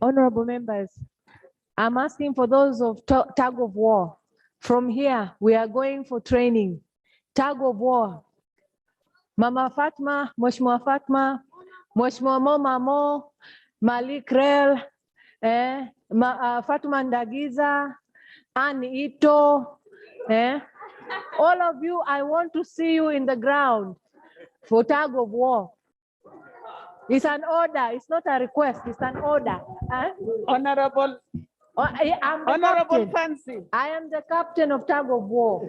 Honorable members, I'm asking for those of tug of war. From here, we are going for training. Tug of war. Mama Fatma, Mheshimiwa Fatma, Mheshimiwa Mamo, Malik Rel, Fatma Ndagiza, Anne Ito. All of you, I want to see you in the ground for tug of war. It's an order. It's not a request. It's an order. Honorable Honorable Fancy. I am the captain of tug of war.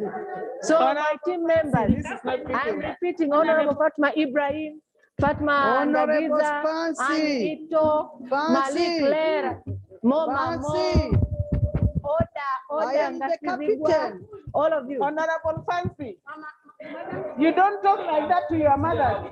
So my team members, I am repeating Honorable Fatma Ibrahim, Fatma Ndagiza, Anne Ito, Malik Claire, Mama Mo, Order, Ngasisigwa, all of you. Honorable Fancy. You don't talk like that to your mother.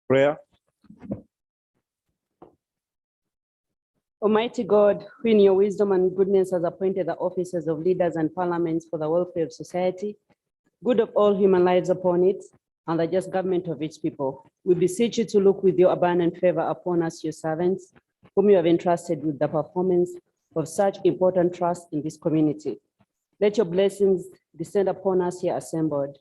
Prayer. Almighty God, who in your wisdom and goodness has appointed the offices of leaders and parliaments for the welfare of society, good of all human lives upon it, and the just government of its people, we beseech you to look with your abundant favor upon us, your servants, whom you have entrusted with the performance of such important trust in this community. Let your blessings descend upon us here assembled,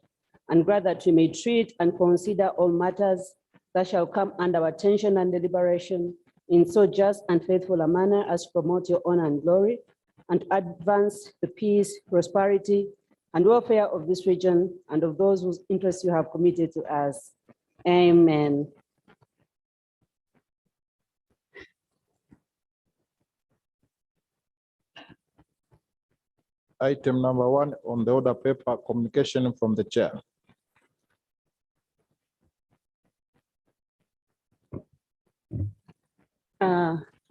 and grant that we may treat and consider all matters that shall come under our attention and deliberation in so just and faithful a manner as to promote your honor and glory, and advance the peace, prosperity, and welfare of this region and of those whose interests you have committed to us. Amen. Item number 1 on the order paper, communication from the chair.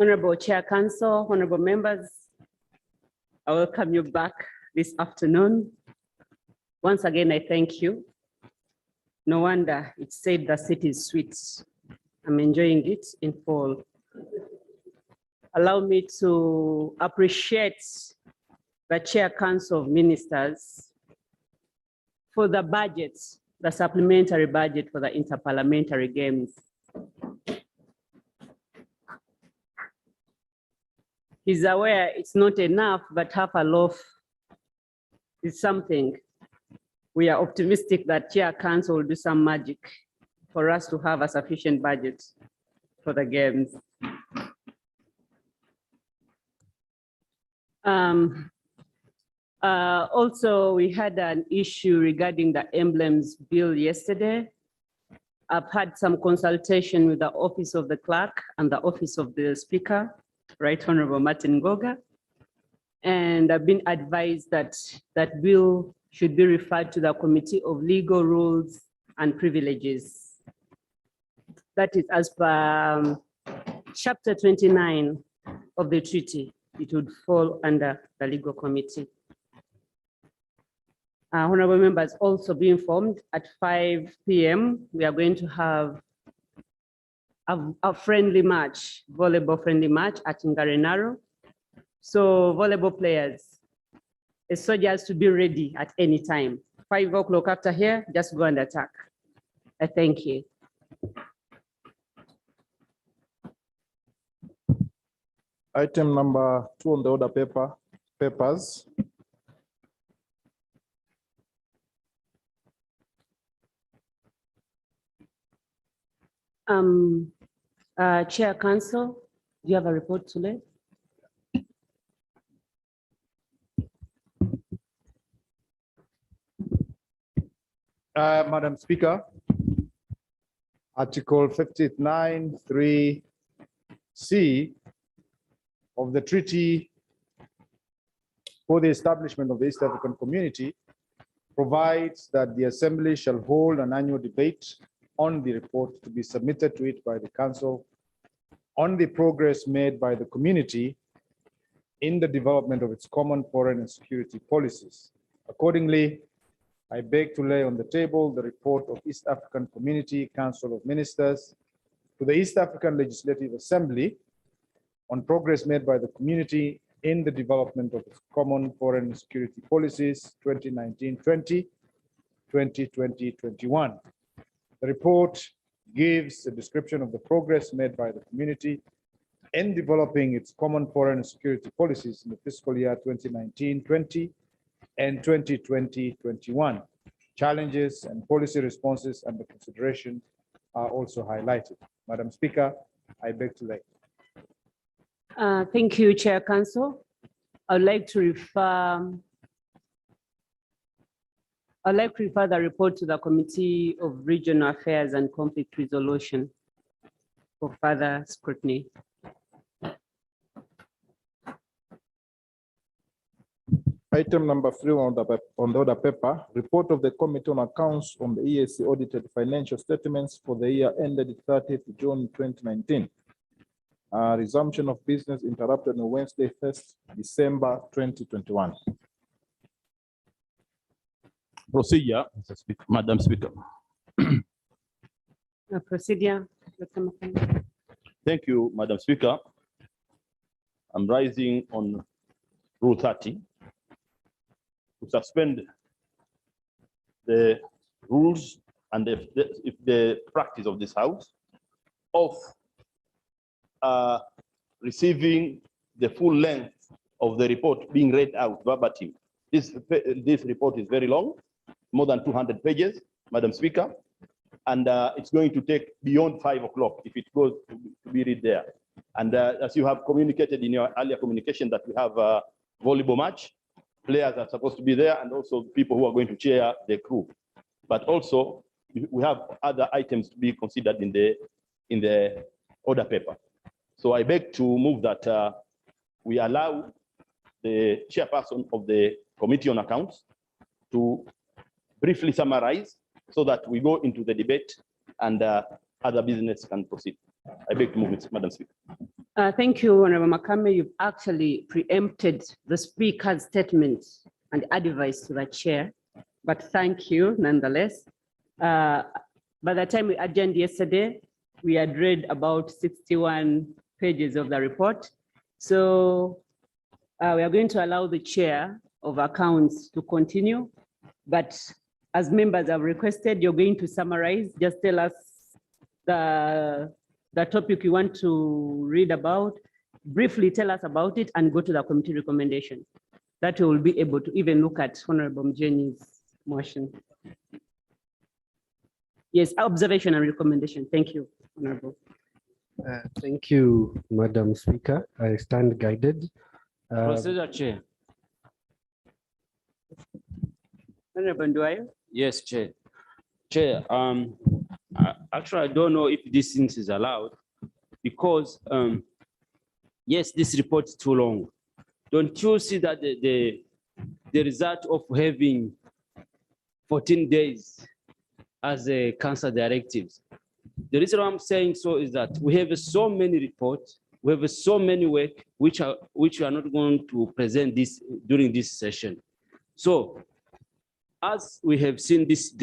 Honorable Chair Council, honorable members, I welcome you back this afternoon. Once again, I thank you. No wonder it said the city is sweet. I'm enjoying it in full. Allow me to appreciate the Chair Council of Ministers for the budget, the supplementary budget for the interparliamentary games. He's aware it's not enough, but half a loaf is something. We are optimistic that Chair Council will do some magic for us to have a sufficient budget for the games. Also, we had an issue regarding the emblems bill yesterday. I've had some consultation with the Office of the Clerk and the Office of the Speaker, Right Honorable Martin Goga, and I've been advised that that bill should be referred to the Committee of Legal Rules and Privileges. That is as per Chapter 29 of the treaty. It would fall under the Legal Committee. Honorable members, also be informed at 5 p.m. we are going to have a friendly match, volleyball friendly match at Ngarenaro. So volleyball players, it's soldiers to be ready at any time. 5 o'clock after here, just go and attack. I thank you. Item number 2 on the order papers. Chair Council, do you have a report today? Madam Speaker, Article 59(3)(c) of the Treaty for the Establishment of the East African Community provides that the Assembly shall hold an annual debate on the report to be submitted to it by the Council on the progress made by the community in the development of its common foreign and security policies. Accordingly, I beg to lay on the table the report of East African Community Council of Ministers to the East African Legislative Assembly on progress made by the community in the development of its common foreign and security policies 2019-20, 2020-21. The report gives a description of the progress made by the community in developing its common foreign and security policies in the fiscal year 2019-20 and 2020-21. Challenges and policy responses under consideration are also highlighted. Madam Speaker, I beg to lay. Thank you, Chair Council. I'd like to refer the report to the Committee of Regional Affairs and Conflict Resolution for further scrutiny. Item number 3 on the order paper, report of the Committee on Accounts on the EAC audited financial statements for the year ended 30th June 2019. Resumption of business interrupted on Wednesday, 1st December 2021. Procedure, Madam Speaker. Procedure. Dr. Makame. Thank you, Madam Speaker. I'm rising on Rule 30 to suspend the rules and if the practice of this House of receiving the full length of the report being read out verbatim. This report is very long, more than 200 pages, Madam Speaker, and it's going to take beyond 5 o'clock if it goes to be read there. And as you have communicated in your earlier communication that we have a volleyball match, players are supposed to be there and also people who are going to chair the crew. But also we have other items to be considered in the order paper. So I beg to move that we allow the chairperson of the Committee on Accounts to briefly summarize so that we go into the debate and other business can proceed. I beg to move it, Madam Speaker. Thank you, Honorable Makame. You've actually preempted the Speaker's statement and advice to the Chair, but thank you nonetheless. By the time we adjourned yesterday, we had read about 61 pages of the report. So we are going to allow the Chair of Accounts to continue, but as members have requested, you're going to summarize. Just tell us the topic you want to read about, briefly tell us about it and go to the committee recommendation. That we will be able to even look at Honorable Mjenyi's motion. Yes, observation and recommendation. Thank you, Honorable. Thank you, Madam Speaker. I stand guided. Procedure, Chair. Honorable Nduwayo? Yes, Chair. Chair, actually, I don't know if this thing is allowed because, yes, this report is too long. Don't you see that the result of having 14 days as a council directives? The reason I'm saying so is that we have so many reports, we have so many work which we are not going to present this during this session. So, as we have seen this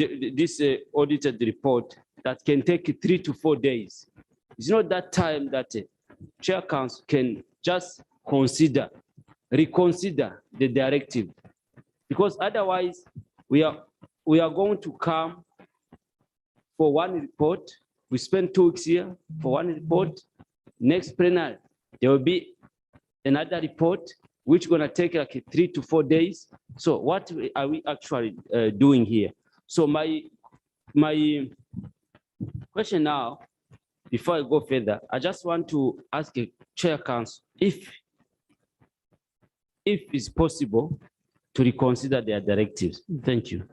audited report that can take 3 to 4 days, it's not that time that Chair Council can just reconsider the directive, because otherwise we are going to come for one report. We spend 2 weeks here for one report. Next plenary, there will be another report, which is going to take like 3 to 4 days. So what are we actually doing here? So my question now, before I go further, I just want to ask a Chair Council if it's possible to reconsider their directives. Thank you.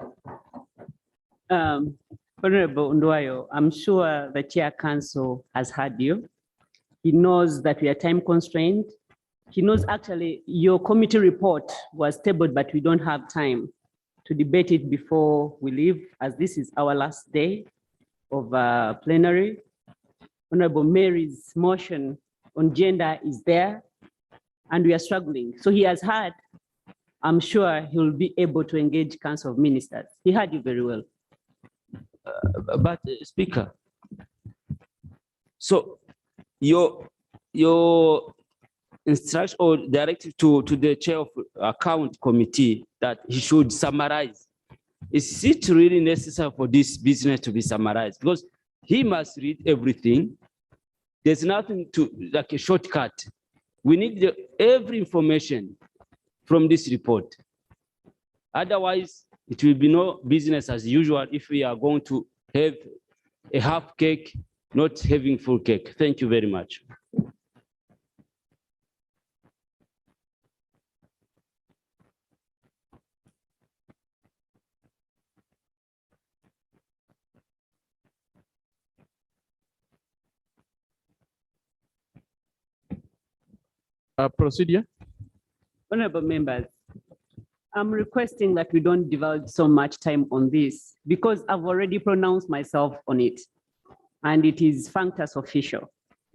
Honorable Nduwayo, I'm sure the Chair Council has heard you. He knows that we are time constrained he knows actually your committee report was tabled, but we don't have time to debate it before we leave, as this is our last day of plenary. Honorable Mary's motion on gender is there, and we are struggling. So he has heard, I'm sure he will be able to engage Council of Ministers. He heard you very well. But Speaker, so your instruction or directive to the chair of account committee that he should summarize, is it really necessary for this business to be summarized? Because he must read everything. There's nothing to like a shortcut. We need every information from this report. Otherwise, it will be no business as usual if we are going to have a half cake, not having full cake. Thank you very much. Procedure. Honorable members, I'm requesting that we don't divulge so much time on this because I've already pronounced myself on it and it is functus official.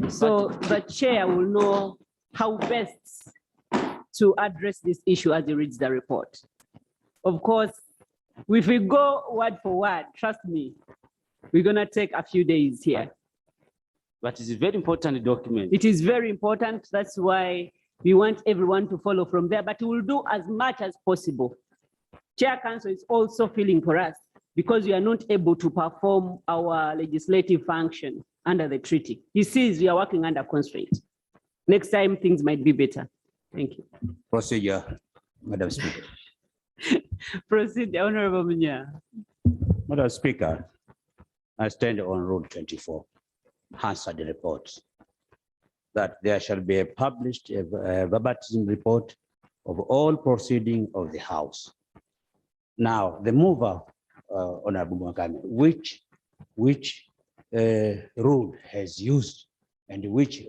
So the chair will know how best to address this issue as he reads the report. Of course, if we go word for word, trust me, we're gonna take a few days here. But it's a very important document. It is very important. That's why we want everyone to follow from there, but we will do as much as possible. Chair Council is also feeling for us because we are not able to perform our legislative function under the treaty. He sees we are working under constraint. Next time, things might be better. Thank you. Procedure, Madam Speaker. Proceed, Honorable Munya. Madam Speaker, I stand on Rule 24, answer the reports, that there shall be a published verbatim report of all proceeding of the House. Now, the mover, Honorable Mwakame, which rule has used and which,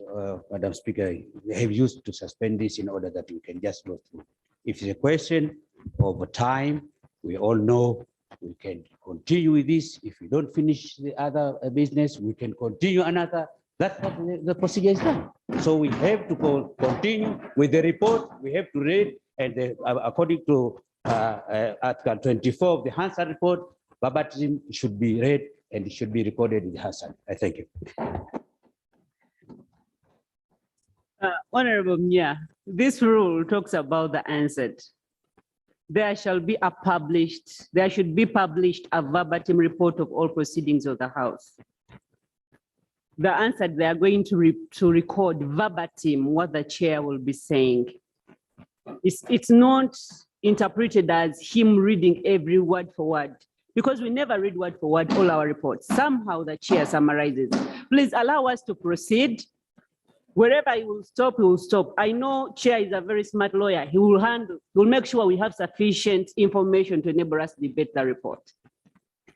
Madam Speaker, they have used to suspend this in order that we can just go through. If it's a question of time, we all know we can continue with this. If we don't finish the other business, we can continue another. That's what the procedure is done. So we have to continue with the report. We have to read, and according to Article 24 of the Hansard report, verbatim should be read and it should be recorded in the Hansard. I thank you. Honorable Munya, this rule talks about the answered. There should be published a verbatim report of all proceedings of the House. The answered, they are going to record verbatim what the chair will be saying. It's not interpreted as him reading every word for word, because we never read word for word all our reports. Somehow the chair summarizes. Please allow us to proceed. Wherever he will stop, he will stop. I know chair is a very smart lawyer. He will make sure we have sufficient information to enable us to debate the report.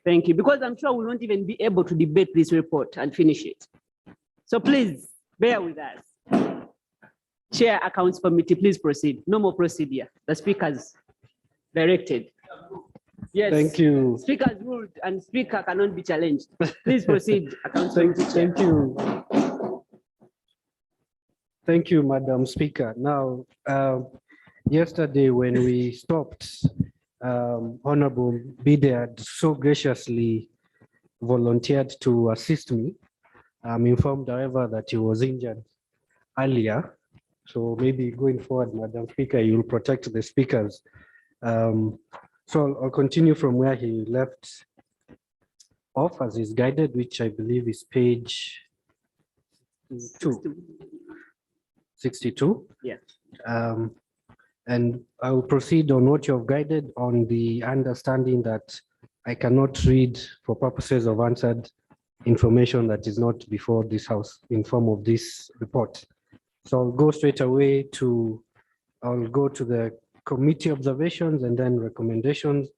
Thank you, because I'm sure we won't even be able to debate this report and finish it. So please bear with us. Chair Accounts Committee, please proceed. No more procedure. The speaker's directed. Yes. Thank you. Speaker's ruled and speaker cannot be challenged. Please proceed. Accounts Committee. Thank you. Thank you, Madam Speaker. Now, yesterday when we stopped, Honorable Bide had so graciously volunteered to assist me. I'm informed, however, that he was injured earlier. So maybe going forward, Madam Speaker, you'll protect the speakers. So I'll continue from where he left off as is guided, which I believe is page 62. Yeah. And I will proceed on what you have guided, on the understanding that I cannot read for purposes of answered information that is not before this House in form of this report. So I'll go straight away to, I'll go to the committee observations and then recommendations,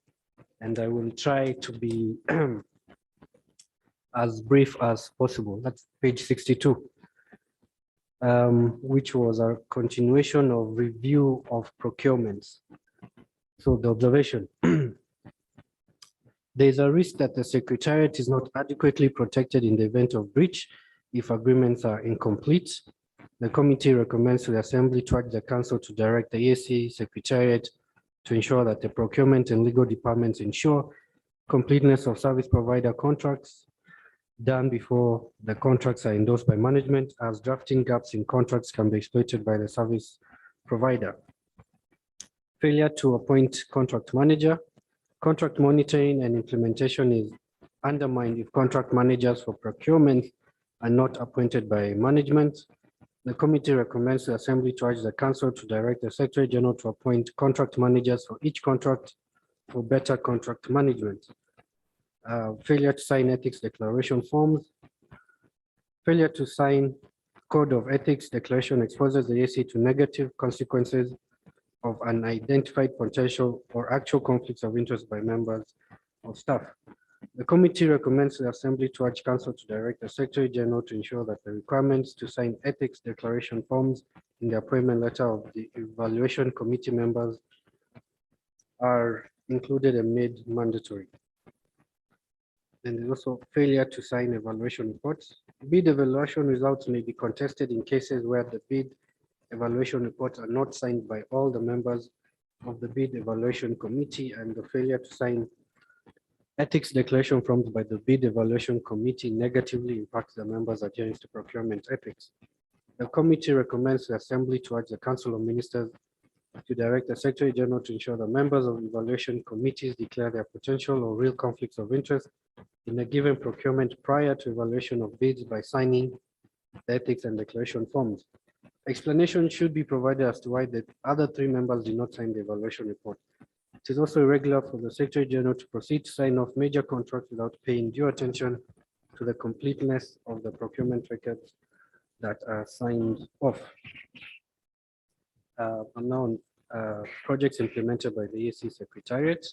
and I will try to be as brief as possible. That's page 62. which was a continuation of review of procurements. So the observation. There is a risk that the Secretariat is not adequately protected in the event of breach if agreements are incomplete. The committee recommends to the Assembly to urge the Council to direct the EAC Secretariat to ensure that the procurement and legal departments ensure completeness of service provider contracts done before the contracts are endorsed by management, as drafting gaps in contracts can be exploited by the service provider. Failure to appoint contract manager. Contract monitoring and implementation is undermined if contract managers for procurement are not appointed by management. The committee recommends the Assembly to urge the Council to direct the Secretary General to appoint contract managers for each contract for better contract management. Failure to sign ethics declaration forms. Failure to sign Code of Ethics declaration exposes the EAC to negative consequences of unidentified potential or actual conflicts of interest by members of staff. The committee recommends the Assembly to urge Council to direct the Secretary General to ensure that the requirements to sign ethics declaration forms in the appointment letter of the evaluation committee members are included and made mandatory. And there's also failure to sign evaluation reports. Bid evaluation results may be contested in cases where the bid evaluation reports are not signed by all the members of the bid evaluation committee, and the failure to sign ethics declaration forms by the bid evaluation committee negatively impacts the members' adherence to procurement ethics. The committee recommends the Assembly to urge the Council of Ministers to direct the Secretary General to ensure the members of evaluation committees declare their potential or real conflicts of interest in a given procurement prior to evaluation of bids by signing the ethics and declaration forms. Explanation should be provided as to why the other 3 members did not sign the evaluation report. It is also irregular for the Secretary General to proceed to sign off major contracts without paying due attention to the completeness of the procurement records that are signed off. I'm now on projects implemented by the EAC Secretariat.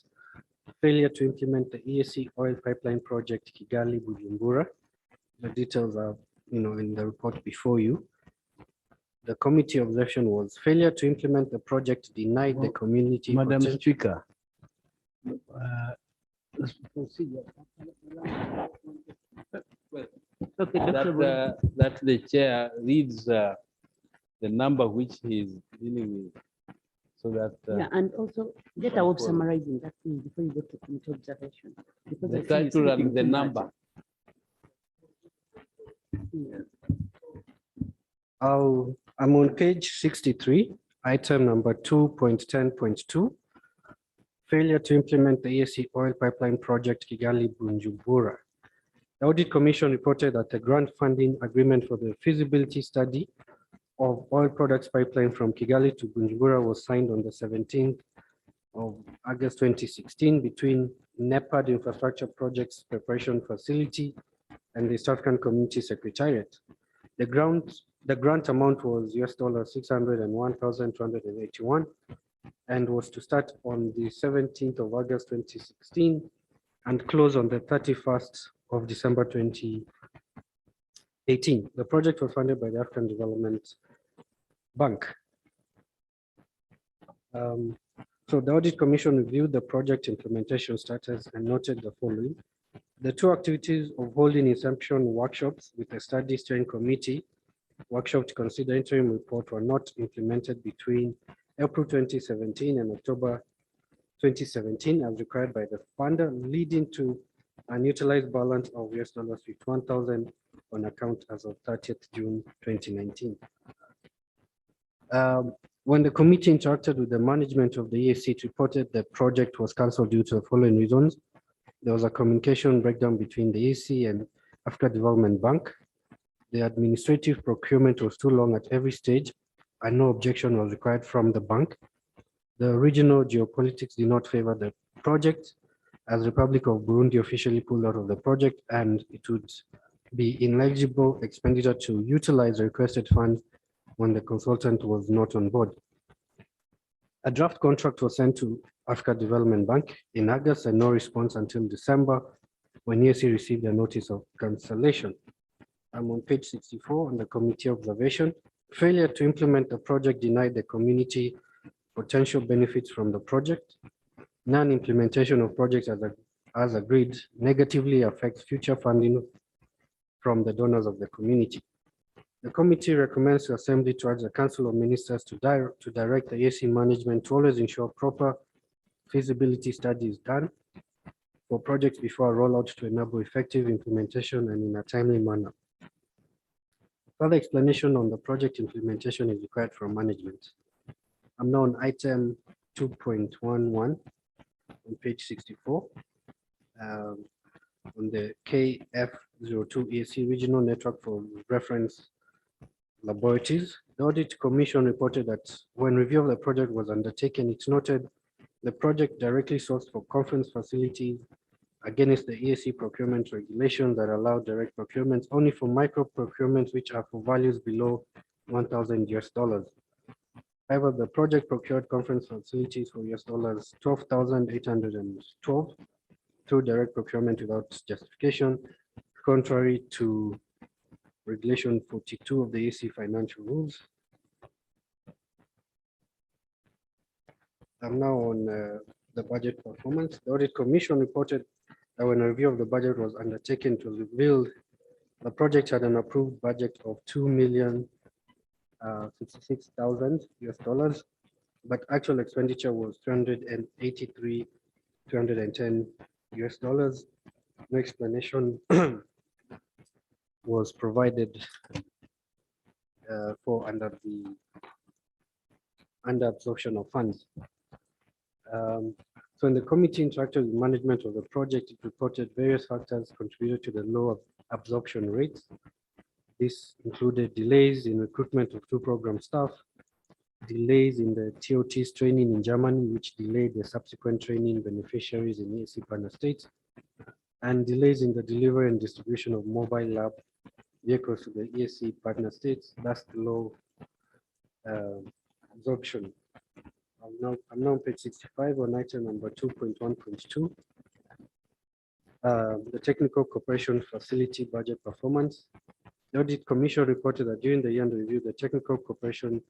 Failure to implement the EAC oil pipeline project Kigali Bujumbura. The details are in the report before you. The committee observation was failure to implement the project denied the community. Madam potential. Speaker. That the chair reads the number which he is dealing with, so that. Yeah, and also get a way of summarizing that thing before you go to committee observation. Because The I see you title and speaking the too much. number. I'm on page 63, item number 2.10.2. Failure to implement the EAC oil pipeline project Kigali Bujumbura. The Audit Commission reported that the grant funding agreement for the feasibility study of oil products pipeline from Kigali to Bujumbura was signed on the 17th of August 2016 between NEPAD Infrastructure Projects Preparation Facility and the East African Community Secretariat. The grant amount was $601,281 and was to start on the 17th of August 2016 and close on the 31st of December 2018. The project was funded by the African Development Bank. So the Audit Commission reviewed the project implementation status and noted the following. The 2 activities of holding inception workshops with the study steering committee workshop to consider interim report were not implemented between April 2017 and October 2017 as required by the funder, leading to an utilized balance of $51,000 on account as of 30th June 2019. When the committee interacted with the management of the EAC, it reported the project was cancelled due to the following reasons. There was a communication breakdown between the EAC and Africa Development Bank. The administrative procurement was too long at every stage, and no objection was required from the bank. The regional geopolitics did not favor the project, as the Republic of Burundi officially pulled out of the project, and it would be ineligible expenditure to utilize the requested funds when the consultant was not on board. A draft contract was sent to Africa Development Bank in August and no response until December when EAC received a notice of cancellation. I'm on page 64 on the committee observation. Failure to implement the project denied the community potential benefits from the project. Non-implementation of projects as agreed negatively affects future funding from the donors of the community. The committee recommends the Assembly to urge the Council of Ministers to direct the AC management to always ensure proper feasibility study is done for projects before rollout to enable effective implementation and in a timely manner. Further explanation on the project implementation is required from management. I'm now on item 2.11 on page 64. On the KF02 EAC regional network for reference laboratories, the Audit Commission reported that when review of the project was undertaken, it's noted the project directly sourced for conference facilities against the EAC procurement regulations that allow direct procurements only for micro procurements which are for values below $1,000. However, the project procured conference facilities for $12,812 through direct procurement without justification, contrary to Regulation 42 of the EAC financial rules. I'm now on the budget performance. The Audit Commission reported that when a review of the budget was undertaken, it was revealed the project had an approved budget of $2,066,000, but actual expenditure was $310 US. No explanation was provided for under absorption of funds. So when the committee interacted with management of the project, it reported various factors contributed to the low absorption rates. This included delays in recruitment of 2 program staff, delays in the TOT's training in Germany, which delayed the subsequent training beneficiaries in EAC partner states, and delays in the delivery and distribution of mobile lab vehicles to the EAC partner states, thus the low absorption. I'm now on page 65 on item number 2.1.2. The technical cooperation facility budget performance. The Audit Commission reported that during the year under review, the technical cooperation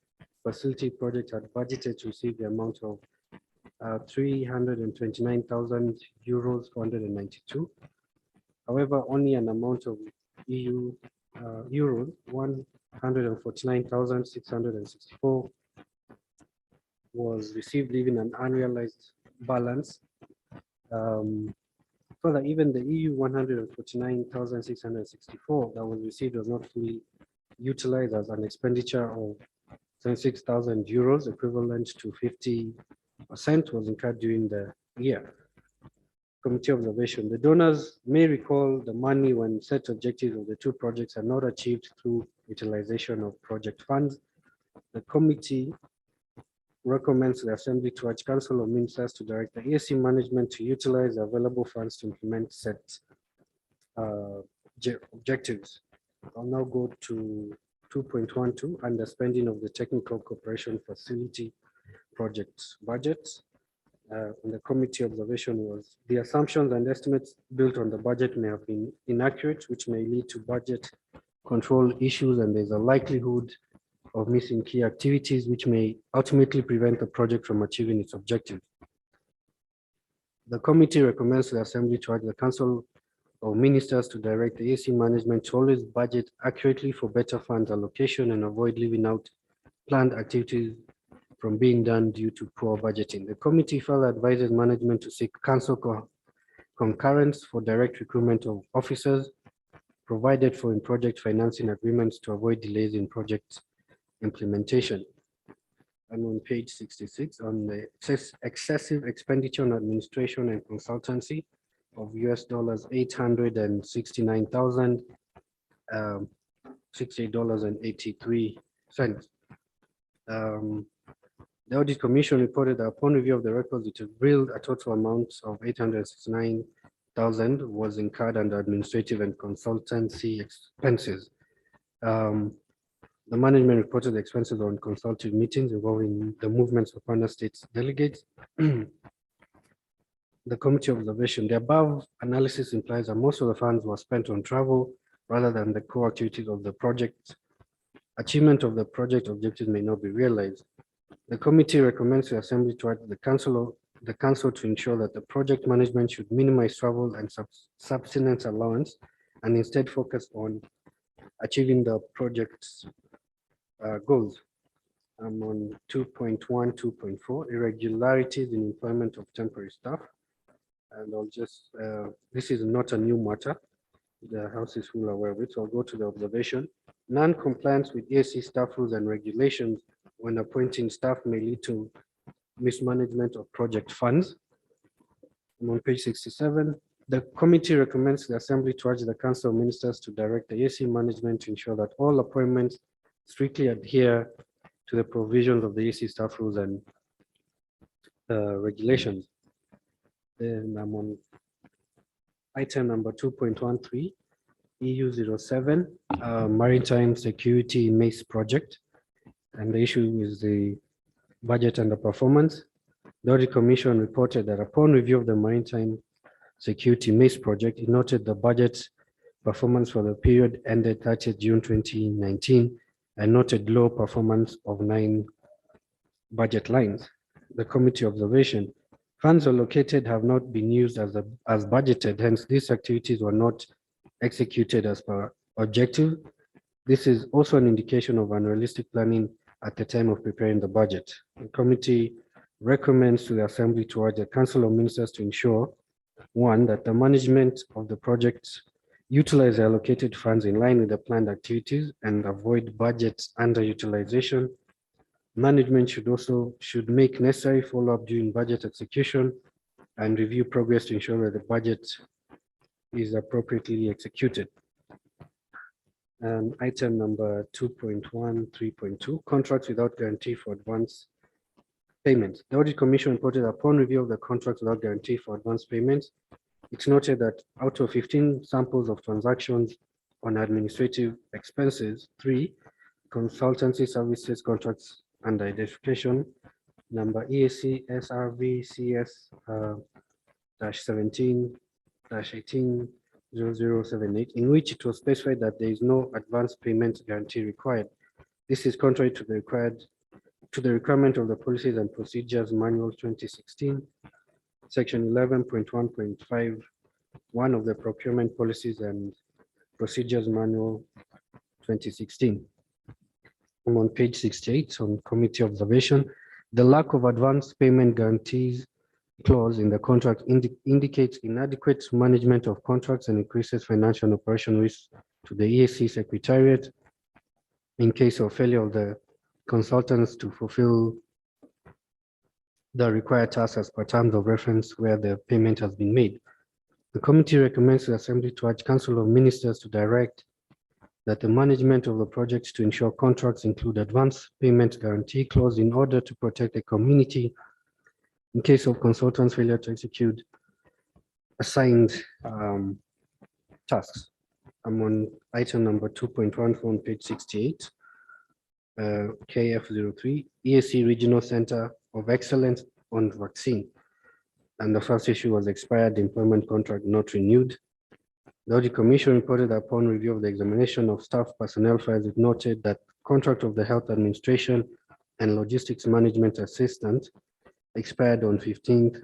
facility project had budgeted to receive the amount of 329,000 euros 492. However, only an amount of euros 149,664 was received, leaving an unrealized balance. Further, even the EU 149,664 that was received was not fully utilized, as an expenditure of 76,000 euros, equivalent to 50%, was incurred during the year. Committee observation. The donors may recall the money when set objectives of the 2 projects are not achieved through utilization of project funds. The committee recommends the Assembly to urge Council of Ministers to direct the EAC management to utilize available funds to implement set objectives. I'll now go to 2.12 under spending of the technical cooperation facility project budget. And the committee observation was the assumptions and estimates built on the budget may have been inaccurate, which may lead to budget control issues, and there's a likelihood of missing key activities, which may ultimately prevent the project from achieving its objective. The committee recommends to the Assembly to urge the Council of Ministers to direct the EAC management to always budget accurately for better funds allocation and avoid leaving out planned activities from being done due to poor budgeting. The committee further advises management to seek council concurrence for direct recruitment of officers provided for in project financing agreements to avoid delays in project implementation. I'm on page 66 on the excessive expenditure on administration and consultancy of $869,068.83. The Audit Commission reported that upon review of the records, it revealed a total amount of 869,000 was incurred under administrative and consultancy expenses. The management reported the expenses on consultative meetings involving the movements of partner states delegates. The committee observation, the above analysis implies that most of the funds were spent on travel rather than the core activities of the project. achievement of the project objectives may not be realized. The committee recommends the Assembly to urge the council to ensure that the project management should minimize travel and subsistence allowance and instead focus on achieving the project's goals. I'm on 2.1, 2.4, irregularities in employment of temporary staff. And I'll just, this is not a new matter. The House is full aware of it, so I'll go to the observation. Non-compliance with EAC staff rules and regulations when appointing staff may lead to mismanagement of project funds. I'm on page 67. The committee recommends the Assembly to urge the Council of Ministers to direct the EAC management to ensure that all appointments strictly adhere to the provisions of the EAC staff rules and regulations. Then I'm on item number 2.13, EU07, Maritime Security MACE project. And the issue is the budget and the performance. The Audit Commission reported that upon review of the Maritime Security MACE project, it noted the budget performance for the period ended 30th June 2019 and noted low performance of 9 budget lines. The committee observation: funds allocated have not been used as budgeted, hence these activities were not executed as per objective. This is also an indication of unrealistic planning at the time of preparing the budget. The committee recommends to the Assembly to urge the Council of Ministers to ensure, 1, that the management of the project utilize the allocated funds in line with the planned activities and avoid budget underutilization. Management should make necessary follow-up during budget execution and review progress to ensure that the budget is appropriately executed. And item number 2.1, 3.2, contracts without guarantee for advance payments. The Audit Commission reported upon review of the contracts without guarantee for advance payments, it's noted that out of 15 samples of transactions on administrative expenses, 3 consultancy services contracts under identification number EAC SRV CS -17-18 0078, in which it was specified that there is no advance payment guarantee required. This is contrary to the requirement of the Policies and Procedures Manual 2016, Section 11.1.51 of the Procurement Policies and Procedures Manual 2016. I'm on page 68 on committee observation. The lack of advance payment guarantees clause in the contract indicates inadequate management of contracts and increases financial and operational risk to the EAC Secretariat in case of failure of the consultants to fulfill the required tasks as per terms of reference where the payment has been made. The committee recommends the Assembly to urge Council of Ministers to direct that the management of the projects to ensure contracts include advance payment guarantee clause in order to protect the community in case of consultants' failure to execute assigned tasks. I'm on item number 2.1 on page 68, KF03, EAC Regional Center of Excellence on Vaccine. And the first issue was expired employment contract not renewed. The Audit Commission reported that upon review of the examination of staff personnel files, it noted that contract of the Health Administration and Logistics Management Assistant expired on 15th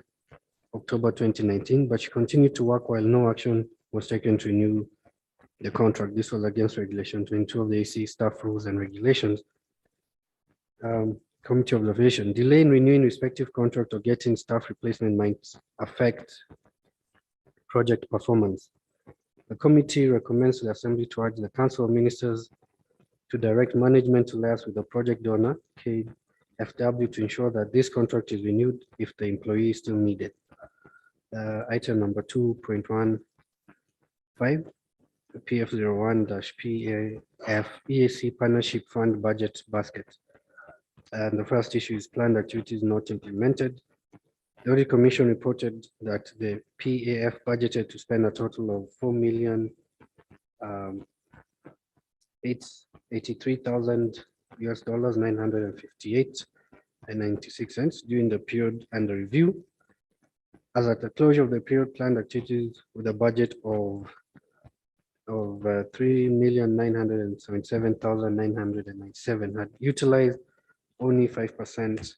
October 2019, but she continued to work while no action was taken to renew the contract. This was against Regulation 22 of the AC Staff Rules and Regulations. Committee observation: delay in renewing respective contract or getting staff replacement might affect project performance. The committee recommends to the Assembly to urge the Council of Ministers to direct management to liaise with the project donor, KFW, to ensure that this contract is renewed if the employee is still needed. Item number 2.15, PF01-PAF EAC Partnership Fund Budget Basket. And the first issue is planned activities not implemented. The Audit Commission reported that the PAF budgeted to spend a total of $4,883,000 $958.96 during the period under review. As at the closure of the period, planned activities with a budget of of 3,977,997 had utilized only 5%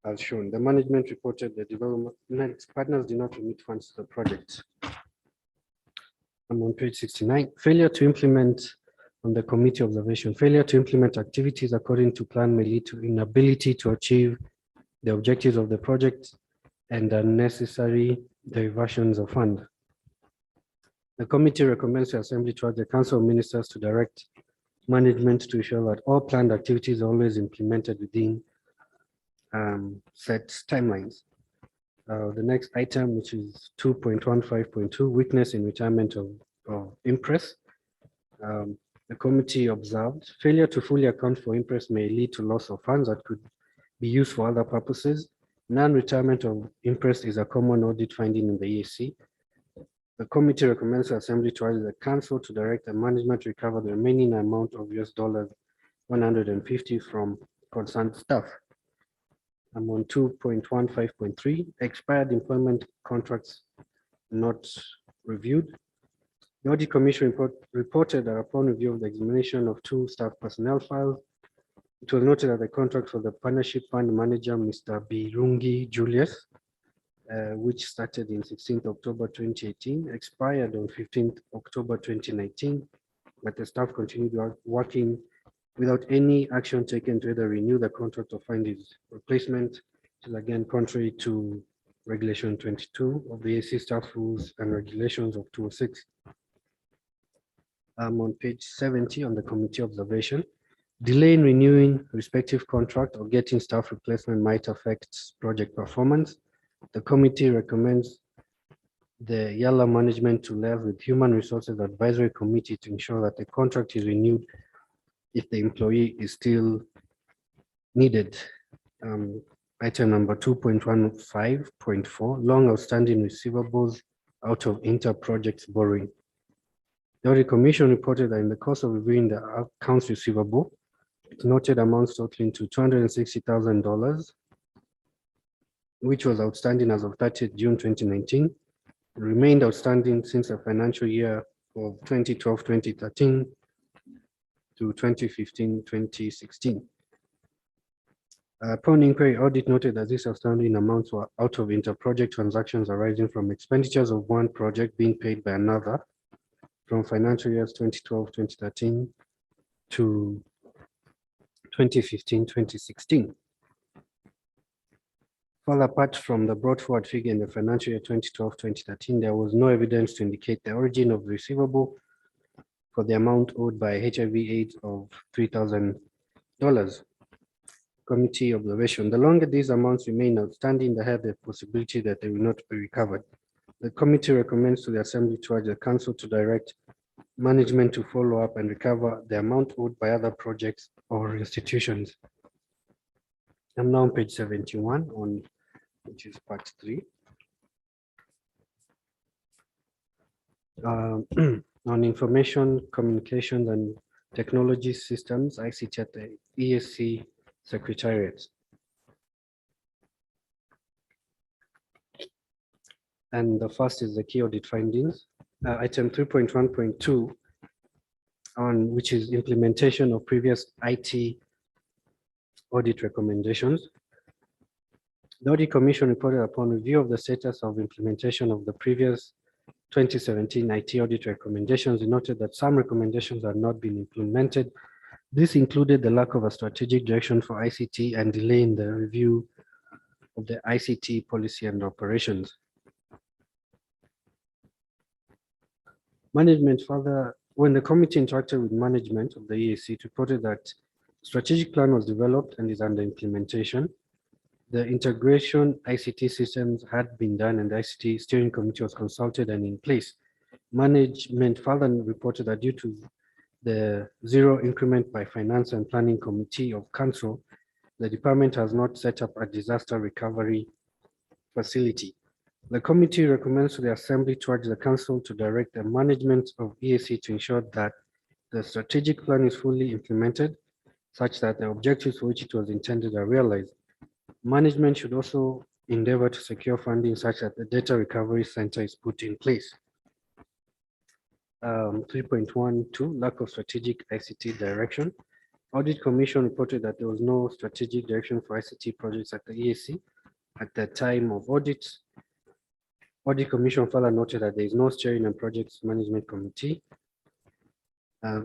as shown. The management reported the development partners did not remit funds to the project. I'm on page 69. Failure to implement on the committee observation. Failure to implement activities according to plan may lead to inability to achieve the objectives of the project and unnecessary diversions of funds. The committee recommends the Assembly to urge the Council of Ministers to direct management to ensure that all planned activities are always implemented within set timelines. The next item, which is 2.15.2, weakness in retirement of impress. The committee observed failure to fully account for impress may lead to loss of funds that could be used for other purposes. Non-retirement of impress is a common audit finding in the EAC. The committee recommends the Assembly to urge the Council to direct the management to recover the remaining amount of $150 from concerned staff. I'm on 2.15.3, expired employment contracts not reviewed. The Audit Commission reported that upon review of the examination of 2 staff personnel files, it was noted that the contract for the partnership fund manager, Mr. Birungi Julius, which started in 16th October 2018, expired on 15th October 2019, but the staff continued working without any action taken to either renew the contract or find its replacement, which is again contrary to Regulation 22 of the AC Staff Rules and Regulations of 206. I'm on page 70 on the committee observation. Delay in renewing respective contract or getting staff replacement might affect project performance. The committee recommends the Eala management to liaise with Human Resources Advisory Committee to ensure that the contract is renewed if the employee is still needed. Item number 2.15.4, long outstanding receivables out of inter-project borrowing. The Audit Commission reported that in the course of reviewing the accounts receivable, it noted amounts totaling to $260,000, which was outstanding as of 30th June 2019, remained outstanding since the financial year of 2012-2013 to 2015-2016. Upon inquiry, audit noted that these outstanding amounts were out of inter-project transactions arising from expenditures of one project being paid by another from financial years 2012-2013 to 2015-2016. Further, apart from the brought forward figure in the financial year 2012-2013, there was no evidence to indicate the origin of the receivable for the amount owed by HIV/AIDS of $3,000. Committee observation. The longer these amounts remain outstanding, the higher the possibility that they will not be recovered. The committee recommends to the Assembly to urge the Council to direct management to follow up and recover the amount owed by other projects or institutions. I'm now on page 71, which is part 3. On information, communications, and technology systems, ICT at the EAC Secretariat. And the first is the key audit findings. Item 3.1.2, on which is implementation of previous IT audit recommendations. The Audit Commission reported upon review of the status of implementation of the previous 2017 IT audit recommendations. It noted that some recommendations have not been implemented. This included the lack of a strategic direction for ICT and delay in the review of the ICT policy and operations. Management further, when the committee interacted with management of the EAC, it reported that strategic plan was developed and is under implementation. The integration ICT systems had been done and the ICT steering committee was consulted and in place. Management further reported that due to the zero increment by Finance and Planning Committee of Council, the department has not set up a disaster recovery facility. The committee recommends to the Assembly to urge the Council to direct the management of EAC to ensure that the strategic plan is fully implemented, such that the objectives for which it was intended are realized. Management should also endeavor to secure funding such that the Data Recovery Center is put in place. 3.12, lack of strategic ICT direction. Audit Commission reported that there was no strategic direction for ICT projects at the EAC at the time of audit. Audit Commission further noted that there is no steering and projects management committee.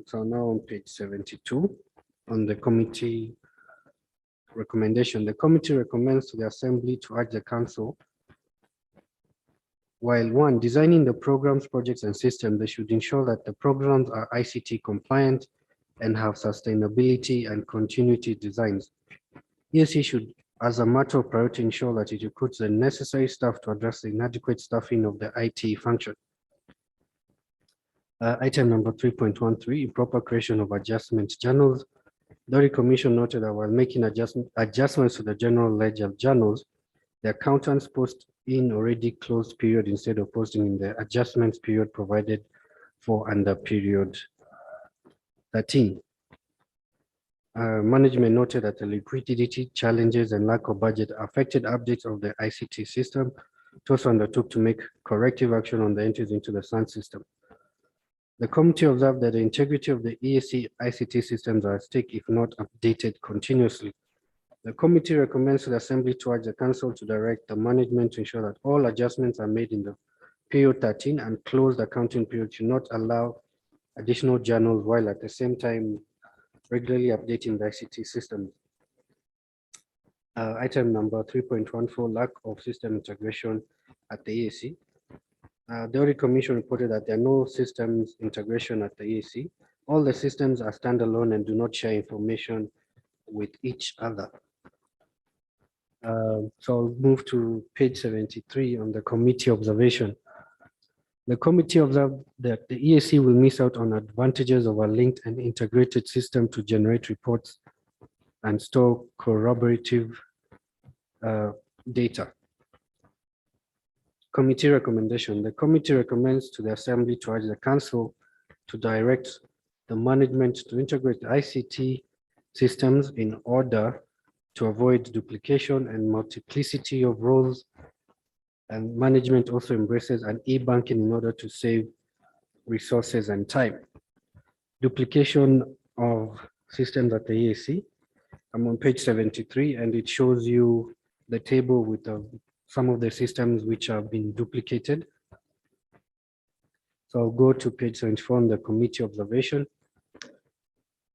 So now on page 72, on the committee recommendation, the committee recommends to the Assembly to urge the Council, while one, designing the programs, projects, and systems, they should ensure that the programs are ICT compliant and have sustainability and continuity designs. EAC should, as a matter of priority, ensure that it recruits the necessary staff to address the inadequate staffing of the IT function. Item number 3.13, improper creation of adjustment journals. The Audit Commission noted that while making adjustments to the general ledger journals, the accountants post in already closed period instead of posting in the adjustments period provided for under period 13. Management noted that the liquidity challenges and lack of budget affected updates of the ICT system. It also undertook to make corrective action on the entries into the SAN system. The committee observed that the integrity of the EAC ICT systems are at stake if not updated continuously. The committee recommends to the Assembly to urge the Council to direct the management to ensure that all adjustments are made in the period 13 and closed accounting period to not allow additional journals while at the same time regularly updating the ICT systems. Item number 3.14, lack of system integration at the EAC. The Audit Commission reported that there are no systems integration at the EAC. All the systems are standalone and do not share information with each other. So I'll move to page 73 on the committee observation. The committee observed that the EAC will miss out on advantages of a linked and integrated system to generate reports and store corroborative data. Committee recommendation. The committee recommends to the Assembly to urge the Council to direct the management to integrate the ICT systems in order to avoid duplication and multiplicity of roles. And management also embraces an e-banking in order to save resources and time. Duplication of systems at the EAC. I'm on page 73 and it shows you the table with some of the systems which have been duplicated. So I'll go to page 74 on the committee observation.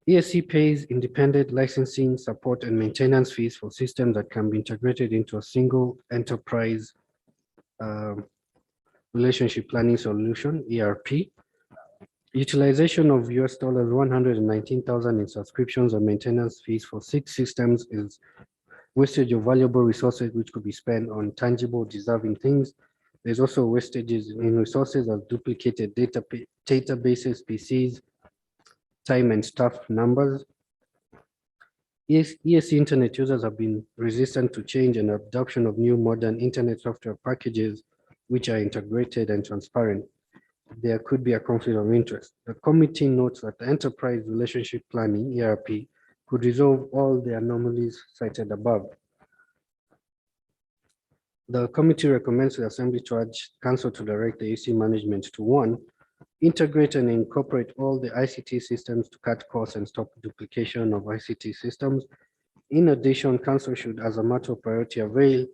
EAC pays independent licensing, support, and maintenance fees for systems that can be integrated into a single enterprise relationship planning solution, ERP. Utilization of US $119,000 in subscriptions and maintenance fees for 6 systems is wastage of valuable resources which could be spent on tangible, deserving things. There's also wastages in resources of duplicated databases, PCs, time and staff numbers. EAC internet users have been resistant to change and adoption of new modern internet software packages which are integrated and transparent. There could be a conflict of interest. The committee notes that the enterprise relationship planning, ERP, could resolve all the anomalies cited above. The committee recommends to the Assembly to urge Council to direct the EAC management to 1, integrate and incorporate all the ICT systems to cut costs and stop duplication of ICT systems. In addition, Council should, as a matter of priority, avail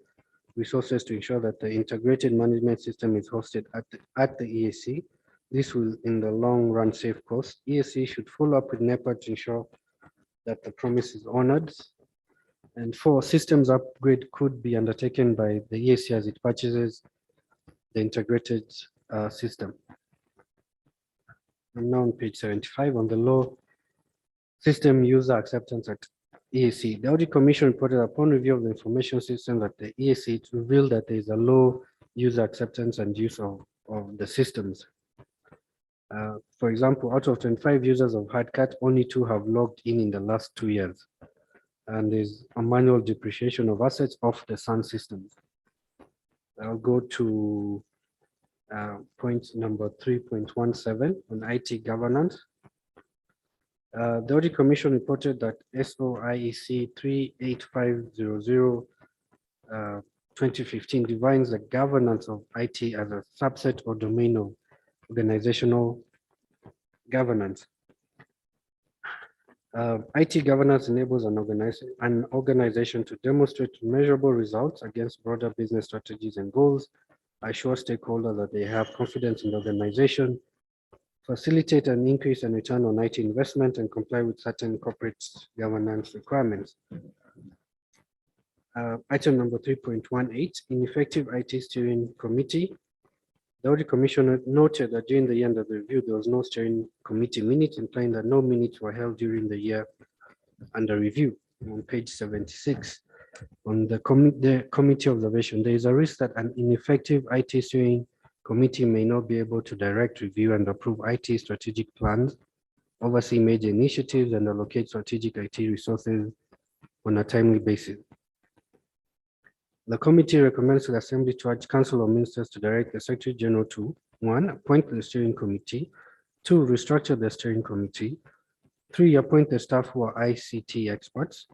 resources to ensure that the integrated management system is hosted at the EAC. This will, in the long run, save costs. EAC should follow up with NEPA to ensure that the promise is honored. And 4, systems upgrade could be undertaken by the EAC as it purchases the integrated system. And now on page 75 on the low system user acceptance at EAC. The Audit Commission reported upon review of the information systems at the EAC, it revealed that there is a low user acceptance and use of the systems. For example, out of 25 users of Hardcat, only 2 have logged in the last 2 years. And there's a manual depreciation of assets of the SAN systems. I'll go to point number 3.17 on IT governance. The Audit Commission reported that SOIEC 38500 2015 defines the governance of IT as a subset or domain of organizational governance. IT governance enables an organization to demonstrate measurable results against broader business strategies and goals, assure stakeholders that they have confidence in the organization, facilitate an increase in return on IT investment, and comply with certain corporate governance requirements. Item number 3.18, ineffective IT steering committee. The Audit Commissioner noted that during the end of the review, there was no steering committee minutes, implying that no minutes were held during the year under review. On page 76, on the committee observation, there is a risk that an ineffective IT steering committee may not be able to direct, review, and approve IT strategic plans, oversee major initiatives, and allocate strategic IT resources on a timely basis. The committee recommends to the Assembly to urge Council of Ministers to direct the Secretary General to 1. Appoint the steering committee, 2. Restructure the steering committee, 3. Appoint the staff who are ICT experts,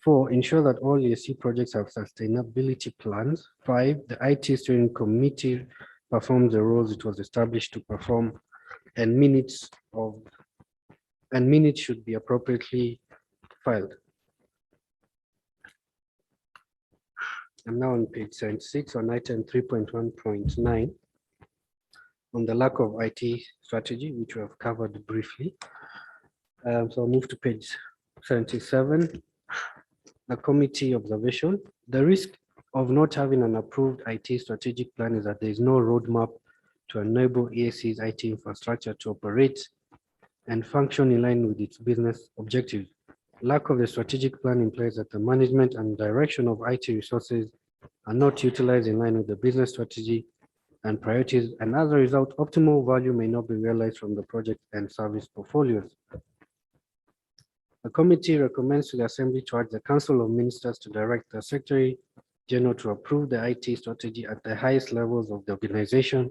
4. Ensure that all ESC projects have sustainability plans, 5. The IT steering committee performs the roles it was established to perform, and minutes should be appropriately filed. I'm now on page 76 on item 3.1.9 on the lack of IT strategy, which we have covered briefly. So I'll move to page 77, the committee observation. The risk of not having an approved IT strategic plan is that there is no roadmap to enable EAC's IT infrastructure to operate and function in line with its business objectives. Lack of the strategic plan implies that the management and direction of IT resources are not utilized in line with the business strategy and priorities, and as a result, optimal value may not be realized from the project and service portfolios. The committee recommends to the Assembly to urge the Council of Ministers to direct the Secretary General to approve the IT strategy at the highest levels of the organization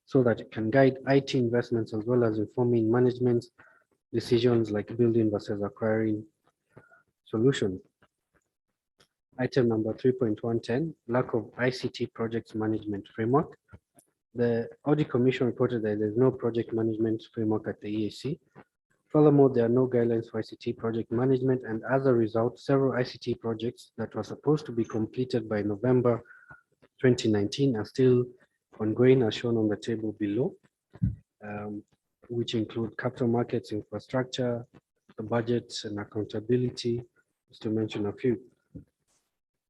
so that it can guide IT investments as well as informing management's decisions like building versus acquiring solutions. Item number 3.110, lack of ICT projects management framework. The Audit Commission reported that there is no project management framework at the EAC. Furthermore, there are no guidelines for ICT project management, and as a result, several ICT projects that were supposed to be completed by November 2019 are still ongoing, as shown on the table below, which include capital markets, infrastructure, the budget, and accountability, just to mention a few.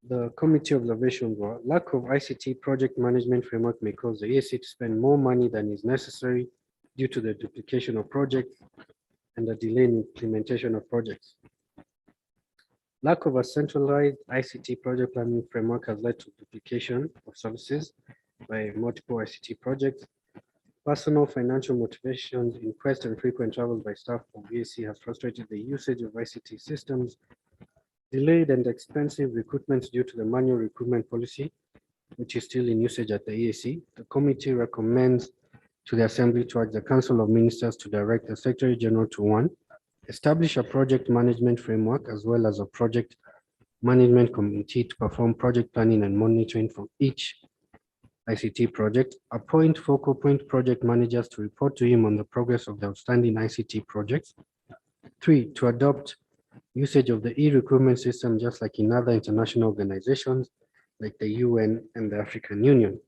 The committee observations were lack of ICT project management framework may cause the EAC to spend more money than is necessary due to the duplication of projects and the delay in implementation of projects. Lack of a centralized ICT project planning framework has led to duplication of services by multiple ICT projects. Personal financial motivations in quest and frequent travels by staff of EAC has frustrated the usage of ICT systems. Delayed and expensive recruitment due to the manual recruitment policy, which is still in usage at the EAC. The committee recommends to the Assembly to urge the Council of Ministers to direct the Secretary General to 1. Establish a project management framework as well as a project management committee to perform project planning and monitoring for each ICT project. Appoint focal point project managers to report to him on the progress of the outstanding ICT projects. 3. To adopt usage of the e-recruitment system, just like in other international organizations like the UN and the African Union.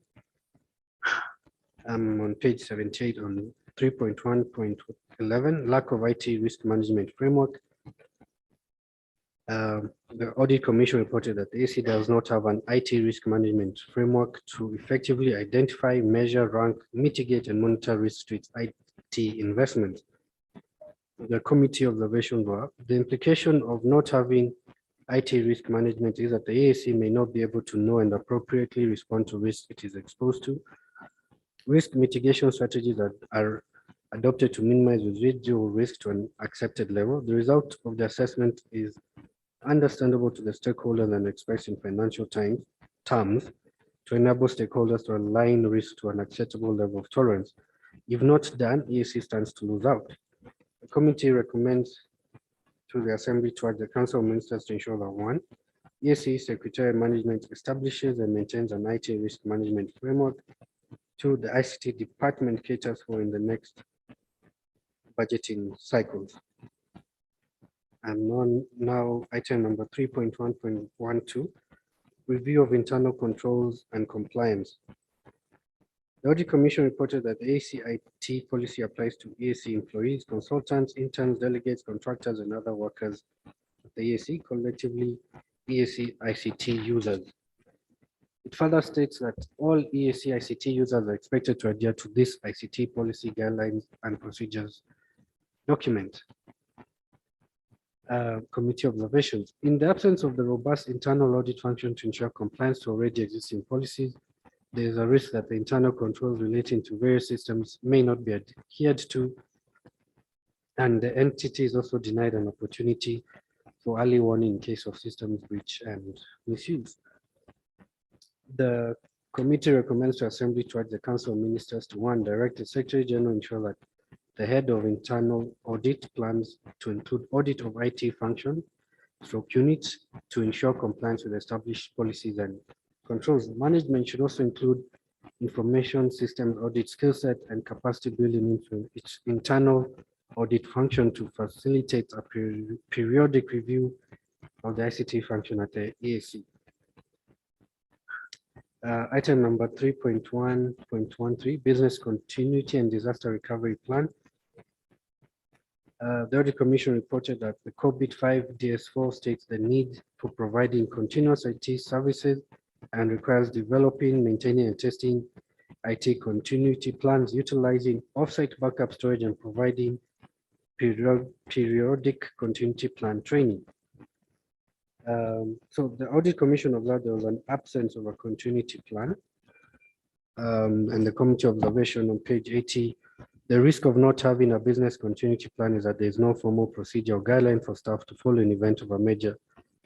I'm on page 78 on 3.1.11, lack of IT risk management framework. The Audit Commission reported that the AC does not have an IT risk management framework to effectively identify, measure, rank, mitigate, and monitor risks to its IT investments. The committee observations were the implication of not having IT risk management is that the AAC may not be able to know and appropriately respond to risks it is exposed to. Risk mitigation strategies that are adopted to minimize residual risk to an accepted level. The result of the assessment is understandable to the stakeholders and expressed in financial terms to enable stakeholders to align risk to an acceptable level of tolerance. If not done, EAC stands to lose out. The committee recommends to the Assembly to urge the Council of Ministers to ensure that 1. EAC Secretarial Management establishes and maintains an IT risk management framework. 2. The ICT department caters for in the next budgeting cycles. And on now item number 3.1.12, review of internal controls and compliance. The Audit Commission reported that the ACIT policy applies to EAC employees, consultants, interns, delegates, contractors, and other workers at the EAC, collectively EAC ICT users. It further states that all EAC ICT users are expected to adhere to this ICT policy guidelines and procedures document. Committee observations. In the absence of the robust internal audit function to ensure compliance to already existing policies, there is a risk that the internal controls relating to various systems may not be adhered to, and the entity is also denied an opportunity for early warning in case of systems breach and misuse. The committee recommends to Assembly to urge the Council of Ministers to, one, direct the Secretary General ensure that the head of internal audit plans to include audit of IT function stroke units to ensure compliance with established policies and controls. Management should also include information systems audit skill set and capacity building into its internal audit function to facilitate a periodic review of the ICT function at the EAC. Item number 3.1.13, business continuity and disaster recovery plan. The Audit Commission reported that the COVID-5 DS4 states the need for providing continuous IT services and requires developing, maintaining, and testing IT continuity plans, utilizing offsite backup storage, and providing periodic continuity plan training. So the Audit Commission observed there was an absence of a continuity plan. And the committee observation on page 80, the risk of not having a business continuity plan is that there is no formal procedure or guideline for staff to follow in event of a major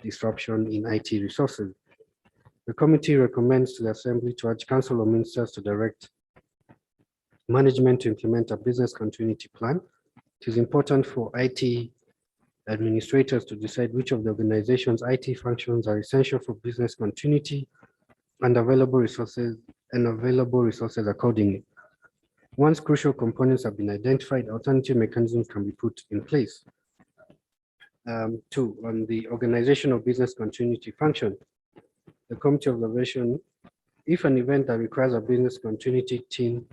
disruption in IT resources. The committee recommends to the Assembly to urge Council of Ministers to direct management to implement a business continuity plan. It is important for IT administrators to decide which of the organization's IT functions are essential for business continuity and available resources accordingly. Once crucial components have been identified, alternative mechanisms can be put in place. 2, on the organization of business continuity function, the committee observation, if an event that requires a business continuity team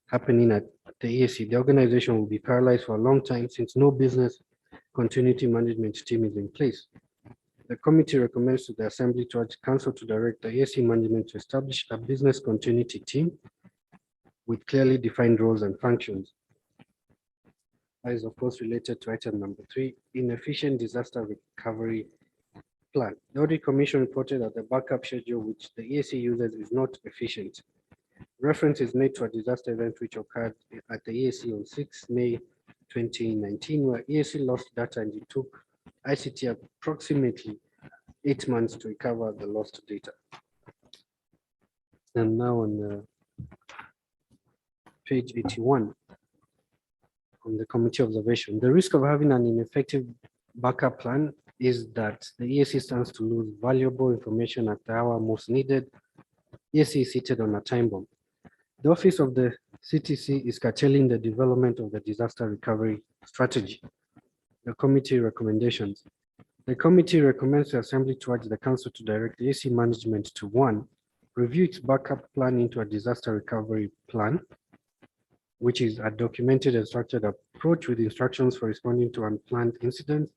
happening at the EAC, the organization will be paralyzed for a long time since no business continuity management team is in place. The committee recommends to the Assembly to urge Council to direct the EAC management to establish a business continuity team with clearly defined roles and functions. That is, of course, related to item number 3, inefficient disaster recovery plan. The Audit Commission reported that the backup schedule which the EAC uses is not efficient. Reference is made to a disaster event which occurred at the EAC on 6 May 2019, where EAC lost data and it took ICT approximately 8 months to recover the lost data. And now on page 81, on the committee observation, the risk of having an ineffective backup plan is that the EAC stands to lose valuable information at the hour most needed. EAC is seated on a time bomb. The office of the CTC is curtailing the development of the disaster recovery strategy. The committee recommendations. The committee recommends the Assembly to urge the Council to direct the EAC management to, 1, review its backup plan into a disaster recovery plan, which is a documented and structured approach with instructions for responding to unplanned incidents.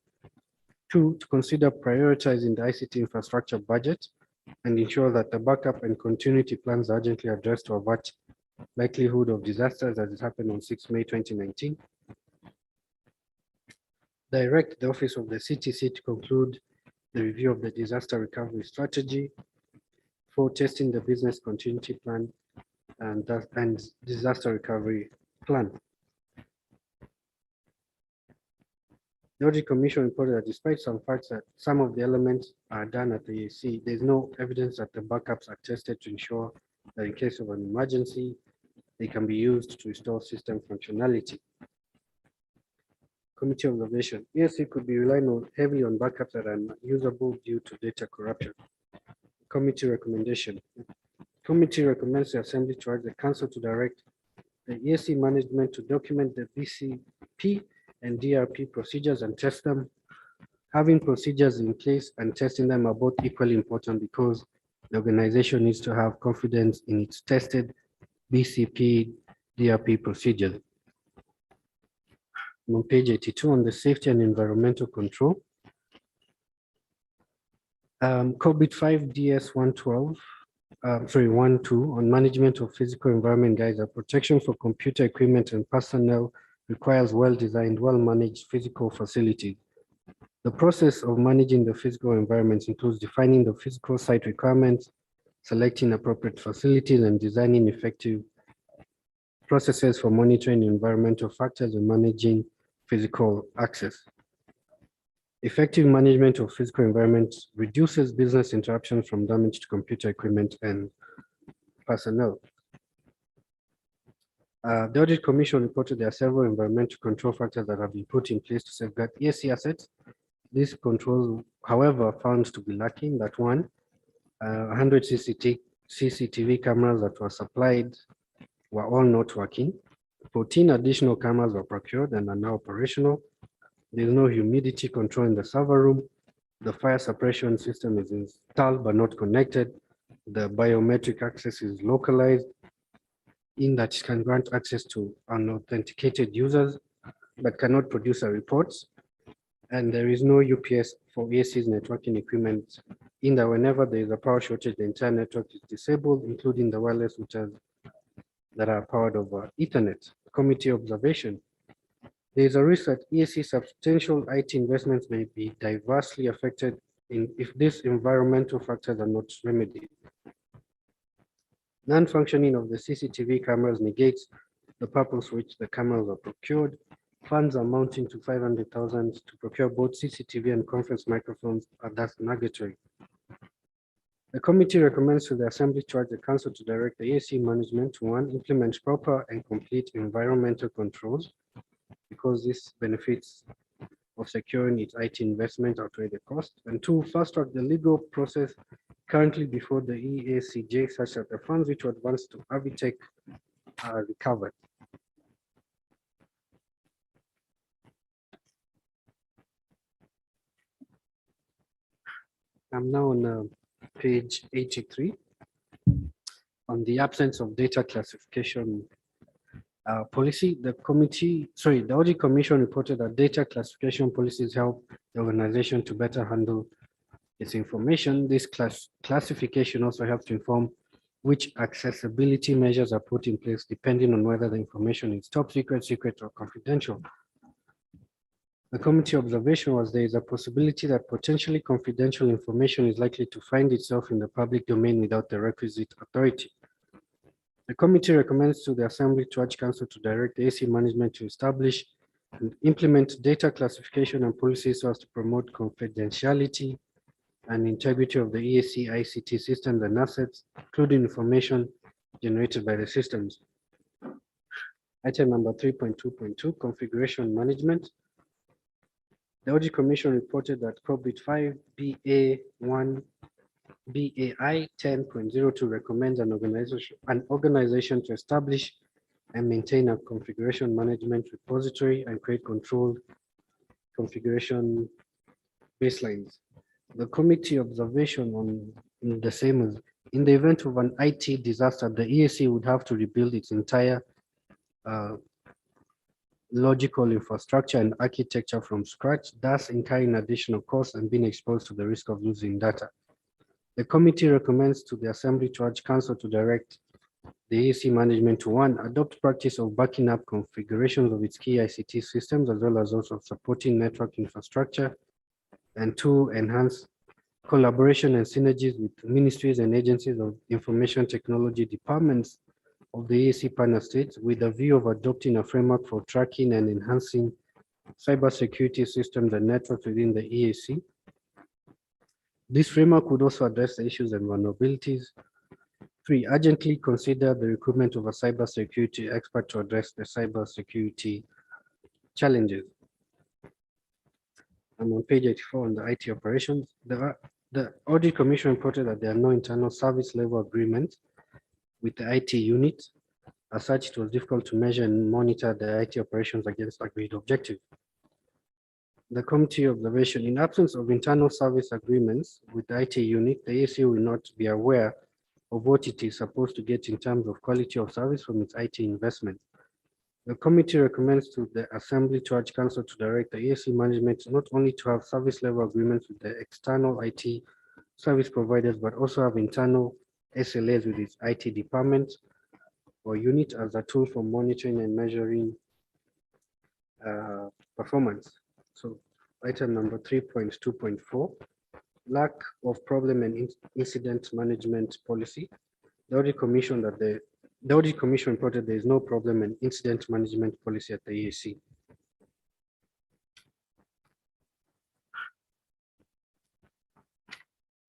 2, to consider prioritizing the ICT infrastructure budget and ensure that the backup and continuity plans are urgently addressed to avert likelihood of disasters as it happened on 6 May 2019. Direct the office of the CTC to conclude the review of the disaster recovery strategy. 4, testing the business continuity plan and disaster recovery plan. The Audit Commission reported that despite some facts that some of the elements are done at the EAC, there is no evidence that the backups are tested to ensure that in case of an emergency, they can be used to restore system functionality. Committee observation. EAC could be relying heavily on backups that are unusable due to data corruption. Committee recommendation. Committee recommends the Assembly to urge the Council to direct the EAC management to document the BC BCP and DRP procedures and test them. Having procedures in place and testing them are both equally important because the organization needs to have confidence in its tested BCP DRP procedures. On page 82 on the safety and environmental control. COVID 5 DS 112, 12 on management of physical environment guides a protection for computer equipment and personnel requires well-designed, well-managed physical facilities. The process of managing the physical environments includes defining the physical site requirements, selecting appropriate facilities, and designing effective processes for monitoring environmental factors and managing physical access. Effective management of physical environments reduces business interruptions from damage to computer equipment and personnel. The Audit Commission reported there are several environmental control factors that have been put in place to safeguard ESC assets. These controls, however, are found to be lacking. That one, 100 CCTV cameras that were supplied were all not working. 14 additional cameras were procured and are now operational. There is no humidity control in the server room. The fire suppression system is installed but not connected. The biometric access is localized in that it can grant access to unauthenticated users but cannot produce a report. And there is no UPS for ESC's networking equipment in that whenever there is a power shortage, the entire network is disabled, including the wireless routers that are powered over Ethernet. Committee observation. There is a risk that ESC substantial IT investments may be diversely affected if these environmental factors are not remedied. Non-functioning of the CCTV cameras negates the purpose for which the cameras are procured. Funds amounting to 500,000 to procure both CCTV and conference microphones are thus nugatory. The committee recommends to the Assembly to urge the Council to direct the ESC management to 1, implement proper and complete environmental controls, because this benefits of securing its IT investment outweigh the cost, and 2, fast track the legal process currently before the EACJ such that the funds which were advanced to Avitech are recovered. I'm now on page 83 on the absence of data classification policy. The Audit Commission reported that data classification policies help the organization to better handle its information. This classification also helps to inform which accessibility measures are put in place depending on whether the information is top secret, secret, or confidential. The committee observation was there is a possibility that potentially confidential information is likely to find itself in the public domain without the requisite authority. The committee recommends to the Assembly to urge Council to direct the AC management to establish and implement data classification and policies so as to promote confidentiality and integrity of the EAC ICT systems and assets, including information generated by the systems. Item number 3.2.2, configuration management. The Audit Commission reported that COVID 5 BA1 BAI 10.02 recommends an organization to establish and maintain a configuration management repository and create controlled configuration baselines. The committee observation on the same as in the event of an IT disaster, the EAC would have to rebuild its entire logical infrastructure and architecture from scratch, thus incurring additional costs and being exposed to the risk of losing data. The committee recommends to the Assembly to urge Council to direct the EAC management to 1, adopt practice of backing up configurations of its key ICT systems as well as also supporting network infrastructure, and 2, enhance collaboration and synergies with ministries and agencies of information technology departments of the EAC partner states with a view of adopting a framework for tracking and enhancing cybersecurity systems and networks within the EAC. This framework would also address the issues and vulnerabilities. 3, urgently consider the recruitment of a cybersecurity expert to address the cybersecurity challenges. I'm on page 84 on the IT operations. The Audit Commission reported that there are no internal service level agreements with the IT unit. As such, it was difficult to measure and monitor the IT operations against agreed objectives. The committee observation: in absence of internal service agreements with the IT unit, the ASC will not be aware of what it is supposed to get in terms of quality of service from its IT investment. The committee recommends to the Assembly to urge Council to direct the ASC management not only to have service level agreements with the external IT service providers, but also have internal SLAs with its IT department or unit as a tool for monitoring and measuring performance. So item number 3.2.4, lack of problem and incident management policy. The audit commission reported there is no problem and incident management policy at the AAC.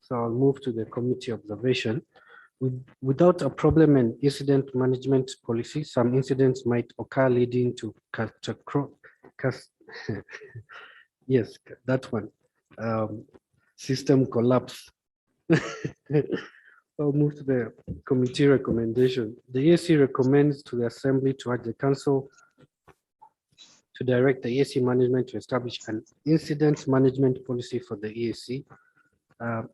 So I'll move to the committee observation. Without a problem and incident management policy, some incidents might occur leading to yes, that one. System collapse. I'll move to the committee recommendation. The AAC recommends to the Assembly to urge the Council to direct the AAC management to establish an incident management policy for the AAC.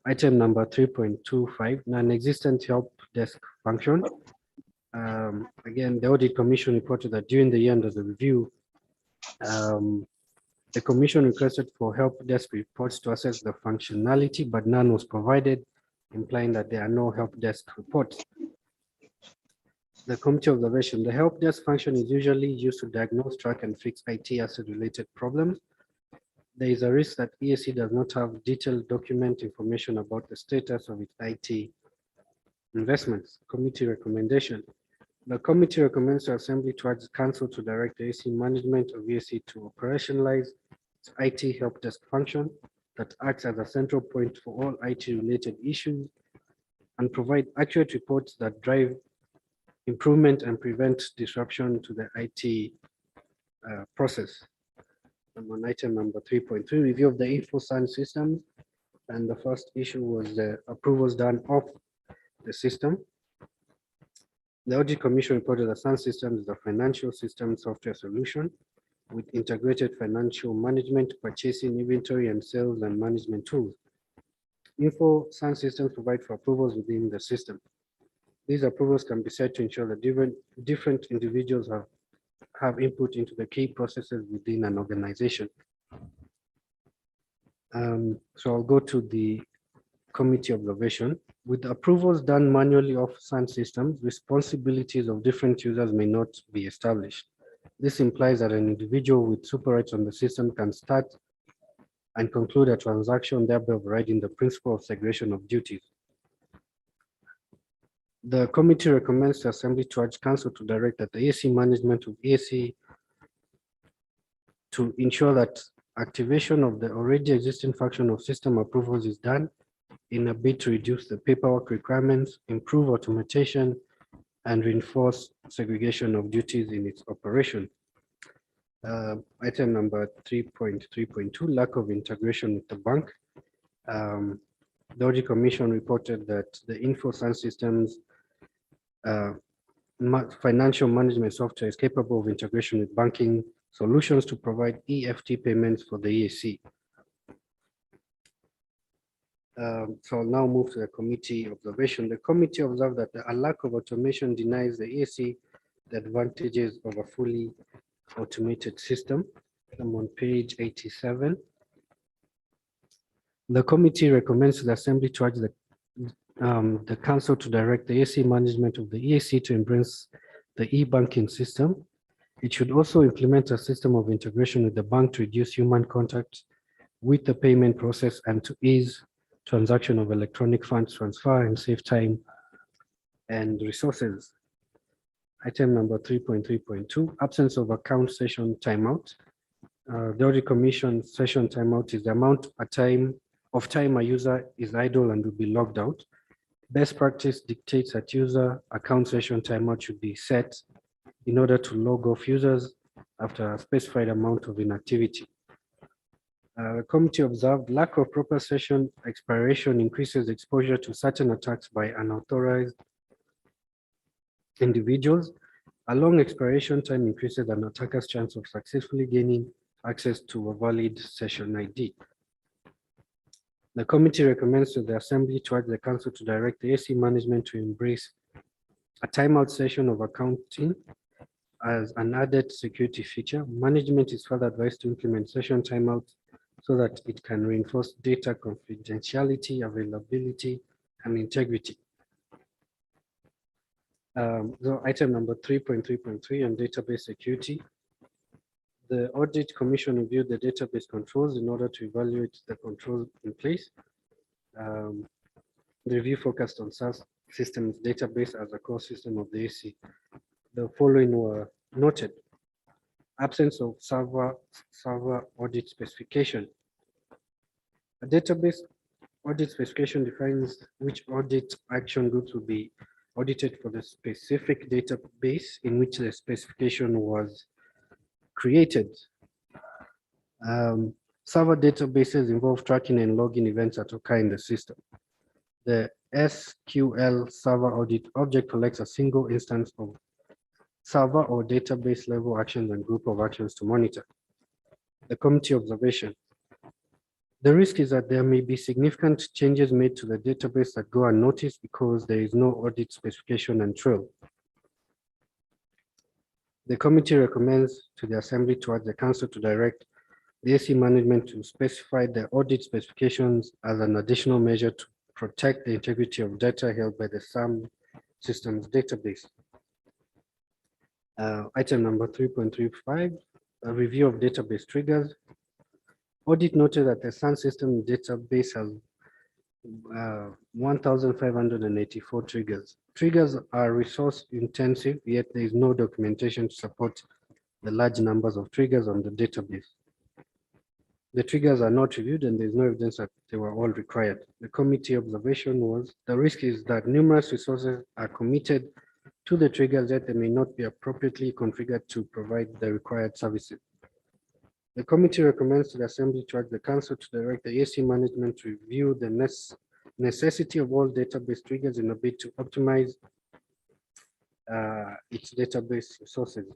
Item number 3.25, non-existent help desk function. Again, the Audit Commission reported that during the year under the review, the Commission requested for help desk reports to assess the functionality, but none was provided, implying that there are no help desk reports. The committee observation: the help desk function is usually used to diagnose, track, and fix IT asset-related problems. There is a risk that EAC does not have detailed document information about the status of its IT investments. Committee recommendation: the committee recommends the Assembly to urge Council to direct the AC management of EAC to operationalize its IT help desk function that acts as a central point for all IT-related issues and provide accurate reports that drive improvement and prevent disruption to the IT process. I'm on item number 3.3, review of the InfoSan system. And the first issue was the approvals done of the system. The Audit Commission reported that Sun Systems is a financial system software solution with integrated financial management, purchasing, inventory, and sales and management tools. InfoSan systems provide for approvals within the system. These approvals can be set to ensure that different individuals have input into the key processes within an organization. So I'll go to the committee observation. With approvals done manually of SAN systems, responsibilities of different users may not be established. This implies that an individual with super rights on the system can start and conclude a transaction, thereby overriding the principle of segregation of duties. The committee recommends the Assembly to urge Council to direct that the AC management of AC to ensure that activation of the already existing function of system approvals is done in a bid to reduce the paperwork requirements, improve automation, and reinforce segregation of duties in its operation. Item number 3.3.2, lack of integration with the bank. The Audit Commission reported that the InfoSan systems financial management software is capable of integration with banking solutions to provide EFT payments for the EAC. So I'll now move to the committee observation. The committee observed that a lack of automation denies the EAC the advantages of a fully automated system. I'm on page 87. The committee recommends to the Assembly to urge the Council to direct the EAC management of the EAC to embrace the e-banking system. It should also implement a system of integration with the bank to reduce human contact with the payment process and to ease transaction of electronic funds transfer and save time and resources. Item number 3.3.2, absence of account session timeout. The Audit Commission session timeout is the amount of time a user is idle and will be logged out. Best practice dictates that user account session timeout should be set in order to log off users after a specified amount of inactivity. The committee observed lack of proper session expiration increases exposure to certain attacks by unauthorized individuals. A long expiration time increases an attacker's chance of successfully gaining access to a valid session ID. The committee recommends to the Assembly to urge the Council to direct the AC management to embrace a timeout session of accounting as an added security feature. Management is further advised to implement session timeouts so that it can reinforce data confidentiality, availability, and integrity. So item number 3.3.3 on database security. The Audit Commission reviewed the database controls in order to evaluate the controls in place. The review focused on SaaS systems database as a core system of the AC. The following were noted: absence of server audit specification. A database audit specification defines which audit action groups will be audited for the specific database in which the specification was created. Server databases involve tracking and logging events that occur in the system. The SQL server audit object collects a single instance of server or database level actions and group of actions to monitor. The committee observation. The risk is that there may be significant changes made to the database that go unnoticed because there is no audit specification and trail. The committee recommends to the Assembly to urge the Council to direct the AC management to specify the audit specifications as an additional measure to protect the integrity of data held by the SAM systems database. Item number 3.35, a review of database triggers. Audit noted that the SAN system database has 1,584 triggers. Triggers are resource intensive, yet there is no documentation to support the large numbers of triggers on the database. The triggers are not reviewed and there is no evidence that they were all required. The committee observation was the risk is that numerous resources are committed to the triggers that they may not be appropriately configured to provide the required services. The committee recommends to the Assembly to urge the Council to direct the AC management to review the necessity of all database triggers in a bid to optimize its database resources.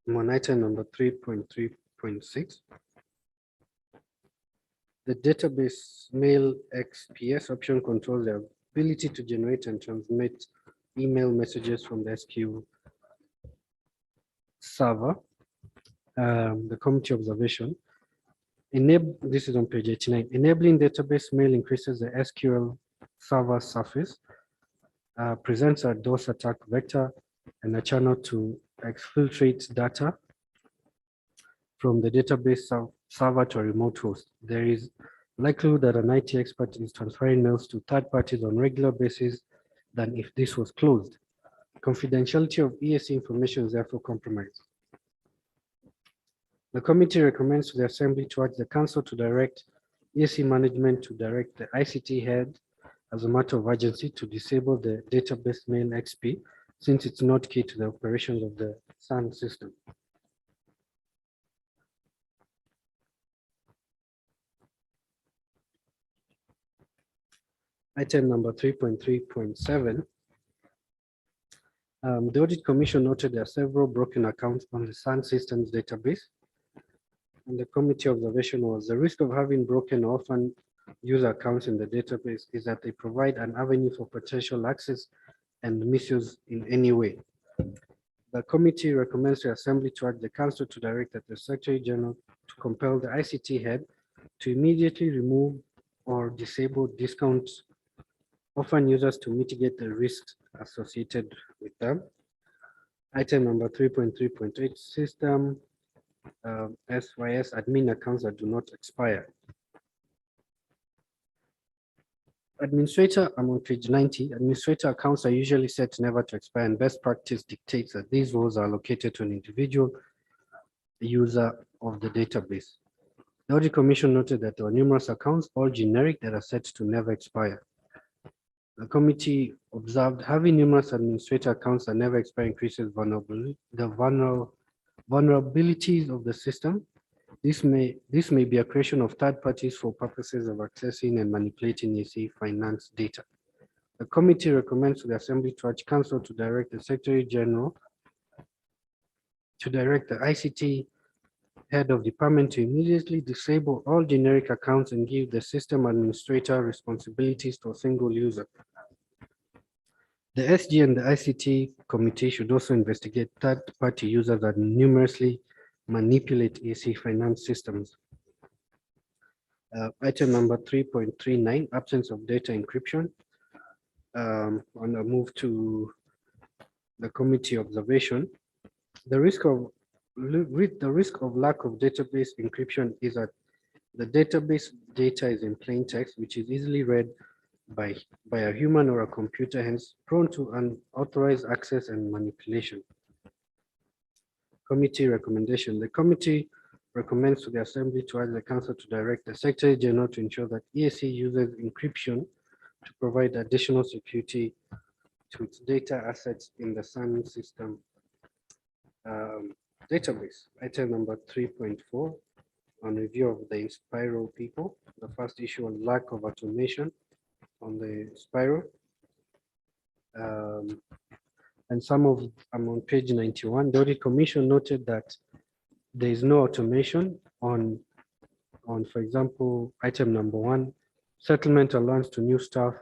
On item number 3.3.6, the database mail XPS option controls the ability to generate and transmit email messages from the SQ server. The committee observation. This is on page 89. Enabling database mail increases the SQL server surface, presents a DOS attack vector and a channel to exfiltrate data from the database server to a remote host. There is likelihood that an IT expert is transferring mails to third parties on regular basis than if this was closed. Confidentiality of EAC information is therefore compromised. The committee recommends to the Assembly to urge the Council to direct EAC management to direct the ICT head as a matter of urgency to disable the database mail XP since it's not key to the operations of the SAN system. Item number 3.3.7. The Audit Commission noted there are several broken accounts on the SAN systems database. And the committee observation was the risk of having broken or orphan user accounts in the database is that they provide an avenue for potential access and misuse in any way. The committee recommends the Assembly to urge the Council to direct that the Secretary General to compel the ICT head to immediately remove or disable discounts orphan users to mitigate the risks associated with them. Item number 3.3.8, system SYS admin accounts that do not expire. I'm on page 90. Administrator accounts are usually set never to expire, and best practice dictates that these roles are allocated to an individual user of the database. The Audit Commission noted that there were numerous accounts, all generic, that are set to never expire. The committee observed having numerous administrator accounts that never expire increases vulnerabilities of the system. This may be a creation of third parties for purposes of accessing and manipulating EC finance data. The committee recommends to the Assembly to urge Council to direct the Secretary General to direct the ICT head of department to immediately disable all generic accounts and give the system administrator responsibilities to a single user. The SG and the ICT committee should also investigate third-party users that numerously manipulate EAC finance systems. Item number 3.39, absence of data encryption. And I'll move to the committee observation. The risk of lack of database encryption is that the database data is in plain text, which is easily read by a human or a computer, hence prone to unauthorized access and manipulation. Committee recommendation. The committee recommends to the Assembly to ask the Council to direct the Secretary General to ensure that EAC uses encryption to provide additional security to its data assets in the SAN system database. Item number 3.4 on review of the Inspiro people. The first issue on lack of automation on the Inspiro. And I'm on page 91. The Audit Commission noted that there is no automation on, for example, item number 1, settlement allowance to new staff,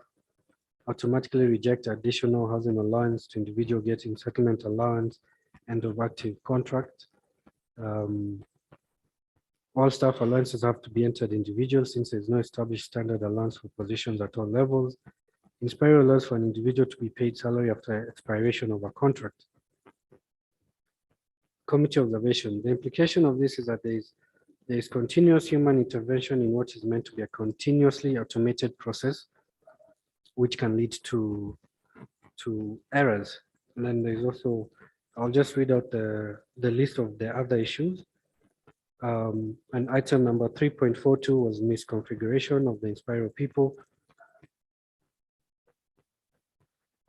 automatically reject additional housing allowance to individual getting settlement allowance, end of active contract. All staff allowances have to be entered individual since there's no established standard allowance for positions at all levels. Inspiro allows for an individual to be paid salary after expiration of a contract. Committee observation. The implication of this is that there is continuous human intervention in what is meant to be a continuously automated process, which can lead to errors. And then there's also, I'll just read out the list of the other issues. And item number 3.42 was misconfiguration of the Inspiro people.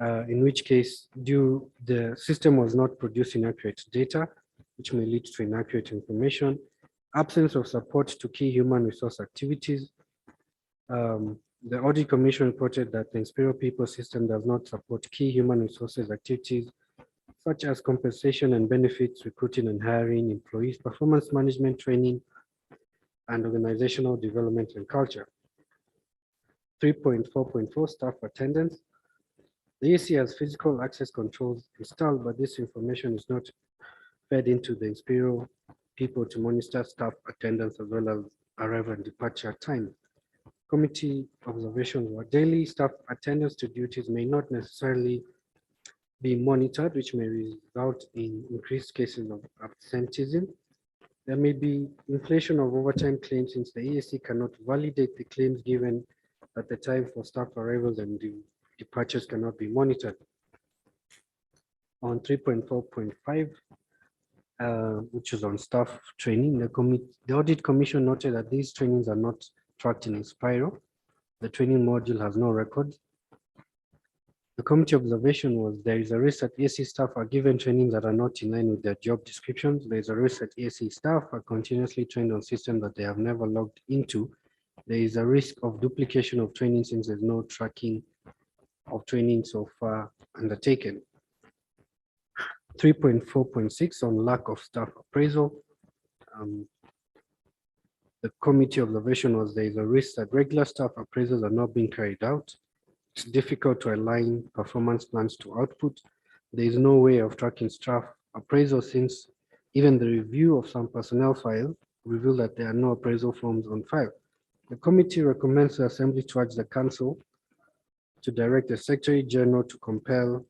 In which case, the system was not producing accurate data, which may lead to inaccurate information. Absence of support to key human resource activities. The Audit Commission reported that the Inspiro people system does not support key human resources activities, such as compensation and benefits, recruiting and hiring, employees, performance management training, and organizational development and culture. 3.4.4 staff attendance. The EAC has physical access controls installed, but this information is not fed into the Inspiro people to monitor staff attendance as well as arrival and departure time. Committee observations were daily staff attendance to duties may not necessarily be monitored, which may result in increased cases of absenteeism. There may be inflation of overtime claims since the EAC cannot validate the claims given at the time for staff arrivals and departures cannot be monitored. On 3.4.5, which is on staff training, the Audit Commission noted that these trainings are not tracked in Inspiro. The training module has no records. The committee observation was there is a risk that EAC staff are given trainings that are not in line with their job descriptions. There is a risk that EAC staff are continuously trained on systems that they have never logged into. There is a risk of duplication of training since there's no tracking of training so far undertaken. 3.4.6 on lack of staff appraisal. The committee observation was there is a risk that regular staff appraisals are not being carried out. It's difficult to align performance plans to output. There is no way of tracking staff appraisal since even the review of some personnel files reveal that there are no appraisal forms on file. The committee recommends the Assembly to urge the Council to direct the Secretary General to compel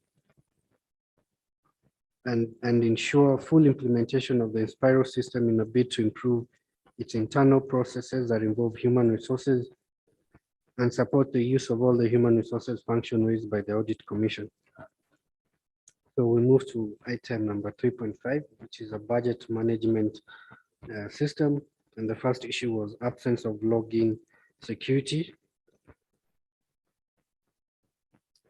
and ensure full implementation of the Inspiro system in a bid to improve its internal processes that involve human resources and support the use of all the human resources function raised by the Audit Commission. So we move to item number 3.5, which is a budget management system. And the first issue was absence of login security.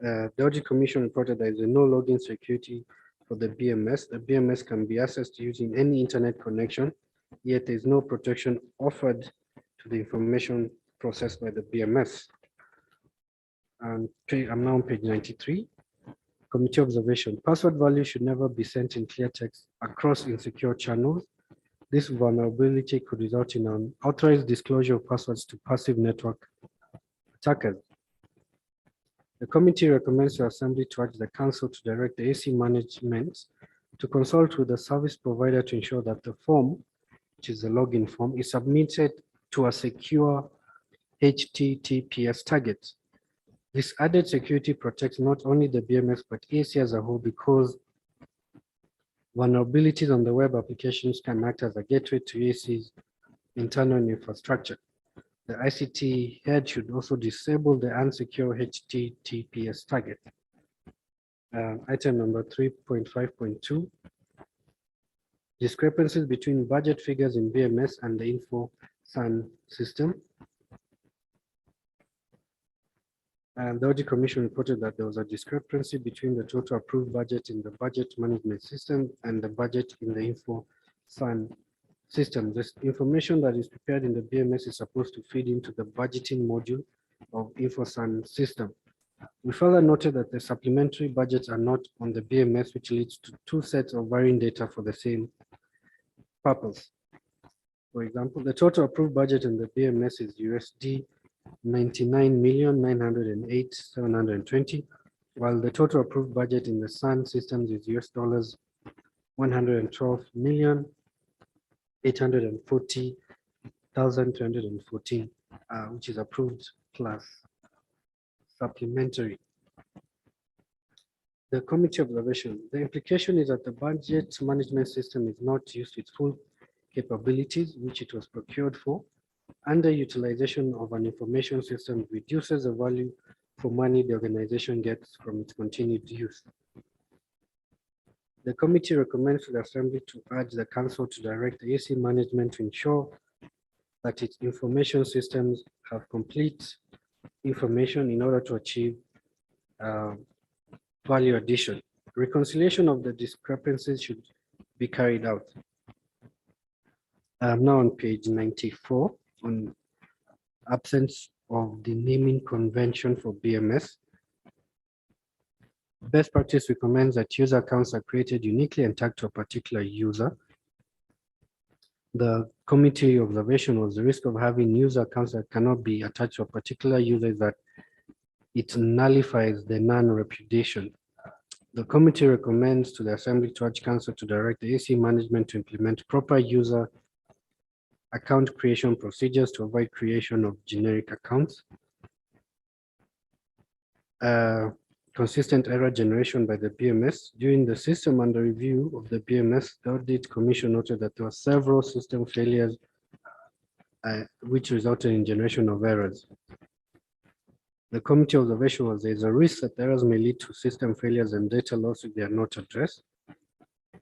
The Audit Commission reported there is no login security for the BMS. The BMS can be accessed using any internet connection, yet there is no protection offered to the information processed by the BMS. And I'm now on page 93. Committee observation. Password value should never be sent in clear text across insecure channels. This vulnerability could result in an unauthorized disclosure of passwords to passive network attackers. The committee recommends the Assembly to urge the Council to direct the AC management to consult with the service provider to ensure that the form, which is the login form, is submitted to a secure HTTPS target. This added security protects not only the BMS but AC as a whole, because vulnerabilities on the web applications can act as a gateway to AC's internal infrastructure. The ICT head should also disable the unsecure HTTPS target. Item number 3.5.2. Discrepancies between budget figures in BMS and the InfoSan system. And the Audit Commission reported that there was a discrepancy between the total approved budget in the budget management system and the budget in the InfoSan system. This information that is prepared in the BMS is supposed to feed into the budgeting module of InfoSan system. We further noted that the supplementary budgets are not on the BMS, which leads to two sets of varying data for the same purpose. For example, the total approved budget in the BMS is USD 99,908,720, while the total approved budget in the SAN systems is US dollars 112,840,214, which is approved plus supplementary. The committee observation. The implication is that the budget management system is not used to its full capabilities, which it was procured for. Underutilization of an information system reduces the value for money the organization gets from its continued use. The committee recommends to the Assembly to urge the Council to direct the AC management to ensure that its information systems have complete information in order to achieve value addition. Reconciliation of the discrepancies should be carried out. I'm now on page 94 on absence of the naming convention for BMS. Best practice recommends that user accounts are created uniquely and tagged to a particular user. The committee observation was the risk of having user accounts that cannot be attached to a particular user is that it nullifies the non-repudiation. The committee recommends to the Assembly to urge Council to direct the AC management to implement proper user account creation procedures to avoid creation of generic accounts. Consistent error generation by the BMS. During the system under review of the BMS, the Audit Commission noted that there were several system failures which resulted in generation of errors. The committee observation was there is a risk that errors may lead to system failures and data loss if they are not addressed.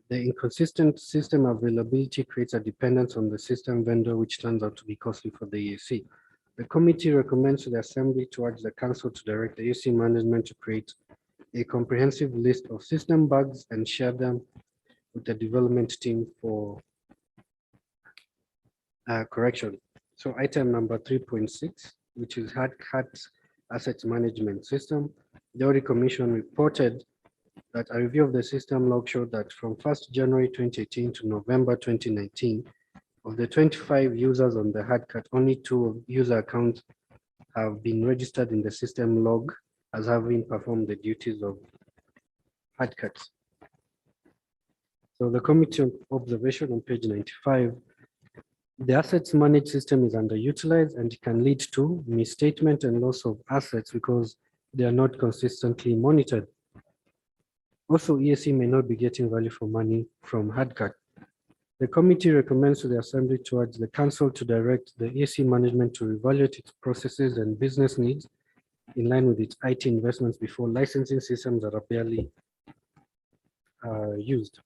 The inconsistent system availability creates a dependence on the system vendor, which turns out to be costly for the EAC. The committee recommends to the Assembly to urge the Council to direct the EAC management to create a comprehensive list of system bugs and share them with the development team for correction. So item number 3.6, which is hard-cut asset management system. The Audit Commission reported that a review of the system log showed that from 1st January 2018 to November 2019, of the 25 users on the hard cut, only 2 user accounts have been registered in the system log as having performed the duties of hard cuts. So the committee observation on page 95, the assets managed system is underutilized and it can lead to misstatement and loss of assets because they are not consistently monitored. Also, EAC may not be getting value for money from hard cut. The committee recommends to the Assembly to urge the Council to direct the EAC management to evaluate its processes and business needs in line with its IT investments before licensing systems that are barely used.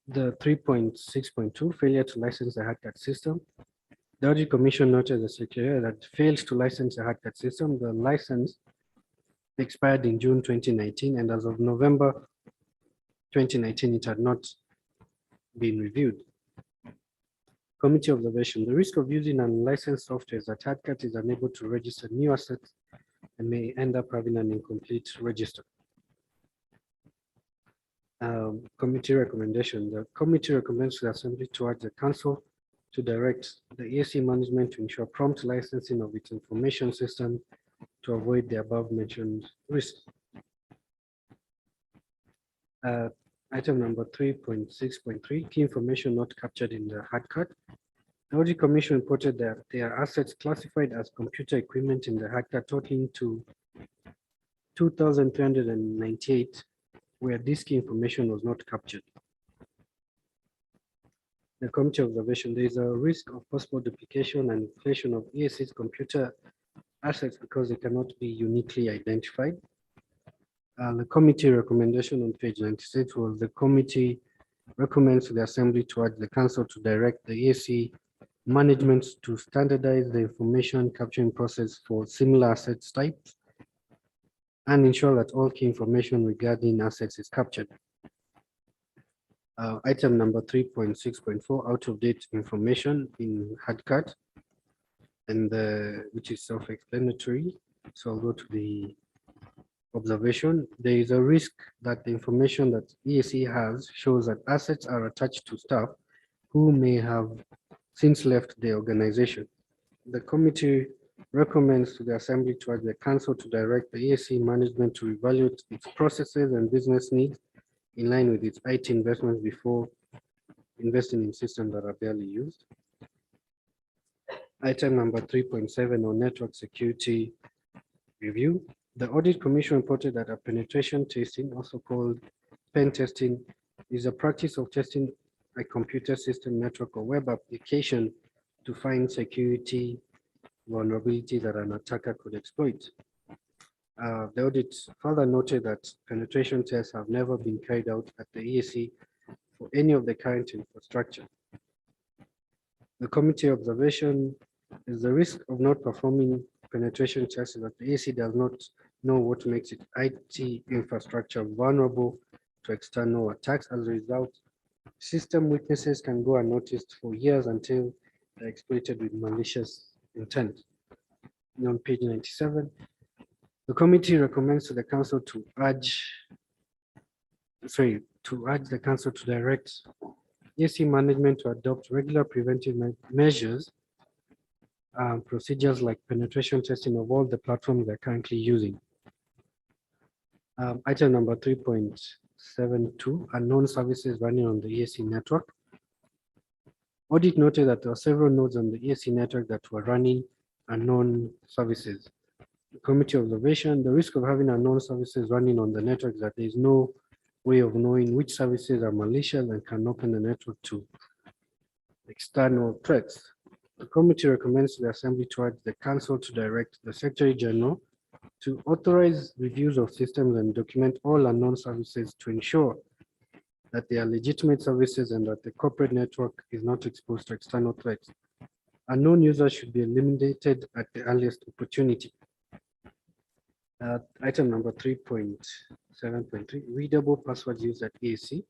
The 3.6.2 failure to license the hard cut system. The Audit Commission noted the secretary that fails to license the hard cut system. The license expired in June 2019, and as of November 2019, it had not been reviewed. Committee observation, the risk of using unlicensed software is that HardCat is unable to register new assets and may end up having an incomplete register. Committee recommendation, the committee recommends to the Assembly to urge the Council to direct the EAC management to ensure prompt licensing of its information system to avoid the above mentioned risks. Item number 3.6.3, key information not captured in the HardCat. The Audit Commission reported that there are assets classified as computer equipment in the HardCat totaling to 2,398, where this key information was not captured. The committee observation, there is a risk of possible duplication and inflation of EAC's computer assets because they cannot be uniquely identified. The committee recommendation on page 96 was the committee recommends to the Assembly to urge the Council to direct the EAC management to standardize the information capturing process for similar assets types and ensure that all key information regarding assets is captured. Item number 3.6.4, out of date information in HardCat, and which is self-explanatory. So I'll go to the observation. There is a risk that the information that EAC has shows that assets are attached to staff who may have since left the organization. The committee recommends to the Assembly to urge the Council to direct the EAC management to evaluate its processes and business needs in line with its IT investments before investing in systems that are barely used. Item number 3.7 on network security review. The Audit Commission reported that a penetration testing, also called pen testing, is a practice of testing a computer system, network, or web application to find security vulnerabilities that an attacker could exploit. The audit further noted that penetration tests have never been carried out at the EAC for any of the current infrastructure. The committee observation is the risk of not performing penetration tests is that the EAC does not know what makes its IT infrastructure vulnerable to external attacks. As a result, system weaknesses can go unnoticed for years until they're exploited with malicious intent. And on page 97, the committee recommends to the Council to urge the Council to direct EAC management to adopt regular preventive measures, procedures like penetration testing of all the platforms they're currently using. Item number 3.72, unknown services running on the EAC network. Audit noted that there were several nodes on the EAC network that were running unknown services. The committee observation, the risk of having unknown services running on the network is that there is no way of knowing which services are malicious and can open the network to external threats. The committee recommends to the Assembly to urge the Council to direct the Secretary General to authorize reviews of systems and document all unknown services to ensure that they are legitimate services and that the corporate network is not exposed to external threats. Unknown users should be eliminated at the earliest opportunity. Item number 3.7.3, readable passwords used at EAC.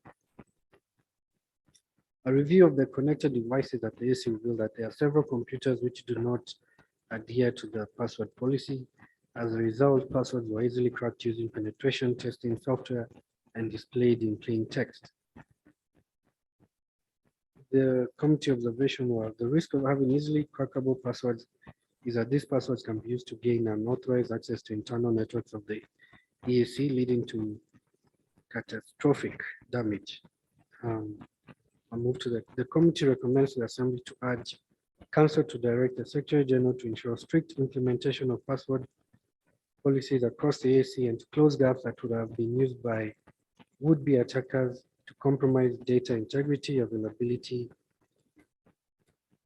A review of the connected devices at the EAC revealed that there are several computers which do not adhere to the password policy. As a result, passwords were easily cracked using penetration testing software and displayed in plain text. The committee observation was the risk of having easily crackable passwords is that these passwords can be used to gain unauthorized access to internal networks of the EAC, leading to catastrophic damage. I'll move to the committee recommends the Assembly to urge Council to direct the Secretary General to ensure strict implementation of password policies across the EAC and to close gaps that would have been used by would-be attackers to compromise data integrity, availability,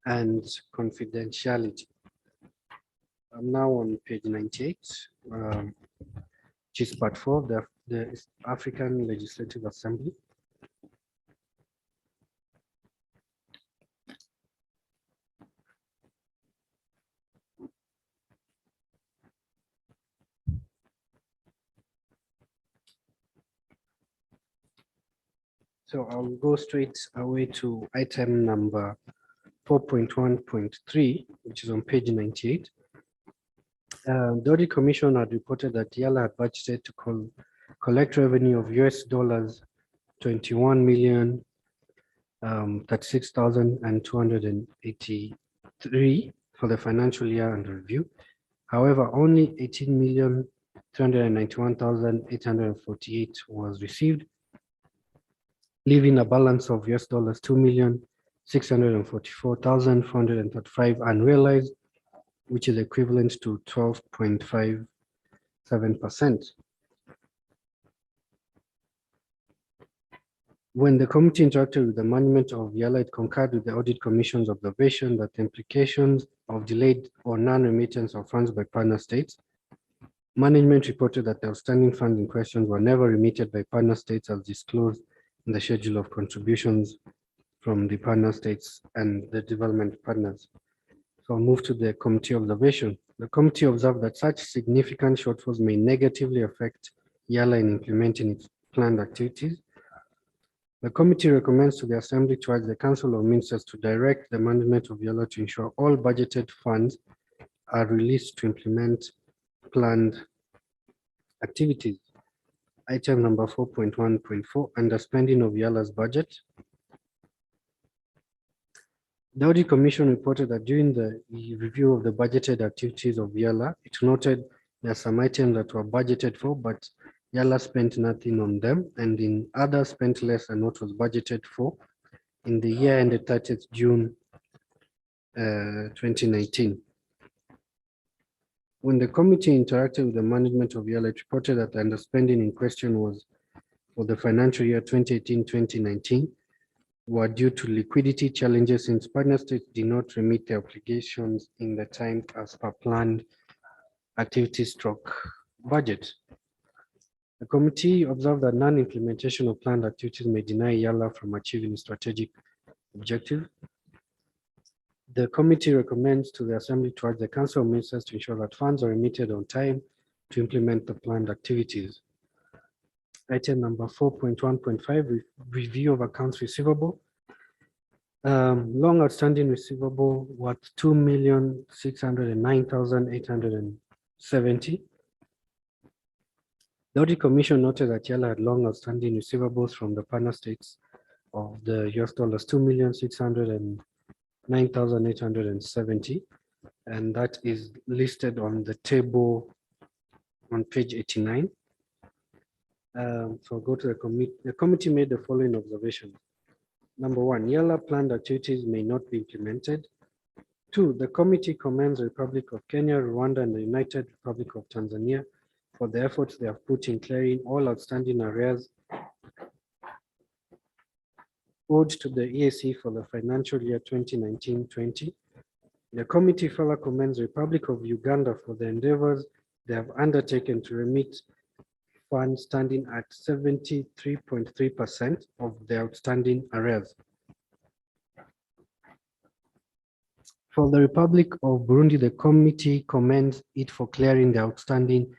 and confidentiality. I'm now on page 98, which is part 4, the African Legislative Assembly. So I'll go straight away to item number 4.1.3, which is on page 98. The Audit Commission had reported that Eala had budgeted to collect revenue of US $21 million 36,283 for the financial year under review. However, only 18,391,848 was received, leaving a balance of US $2,644,435 unrealized, which is equivalent to 12.57%. When the committee interacted with the management of Eala, it concurred with the Audit Commission's observation that the implications of delayed or non-remittance of funds by partner states. Management reported that the outstanding funds in question were never remitted by partner states as disclosed in the schedule of contributions from the partner states and the development partners. So I'll move to the committee observation. The committee observed that such significant shortfalls may negatively affect Eala in implementing its planned activities. The committee recommends to the Assembly to urge the Council of Ministers to direct the management of Eala to ensure all budgeted funds are released to implement planned activities. Item number 4.1.4, underspending of Eala's budget. The Audit Commission reported that during the review of the budgeted activities of Eala, it noted there are some items that were budgeted for, but Eala spent nothing on them, and in others spent less than what was budgeted for in the year ended 30th June 2019. When the committee interacted with the management of Eala, it reported that the underspending in question was for the financial year 2018-2019 were due to liquidity challenges since partner states did not remit their obligations in the time as per planned activity stroke budget. The committee observed that non-implementation of planned activities may deny Eala from achieving strategic objectives. The committee recommends to the Assembly to urge the Council of Ministers to ensure that funds are remitted on time to implement the planned activities. Item number 4.1.5, review of accounts receivable. Long outstanding receivable worth 2,609,870. The Audit Commission noted that Eala had long outstanding receivables from the partner states of the US $2,609,870, and that is listed on the table on page 89. So go to the committee. The committee made the following observations. Number one, Eala planned activities may not be implemented. Two, the committee commends the Republic of Kenya, Rwanda, and the United Republic of Tanzania for the efforts they have put in clearing all outstanding arrears owed to the EAC for the financial year 2019-20. The committee further commends the Republic of Uganda for the endeavors they have undertaken to remit funds standing at 73.3% of the outstanding arrears. For the Republic of Burundi, the committee commends it for clearing the outstanding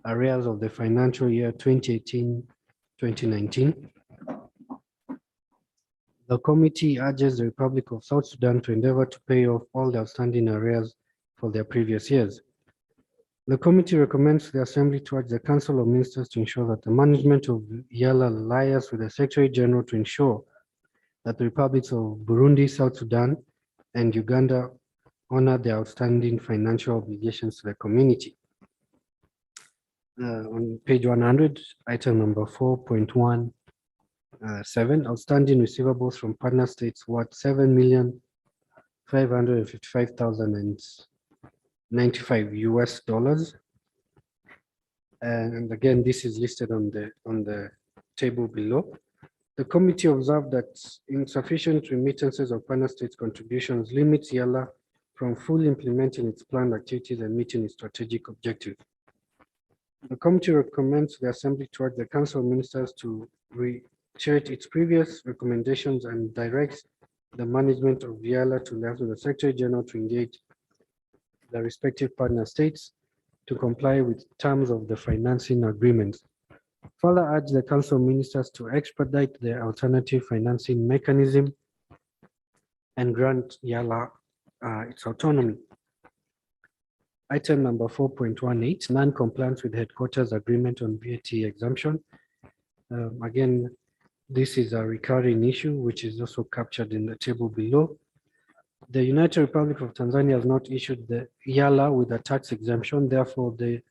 arrears of the financial year 2018-2019. The committee urges the Republic of South Sudan to endeavor to pay off all the outstanding arrears for their previous years. The committee recommends to the Assembly to urge the Council of Ministers to ensure that the management of Eala liaises with the Secretary General to ensure that the Republics of Burundi, South Sudan, and Uganda honor their outstanding financial obligations to the community. On page 100, item number 4.17, outstanding receivables from partner states worth $7,555,095 US dollars. And again, this is listed on the table below. The committee observed that insufficient remittances of partner states contributions limits Eala from fully implementing its planned activities and meeting its strategic objectives. The committee recommends the Assembly to urge the Council of Ministers to reiterate its previous recommendations and directs the management of Eala to liaise with the Secretary General to engage the respective partner states to comply with terms of the financing agreements. Further urge the Council of Ministers to expedite the alternative financing mechanism and grant Eala its autonomy. Item number 4.18, non-compliance with headquarters agreement on VAT exemption. Again, this is a recurring issue, which is also captured in the table below. The United Republic of Tanzania has not issued the Eala with a tax exemption. Therefore, the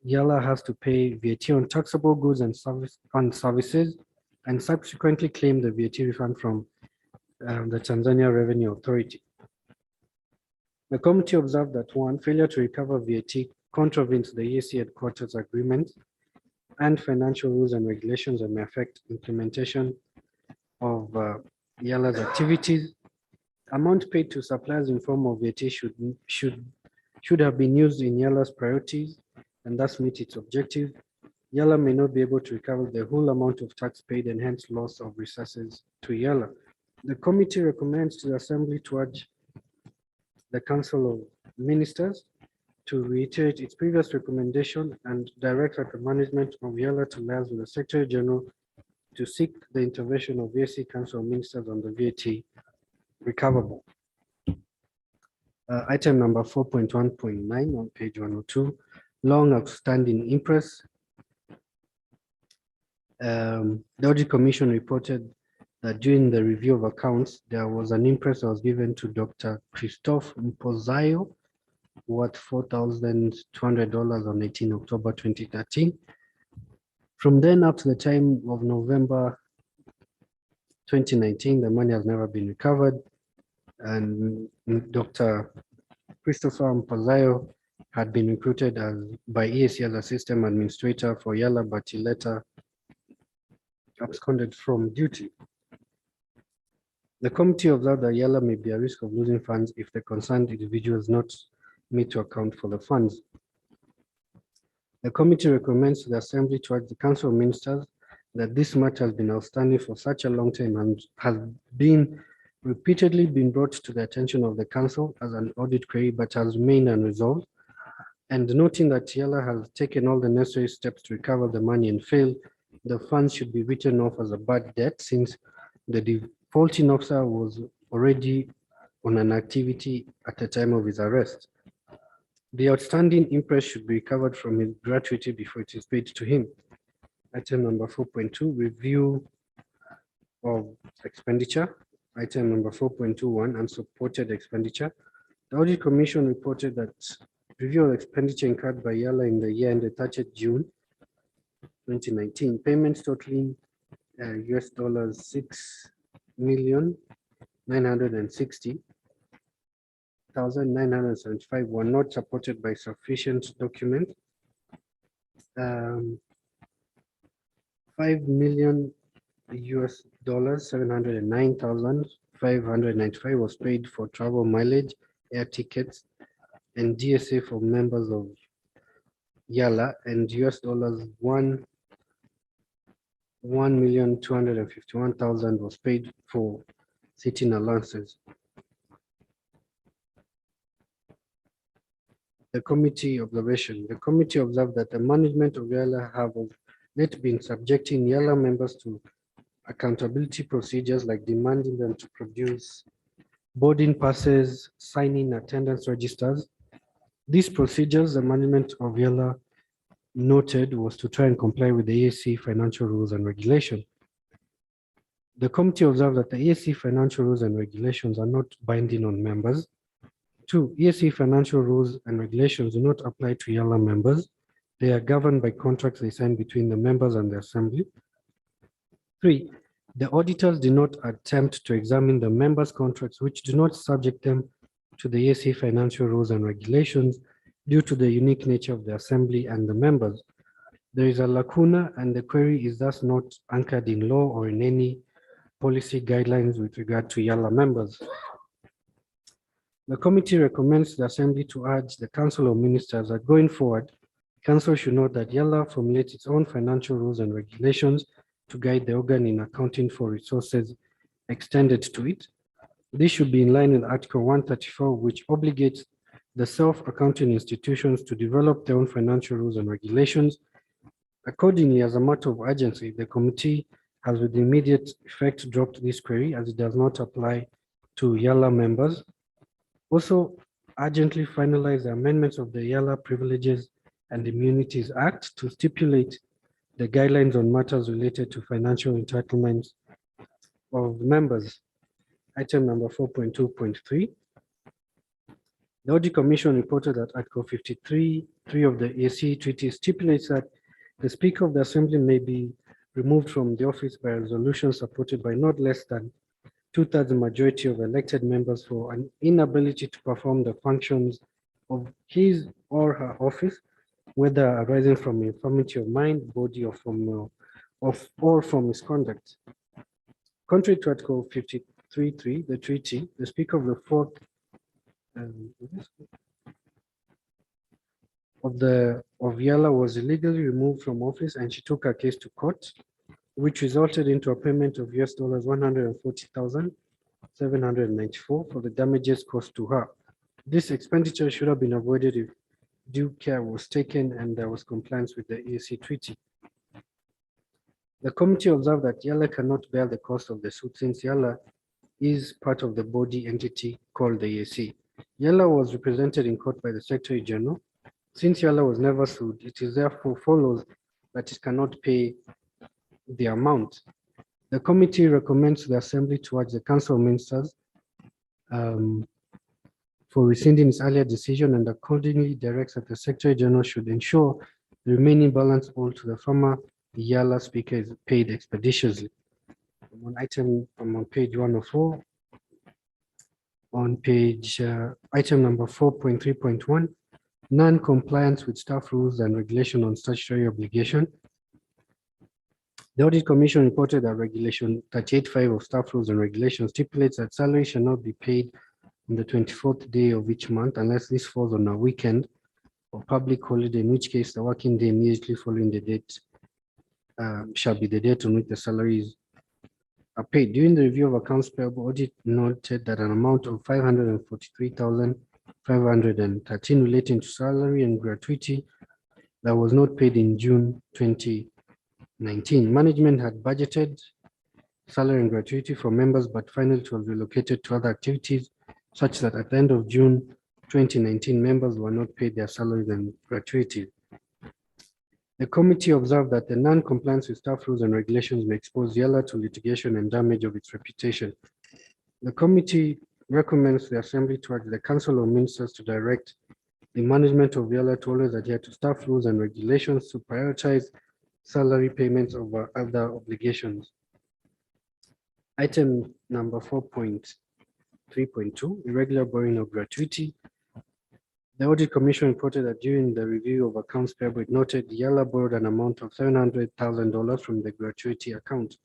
Eala has to pay VAT on taxable goods and services, and subsequently claim the VAT refund from the Tanzania Revenue Authority. The committee observed that one, failure to recover VAT contravenes the EAC headquarters agreement and financial rules and regulations and may affect implementation of Eala's activities. Amount paid to suppliers in form of VAT should have been used in Eala's priorities and thus meet its objective. Eala may not be able to recover the whole amount of tax paid and hence loss of resources to Eala. The committee recommends to the Assembly to urge the Council of Ministers to reiterate its previous recommendation and direct the management of Eala to liaise with the Secretary General to seek the intervention of VAC Council of Ministers on the VAT recoverable. Item number 4.1.9 on page 102, long outstanding interest. The Audit Commission reported that during the review of accounts, there was an interest that was given to Dr. Christophe Mpozayo worth $4,200 on 18 October 2013. From then up to the time of November 2019, the money has never been recovered, and Dr. Christopher Mpozayo had been recruited by EAC as a system administrator for Eala, but he later absconded from duty. The committee observed that Eala may be at risk of losing funds if the concerned individual is not made to account for the funds. The committee recommends to the Assembly to urge the Council of Ministers that this matter has been outstanding for such a long time and has been repeatedly been brought to the attention of the Council as an audit query, but has remained unresolved. And noting that Eala has taken all the necessary steps to recover the money and failed, the funds should be written off as a bad debt since the defaulting officer was already on an activity at the time of his arrest. The outstanding interest should be recovered from his gratuity before it is paid to him. Item number 4.2, review of expenditure. Item number 4.21, unsupported expenditure. The Audit Commission reported that review of expenditure incurred by Eala in the year ended 30th June 2019. Payments totaling $6,960,975 were not supported by sufficient document. $5 million $709,595 was paid for travel mileage, air tickets, and DSA for members of Eala, and $1,251,000 was paid for sitting allowances. The committee observation. The committee observed that the management of Eala have of late been subjecting Eala members to accountability procedures like demanding them to produce boarding passes, signing attendance registers. These procedures, the management of Eala noted, was to try and comply with the EAC financial rules and regulations. The committee observed that the EAC financial rules and regulations are not binding on members. 2, EAC financial rules and regulations do not apply to Eala members. They are governed by contracts they sign between the members and the Assembly. 3, the auditors did not attempt to examine the members' contracts which do not subject them to the EAC financial rules and regulations due to the unique nature of the Assembly and the members. There is a lacuna and the query is thus not anchored in law or in any policy guidelines with regard to Eala members. The committee recommends the Assembly to urge the Council of Ministers that going forward, Council should note that Eala formulates its own financial rules and regulations to guide the organ in accounting for resources extended to it. This should be in line with Article 134, which obligates the self-accounting institutions to develop their own financial rules and regulations. Accordingly, as a matter of urgency, the committee has with immediate effect dropped this query as it does not apply to Eala members. Also, urgently finalize the amendments of the Eala Privileges and Immunities Act to stipulate the guidelines on matters related to financial entitlements of members. Item number 4.2.3. The Audit Commission reported that Article 53(3) of the AC Treaty stipulates that the Speaker of the Assembly may be removed from the office by a resolution supported by not less than 2/3 majority of elected members for an inability to perform the functions of his or her office, whether arising from infirmity of mind, body, or from misconduct. Contrary to Article 53(3), the treaty, the Speaker of the Fourth of Eala was illegally removed from office, and she took her case to court, which resulted into a payment of US dollars 140,794 for the damages caused to her. This expenditure should have been avoided if due care was taken and there was compliance with the AC Treaty. The committee observed that Eala cannot bear the cost of the suit since Eala is part of the body entity called the AC. Eala was represented in court by the Secretary General. Since Eala was never sued, it is therefore follows that it cannot pay the amount. The committee recommends the Assembly to urge the Council of Ministers for rescinding its earlier decision and accordingly directs that the Secretary General should ensure the remaining balance owed to the former Eala Speaker is paid expeditiously. On page 104. On page item number 4.3.1, non-compliance with staff rules and regulation on statutory obligation. The Audit Commission reported that Regulation 38(5) of Staff Rules and Regulations stipulates that salary shall not be paid on the 24th day of each month unless this falls on a weekend or public holiday, in which case the working day immediately following the date shall be the date on which the salaries are paid. During the review of accounts payable, audit noted that an amount of 543,513 relating to salary and gratuity that was not paid in June 2019. Management had budgeted salary and gratuity for members, but finally it was relocated to other activities, such that at the end of June 2019, members were not paid their salaries and gratuity. The committee observed that the non-compliance with staff rules and regulations may expose Eala to litigation and damage of its reputation. The committee recommends the Assembly to urge the Council of Ministers to direct the management of Eala to always adhere to staff rules and regulations to prioritize salary payments over other obligations. Item number 4.3.2, irregular borrowing of gratuity. The Audit Commission reported that during the review of accounts payable, it noted Eala borrowed an amount of $700,000 from the gratuity account.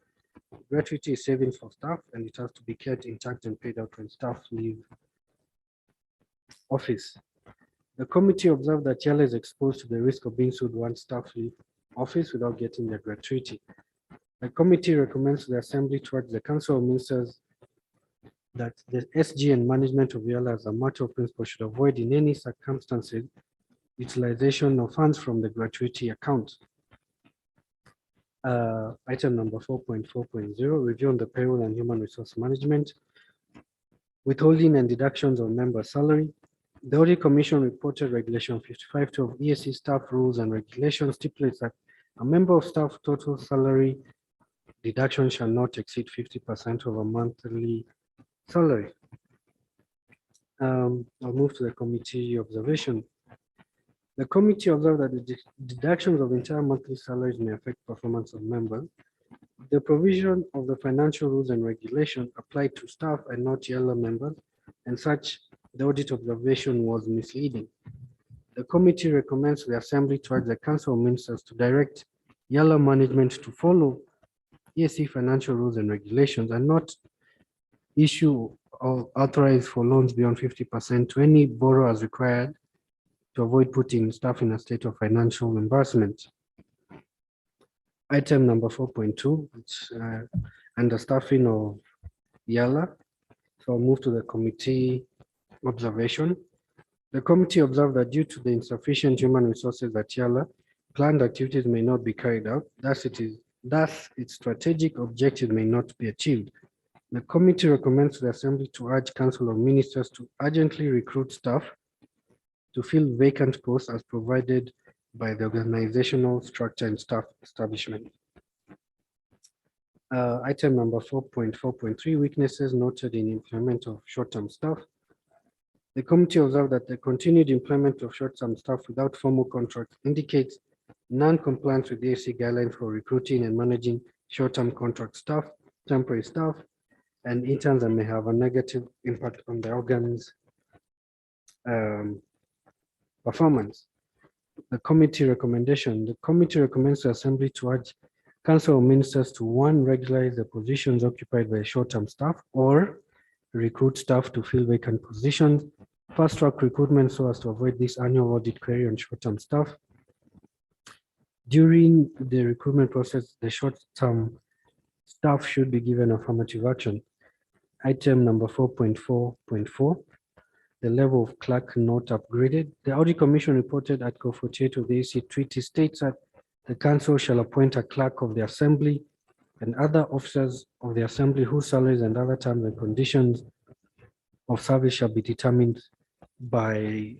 Gratuity is savings for staff and it has to be kept intact and paid out when staff leave office. The committee observed that Eala is exposed to the risk of being sued once staff leave office without getting their gratuity. The committee recommends the Assembly to urge the Council of Ministers that the SG and management of Eala as a matter of principle should avoid in any circumstances utilization of funds from the gratuity account. Item number 4.4.0, review on the payroll and human resource management, withholding and deductions of member salary. The Audit Commission reported Regulation 55(2) of ESC staff rules and regulations stipulates that a member of staff total salary deduction shall not exceed 50% of a monthly salary. I'll move to the committee observation. The committee observed that the deductions of entire monthly salaries may affect performance of members. The provision of the financial rules and regulation applied to staff and not Eala members, and such the audit observation was misleading. The committee recommends the Assembly to urge the Council of Ministers to direct Eala management to follow ESC financial rules and regulations and not issue or authorize for loans beyond 50% to any borrower as required to avoid putting staff in a state of financial embarrassment. Item number 4.2, which understaffing of Eala. So I'll move to the committee observation. The committee observed that due to the insufficient human resources at Eala, planned activities may not be carried out. Thus, its strategic objective may not be achieved. The committee recommends to the Assembly to urge Council of Ministers to urgently recruit staff to fill vacant posts as provided by the organizational structure and staff establishment. Item number 4.4.3, weaknesses noted in employment of short-term staff. The committee observed that the continued employment of short-term staff without formal contracts indicates non-compliance with the ASC guidelines for recruiting and managing short-term contract staff, temporary staff, and interns that may have a negative impact on the organ's performance. The committee recommendation. The committee recommends the Assembly to urge Council of Ministers to 1, regularize the positions occupied by short-term staff, or recruit staff to fill vacant positions, fast-track recruitment so as to avoid this annual audit query on short-term staff. During the recruitment process, the short-term staff should be given affirmative action. Item number 4.4.4, the level of clerk not upgraded. The Audit Commission reported Article 48 of the AC Treaty states that the Council shall appoint a clerk of the Assembly and other officers of the Assembly whose salaries and other terms and conditions of service shall be determined by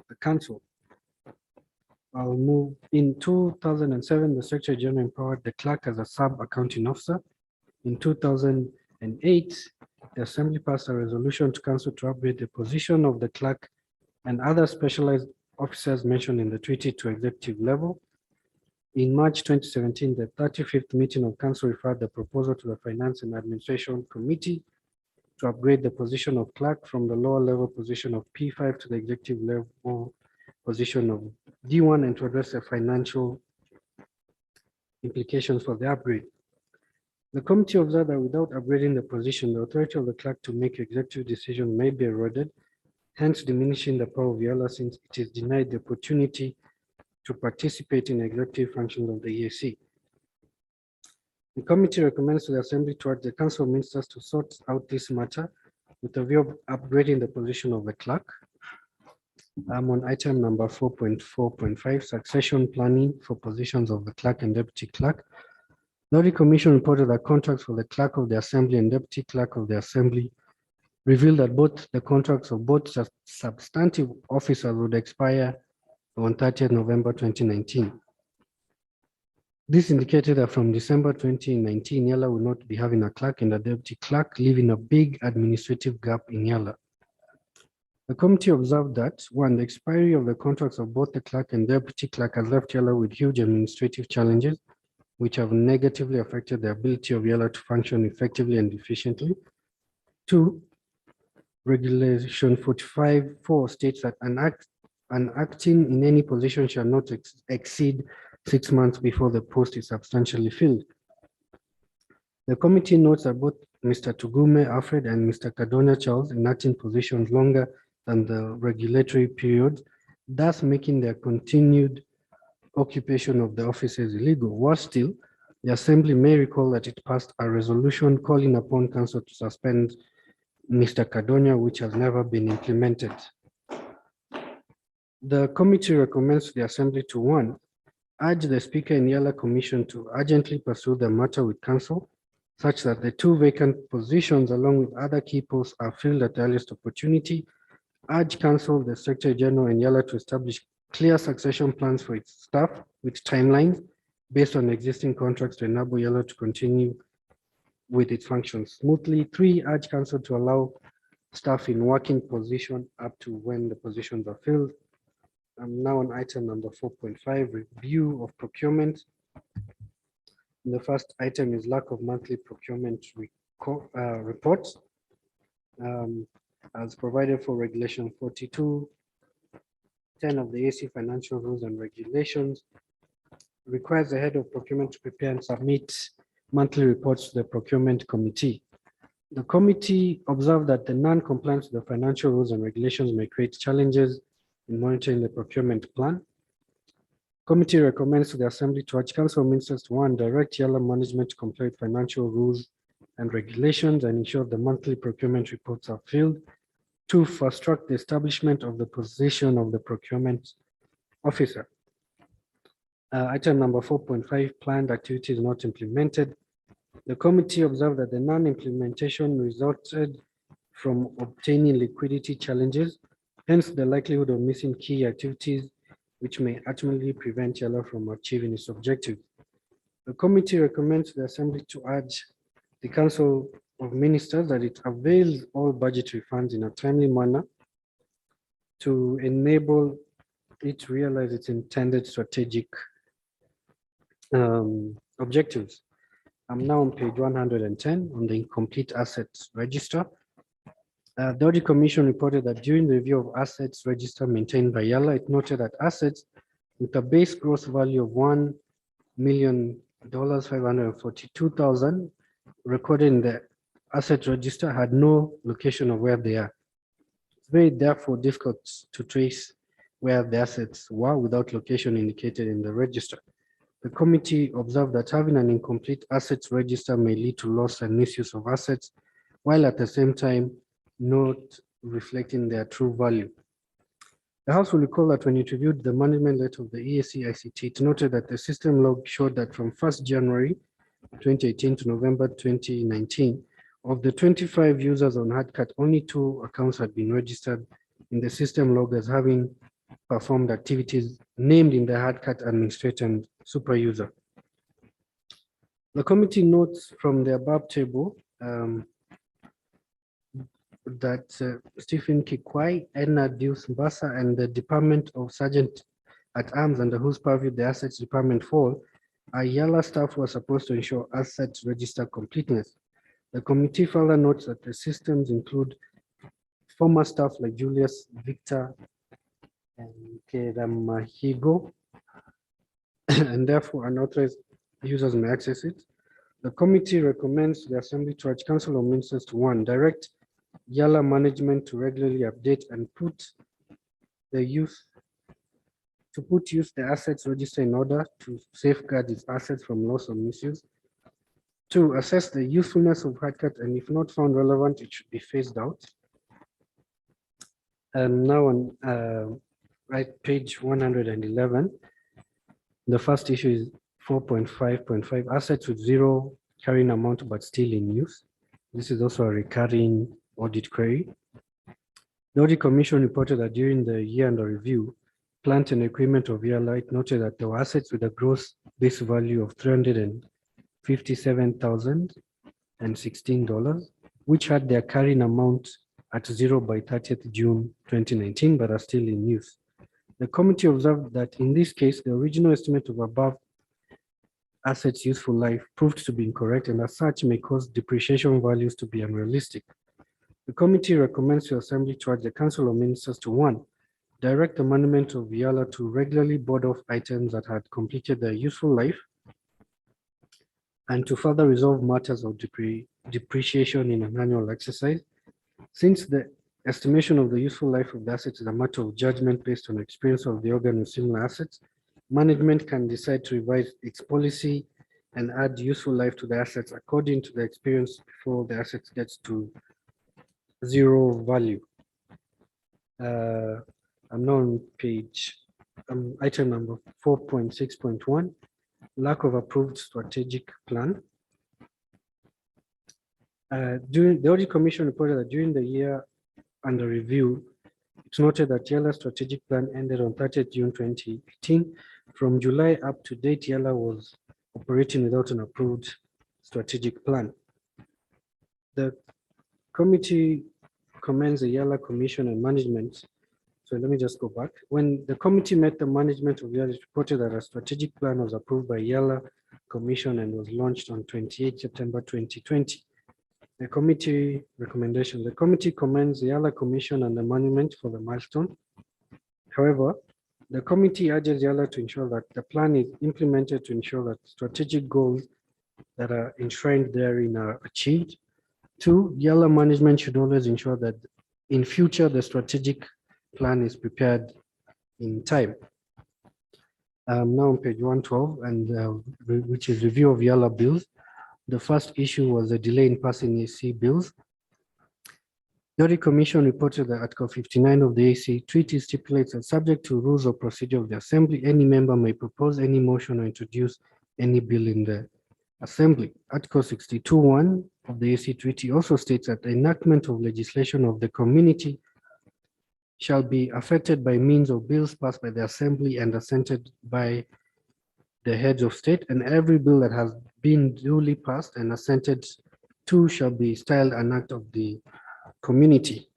the Council. I'll move. In 2007, the Secretary General empowered the clerk as a sub-accounting officer. In 2008, the Assembly passed a resolution to Council to upgrade the position of the clerk and other specialized officers mentioned in the treaty to executive level. In March 2017, the 35th meeting of Council referred the proposal to the Finance and Administration Committee to upgrade the position of clerk from the lower level position of P5 to the executive level position of D1 and to address the financial implications for the upgrade. The committee observed that without upgrading the position, the authority of the clerk to make executive decisions may be eroded, hence diminishing the power of Eala since it is denied the opportunity to participate in executive functions of the EAC. The committee recommends to the Assembly to urge the Council of Ministers to sort out this matter with a view of upgrading the position of the clerk. I'm on item number 4.4.5, succession planning for positions of the clerk and deputy clerk. The Audit Commission reported that contracts for the clerk of the Assembly and deputy clerk of the Assembly revealed that both the contracts of both substantive officers would expire on 30th November 2019. This indicated that from December 2019, Eala will not be having a clerk and a deputy clerk, leaving a big administrative gap in Eala. The committee observed that, 1, the expiry of the contracts of both the clerk and deputy clerk has left Eala with huge administrative challenges, which have negatively affected the ability of Eala to function effectively and efficiently. 2, Regulation 45(4) states that an acting in any position shall not exceed 6 months before the post is substantially filled. The committee notes that both Mr. Tugume Alfred and Mr. Kadonya Charles in acting positions longer than the regulatory period, thus making their continued occupation of the offices illegal. Worse still, the Assembly may recall that it passed a resolution calling upon Council to suspend Mr. Kadonya, which has never been implemented. The committee recommends to the Assembly to 1, urge the Speaker and Eala Commission to urgently pursue the matter with Council, such that the 2 vacant positions along with other key posts are filled at the earliest opportunity. Urge Council, the Secretary General and Eala to establish clear succession plans for its staff with timelines based on existing contracts to enable Eala to continue with its functions smoothly. 3, urge Council to allow staff in working position up to when the positions are filled. I'm now on item number 4.5, review of procurement. The first item is lack of monthly procurement reports. As provided for Regulation 42(10) of the AC Financial Rules and Regulations, requires the head of procurement to prepare and submit monthly reports to the procurement committee. The committee observed that the non-compliance with the financial rules and regulations may create challenges in monitoring the procurement plan. Committee recommends to the Assembly to urge Council of Ministers to 1, direct Eala management to comply with financial rules and regulations and ensure the monthly procurement reports are filled. 2, fast-track the establishment of the position of the procurement officer. Item number 4.5, planned activities not implemented. The committee observed that the non-implementation resulted from obtaining liquidity challenges, hence the likelihood of missing key activities which may ultimately prevent Eala from achieving its objective. The committee recommends the Assembly to urge the Council of Ministers that it avails all budgetary funds in a timely manner to enable it to realize its intended strategic objectives. I'm now on page 110 on the incomplete assets register. The Audit Commission reported that during the review of assets register maintained by Eala, it noted that assets with a base gross value of $1,542,000 recorded in the asset register had no location of where they are. It's very therefore difficult to trace where the assets were without location indicated in the register. The committee observed that having an incomplete assets register may lead to loss and misuse of assets, while at the same time not reflecting their true value. The House will recall that when it reviewed the management letter of the EAC ICT, it noted that the system log showed that from 1st January 2018 to November 2019, of the 25 users on HardCat, only 2 accounts had been registered in the system log as having performed activities named in the HardCat administrator and super user. The committee notes from the above table that Stephen Kikwai, Edna Deus Mbasa, and the Department of Sergeant at Arms under whose purview the Assets Department fall, Eala staff who are supposed to ensure assets register completeness. The committee further notes that the systems include former staff like Julius, Victor, and Keramahigo, and therefore unauthorized users may access it. The committee recommends the Assembly to urge Council of Ministers to 1, direct Eala management to regularly update and put the assets register in order to safeguard its assets from loss or misuse. 2, assess the usefulness of HardCat, and if not found relevant, it should be phased out. And now on page 111, the first issue is 4.5.5, assets with 0 carrying amount but still in use. This is also a recurring audit query. The Audit Commission reported that during the year under review, plant and equipment of Eala noted that there were assets with a gross base value of $357,016, which had their carrying amount at 0 by 30th June 2019, but are still in use. The committee observed that in this case, the original estimate of above assets' useful life proved to be incorrect, and as such may cause depreciation values to be unrealistic. The committee recommends to Assembly to urge the Council of Ministers to 1, direct the management of Eala to regularly board off items that had completed their useful life, and to further resolve matters of depreciation in an annual exercise. Since the estimation of the useful life of the assets is a matter of judgment based on experience of the organ with similar assets, management can decide to revise its policy and add useful life to the assets according to the experience before the assets gets to 0 value. I'm now on page, item number 4.6.1, lack of approved strategic plan. During the Audit Commission reported that during the year under review, it's noted that Eala's strategic plan ended on 30th June 2018. From July up to date, Eala was operating without an approved strategic plan. The committee commends the Eala Commission and management. So let me just go back. When the committee met the management of Eala, it reported that a strategic plan was approved by Eala Commission and was launched on 28 September 2020. The committee recommendation. The committee commends the Eala Commission and the management for the milestone. However, the committee urges Eala to ensure that the plan is implemented to ensure that strategic goals that are enshrined therein are achieved. 2, Eala management should always ensure that in future the strategic plan is prepared in time. Now on page 112, and which is review of Eala bills. The first issue was a delay in passing AC bills. The Audit Commission reported that Article 59 of the AC Treaty stipulates that subject to rules of procedure of the Assembly, any member may propose any motion or introduce any bill in the Assembly. Article 62(1) of the AC Treaty also states that the enactment of legislation of the community shall be affected by means of bills passed by the Assembly and assented by the heads of state, and every bill that has been duly passed and assented to shall be styled an act of the community.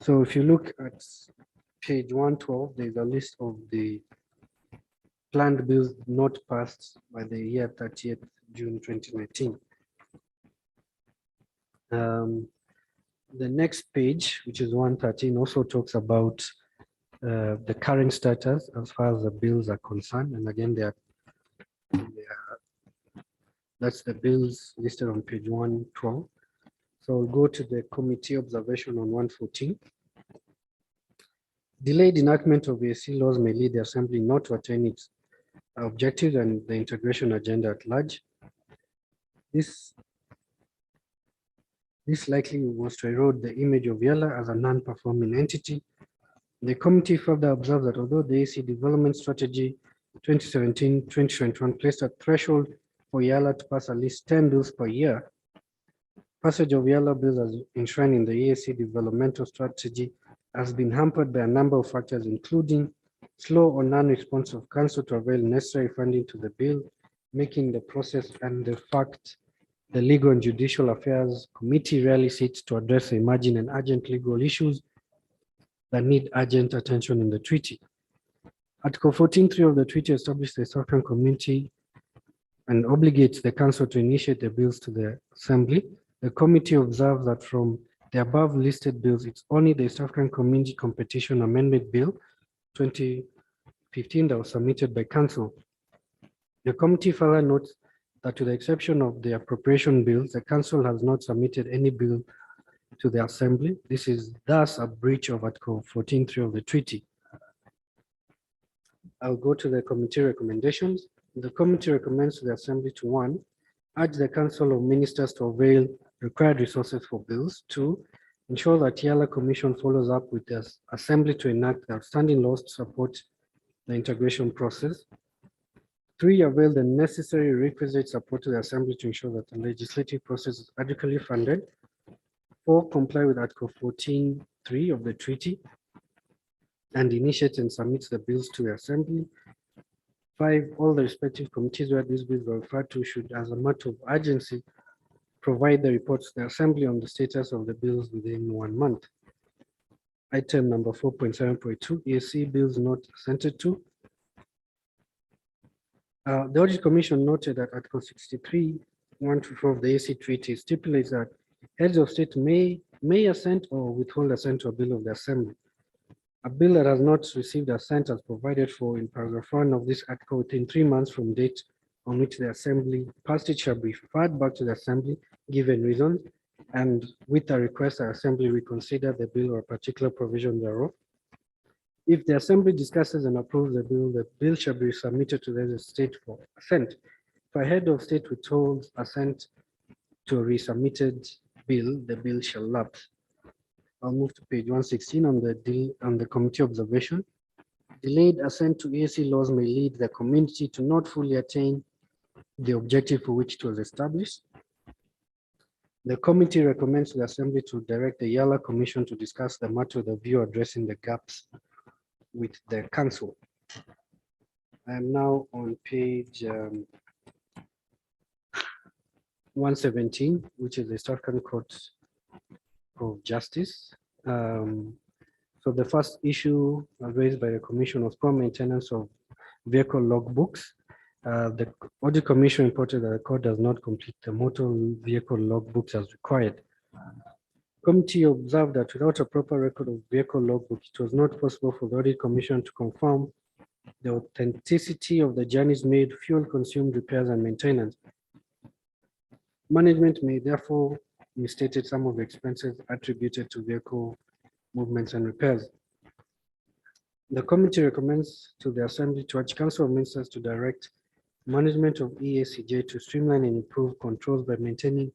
So if you look at page 112, there's a list of the planned bills not passed by the year 30th June 2019. The next page, which is 113, also talks about the current status as far as the bills are concerned. And again, that's the bills listed on page 112. So we'll go to the committee observation on 114. Delayed enactment of AC laws may lead the Assembly not to attain its objectives and the integration agenda at large. This likely was to erode the image of Eala as a non-performing entity. The committee further observed that although the AC Development Strategy 2017-2021 placed a threshold for Eala to pass at least 10 bills per year, passage of Eala bills as enshrined in the EAC Developmental Strategy has been hampered by a number of factors, including slow or non-response of council to avail necessary funding to the bill, making the process, and the fact the Legal and Judicial Affairs Committee rarely sits to address emerging and urgent legal issues that need urgent attention in the treaty. Article 14.3 of the treaty establishes the South African Community and obligates the council to initiate the bills to the Assembly. The committee observes that from the above listed bills, it's only the South African Community Competition Amendment Bill 2015 that was submitted by council. The committee further notes that to the exception of the appropriation bills, the council has not submitted any bill to the Assembly. This is thus a breach of Article 14.3 of the treaty. I'll go to the committee recommendations. The committee recommends to the Assembly to 1, urge the Council of Ministers to avail required resources for bills. 2, ensure that Eala Commission follows up with the Assembly to enact the outstanding laws to support the integration process. 3, avail the necessary requisite support to the Assembly to ensure that the legislative process is adequately funded. 4, comply with Article 14.3 of the treaty and initiate and submit the bills to the Assembly. 5, all the respective committees where these bills were referred to should, as a matter of urgency, provide the reports to the Assembly on the status of the bills within 1 month. Item number 4.7.2, EAC bills not assented to. The Audit Commission noted that Article 63(1) of the AC Treaty stipulates that heads of state may assent or withhold assent to a bill of the Assembly. A bill that has not received assent as provided for in paragraph 1 of this article within 3 months from date on which the Assembly passed it shall be referred back to the Assembly, given reasons, and with a request that Assembly reconsider the bill or a particular provision thereof. If the Assembly discusses and approves the bill shall be submitted to the state for assent. If a head of state withholds assent to a resubmitted bill, the bill shall lapse. I'll move to page 116 on the committee observation. Delayed assent to EAC laws may lead the community to not fully attain the objective for which it was established. The committee recommends to the Assembly to direct the Eala Commission to discuss the matter with a view addressing the gaps with the council. I am now on page 117, which is the South African Court of Justice. So the first issue raised by the Commission was poor maintenance of vehicle logbooks. The Audit Commission reported that the court does not complete the motor vehicle logbooks as required. Committee observed that without a proper record of vehicle logbook, it was not possible for the Audit Commission to confirm the authenticity of the journeys made, fuel consumed, repairs, and maintenance. Management may therefore misstated some of the expenses attributed to vehicle movements and repairs. The committee recommends to the Assembly to urge Council of Ministers to direct management of EACJ to streamline and improve controls by maintaining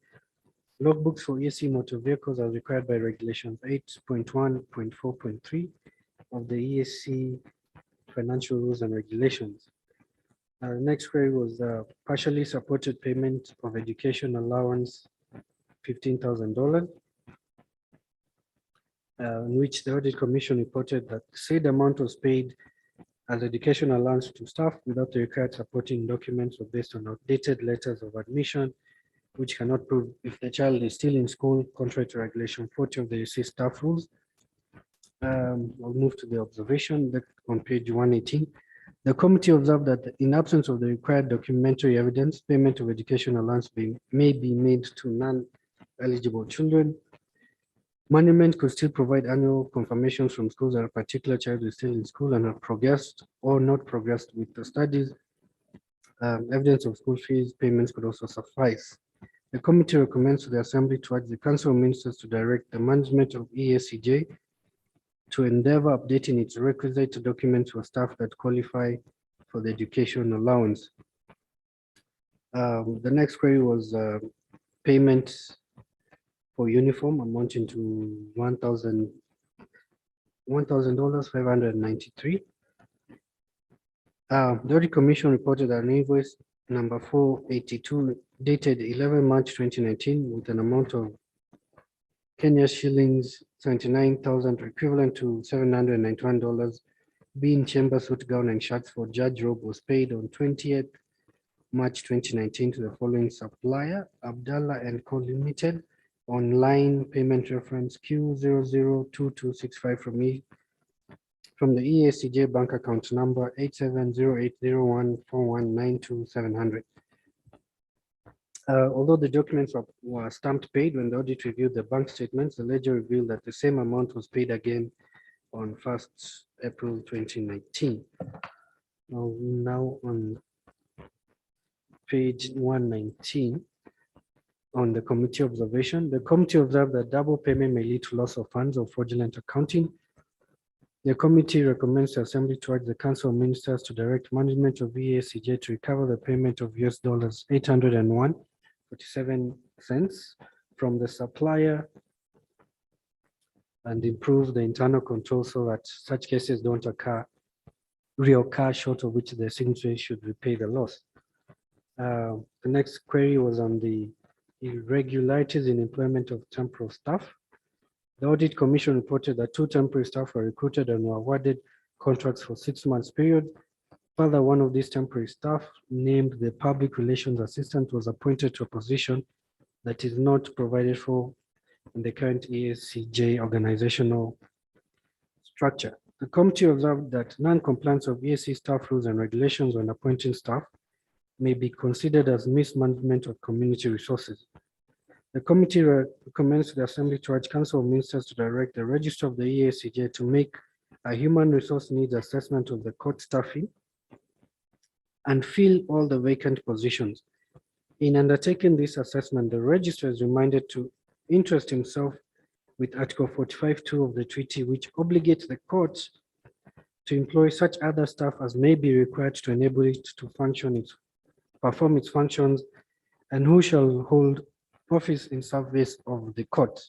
logbooks for EAC motor vehicles as required by regulations 8.1.4.3 of the EAC financial rules and regulations. Next query was partially supported payment of education allowance, $15,000. In which the audit commission reported that said amount was paid as education allowance to staff without the required supporting documents or based on outdated letters of admission, which cannot prove if the child is still in school, contrary to regulation 40 of the UC staff rules. I'll move to the observation on page 118. The committee observed that in absence of the required documentary evidence, payment of education allowance may be made to non-eligible children. Management could still provide annual confirmations from schools that a particular child is still in school and have progressed or not progressed with the studies. Evidence of school fees payments could also suffice. The committee recommends to the Assembly to urge the Council of Ministers to direct the management of EACJ to endeavor updating its requisite documents for staff that qualify for the education allowance. The next query was payment for uniform amounting to $1,593. The audit commission reported an invoice number 482 dated 11 March 2019 with an amount of Kenya shillings 79,000 equivalent to $791 being chamber suit gown and shirts for Judge Robe was paid on 20th March 2019 to the following supplier, Abdallah & Co Limited, online payment reference Q002265 from the EACJ bank account number 8708014192,700. Although the documents were stamped paid, when the audit reviewed the bank statements, the ledger revealed that the same amount was paid again on 1st April 2019. Now on page 119, on the committee observation, the committee observed that double payment may lead to loss of funds or fraudulent accounting. The committee recommends the Assembly to urge the Council of Ministers to direct management of EACJ to recover the payment of $801.47 from the supplier and improve the internal control so that such cases don't reoccur, short of which the signatory should repay the loss. The next query was on the irregularities in employment of temporary staff. The Audit Commission reported that 2 temporary staff were recruited and were awarded contracts for 6 months period. Further, one of these temporary staff, named the Public Relations Assistant, was appointed to a position that is not provided for in the current EACJ organizational structure. The committee observed that non-compliance of EAC staff rules and regulations when appointing staff may be considered as mismanagement of community resources. The committee recommends to the Assembly to urge Council of Ministers to direct the Register of the EACJ to make a human resource needs assessment of the court staffing and fill all the vacant positions. In undertaking this assessment, the Register is reminded to interest himself with Article 45(2) of the treaty, which obligates the courts to employ such other staff as may be required to enable it to perform its functions, and who shall hold office in service of the court.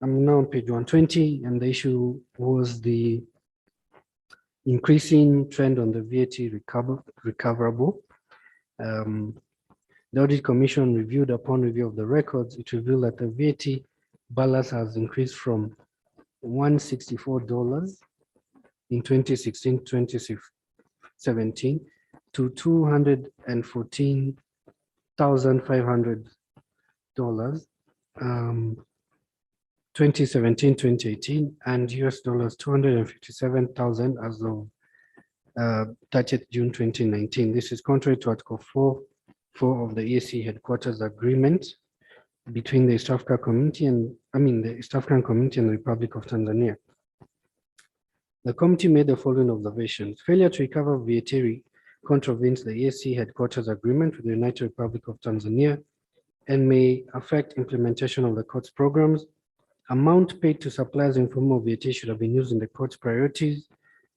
I'm now on page 120, and the issue was the increasing trend on the VAT recoverable. The Audit Commission reviewed upon review of the records. It revealed that the VAT balance has increased from $164 in 2016-2017 to $214,500 2017-2018 and US dollars 257,000 as of 30th June 2019. This is contrary to Article 4 of the EAC headquarters agreement between the East African Community and the East African Community and the Republic of Tanzania. The committee made the following observations. Failure to recover VAT contravenes the EAC headquarters agreement with the United Republic of Tanzania and may affect implementation of the court's programs. Amount paid to suppliers in form of VAT should have been used in the court's priorities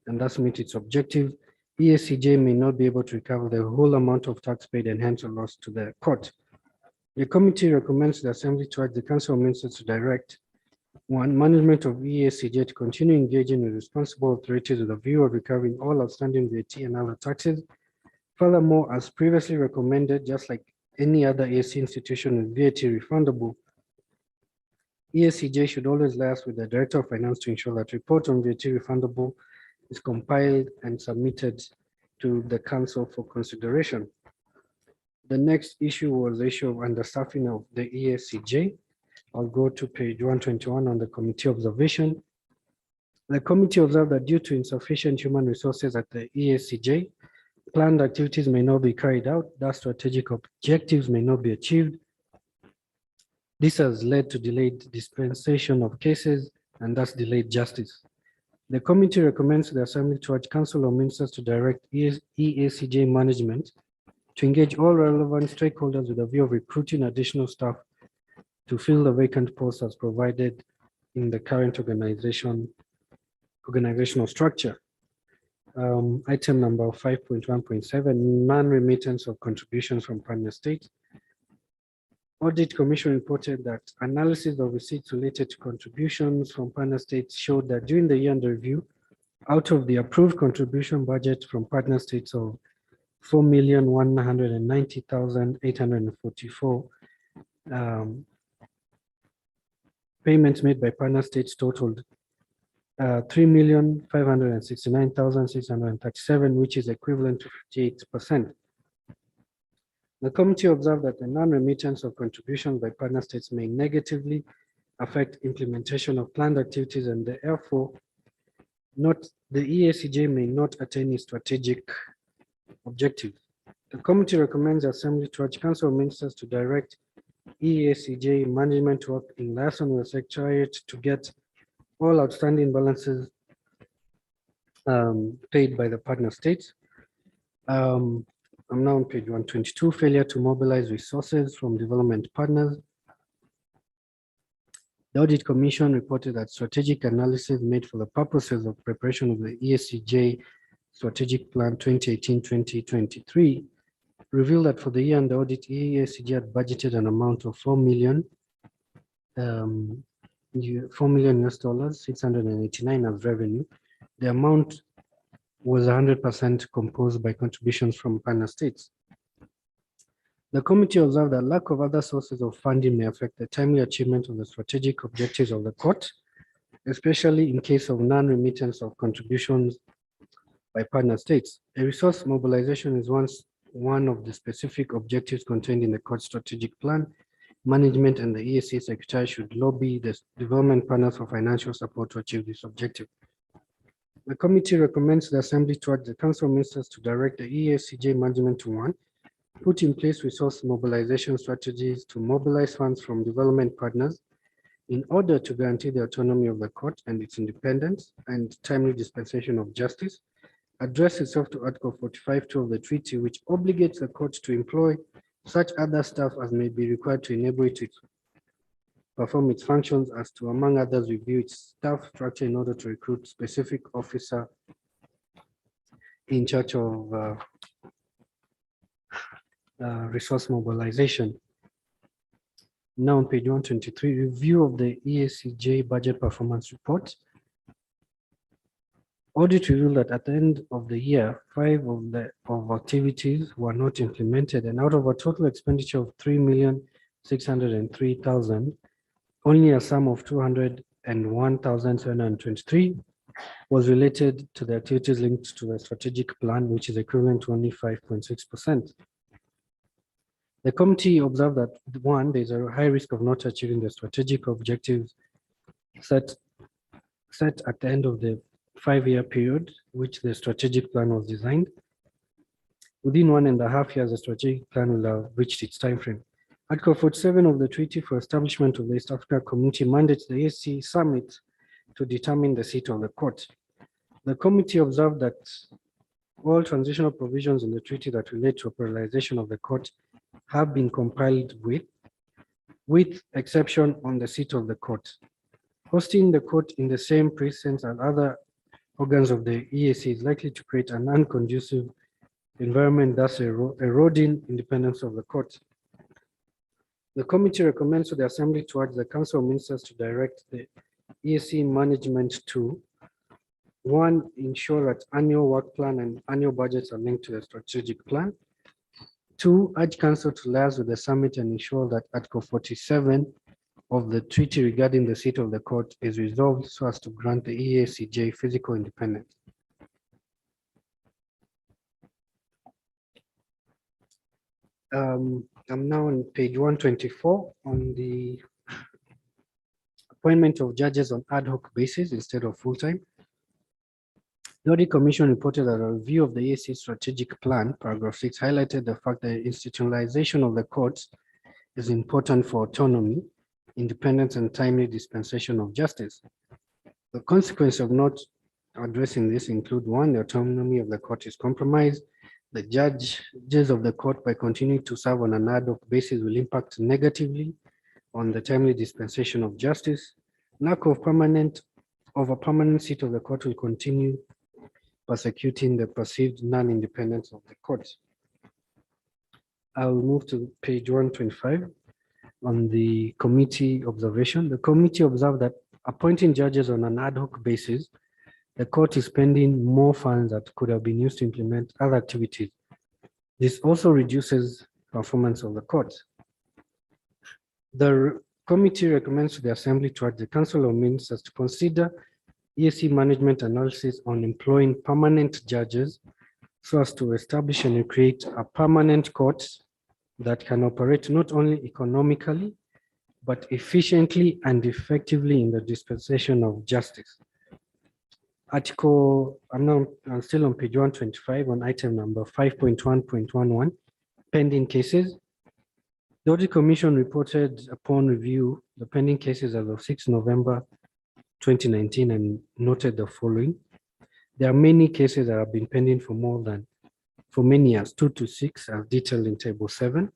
and thus meet its objective. EACJ may not be able to recover the whole amount of tax paid and hence a loss to the court. The committee recommends the Assembly to urge the Council of Ministers to direct 1. Management of EACJ to continue engaging with responsible authorities with a view of recovering all outstanding VAT and other taxes Furthermore, as previously recommended, just like any other EAC institution with VAT refundable, EACJ should always liaise with the Director of Finance to ensure that report on VAT refundable is compiled and submitted to the Council for consideration. The next issue was the issue of understaffing of the EACJ. I'll go to page 121 on the committee observation. The committee observed that due to insufficient human resources at the EACJ, planned activities may not be carried out, thus strategic objectives may not be achieved. This has led to delayed dispensation of cases and thus delayed justice. The committee recommends to the Assembly to urge Council of Ministers to direct EACJ management to engage all relevant stakeholders with a view of recruiting additional staff to fill the vacant posts as provided in the current organizational structure. Item number 5.1.7, non-remittance of contributions from partner states. Audit Commission reported that analysis of receipts related to contributions from partner states showed that during the year under review, out of the approved contribution budget from partner states of 4,190,844, payments made by partner states totaled 3,569,637, which is equivalent to 58%. The committee observed that the non-remittance of contributions by partner states may negatively affect implementation of planned activities and therefore the EACJ may not attain its strategic objectives. The committee recommends the Assembly to urge Council of Ministers to direct EACJ management to work in liaison with the Secretariat to get all outstanding balances paid by the partner states. I'm now on page 122, failure to mobilize resources from development partners. The Audit Commission reported that strategic analysis made for the purposes of preparation of the EACJ Strategic Plan 2018-2023 revealed that for the year under audit, EACJ had budgeted an amount of $4 million US dollars, 689 as revenue. The amount was 100% composed by contributions from partner states. The committee observed that lack of other sources of funding may affect the timely achievement of the strategic objectives of the court, especially in case of non-remittance of contributions by partner states. A resource mobilization is one of the specific objectives contained in the court strategic plan. Management and the EAC Secretary should lobby the development partners for financial support to achieve this objective. The committee recommends the Assembly to urge the Council of Ministers to direct the EACJ management to 1, put in place resource mobilization strategies to mobilize funds from development partners in order to guarantee the autonomy of the court and its independence and timely dispensation of justice, address itself to Article 45(2) of the treaty, which obligates the court to employ such other staff as may be required to enable it to perform its functions, as to, among others, review its staff structure in order to recruit specific officer in charge of resource mobilization. Now on page 123, review of the EACJ budget performance report. Audit revealed that at the end of the year, 5 of activities were not implemented, and out of a total expenditure of 3,603,000, only a sum of 201,723 was related to the activities linked to the strategic plan, which is equivalent to only 5.6%. The committee observed that 1, there's a high risk of not achieving the strategic objectives set at the end of the 5-year period, which the strategic plan was designed. Within 1.5 years, the strategic plan will have reached its timeframe. Article 47 of the Treaty for Establishment of the East Africa Community mandates the EAC Summit to determine the seat of the court. The committee observed that all transitional provisions in the treaty that relate to operationalization of the court have been compiled with exception on the seat of the court. Hosting the court in the same precincts as other organs of the EAC is likely to create an unconducive environment, thus eroding independence of the court. The committee recommends to the Assembly to urge the Council of Ministers to direct the EAC management to One, ensure that annual work plan and annual budgets are linked to the strategic plan. Two, urge council to liaise with the summit and ensure that Article 47 of the treaty regarding the seat of the court is resolved so as to grant the EACJ physical independence. I'm now on page 124 on the appointment of judges on ad hoc basis instead of full-time. The Audit Commission reported that a review of the EAC strategic plan, paragraph 6, highlighted the fact that institutionalization of the courts is important for autonomy, independence, and timely dispensation of justice. The consequence of not addressing this include: one, the autonomy of the court is compromised. The judges of the court, by continuing to serve on an ad hoc basis, will impact negatively on the timely dispensation of justice. Lack of a permanent seat of the court will continue persecuting the perceived non-independence of the courts. I'll move to page 125 on the committee observation. The committee observed that appointing judges on an ad hoc basis, the court is spending more funds that could have been used to implement other activities. This also reduces performance of the court. The committee recommends to the Assembly to urge the Council of Ministers to consider EAC management analysis on employing permanent judges so as to establish and create a permanent court that can operate not only economically, but efficiently and effectively in the dispensation of justice. I'm still on page 125 on item number 5.1.11, pending cases. The Audit Commission reported upon review the pending cases as of 6 November 2019 and noted the following. There are many cases that have been pending for many years, 2 to 6, as detailed in table 7.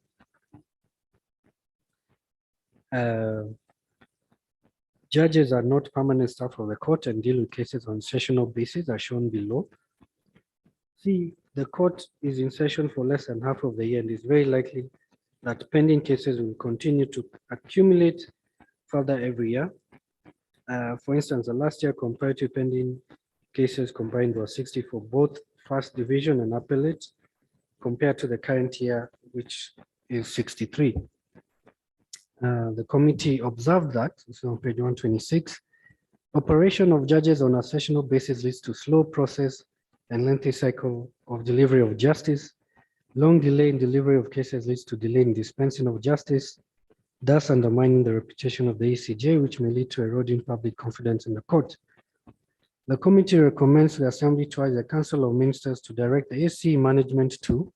Judges are not permanent staff of the court and deal with cases on sessional basis as shown below. See, the court is in session for less than half of the year and it's very likely that pending cases will continue to accumulate further every year. For instance, the last year comparative pending cases combined was 60 for both first division and appellate, compared to the current year, which is 63. The committee observed that, so on page 126, operation of judges on a sessional basis leads to slow process and lengthy cycle of delivery of justice. Long delay in delivery of cases leads to delay in dispensing of justice, thus undermining the reputation of the ECJ, which may lead to eroding public confidence in the court. The committee recommends the Assembly to urge the Council of Ministers to direct the ACE management to: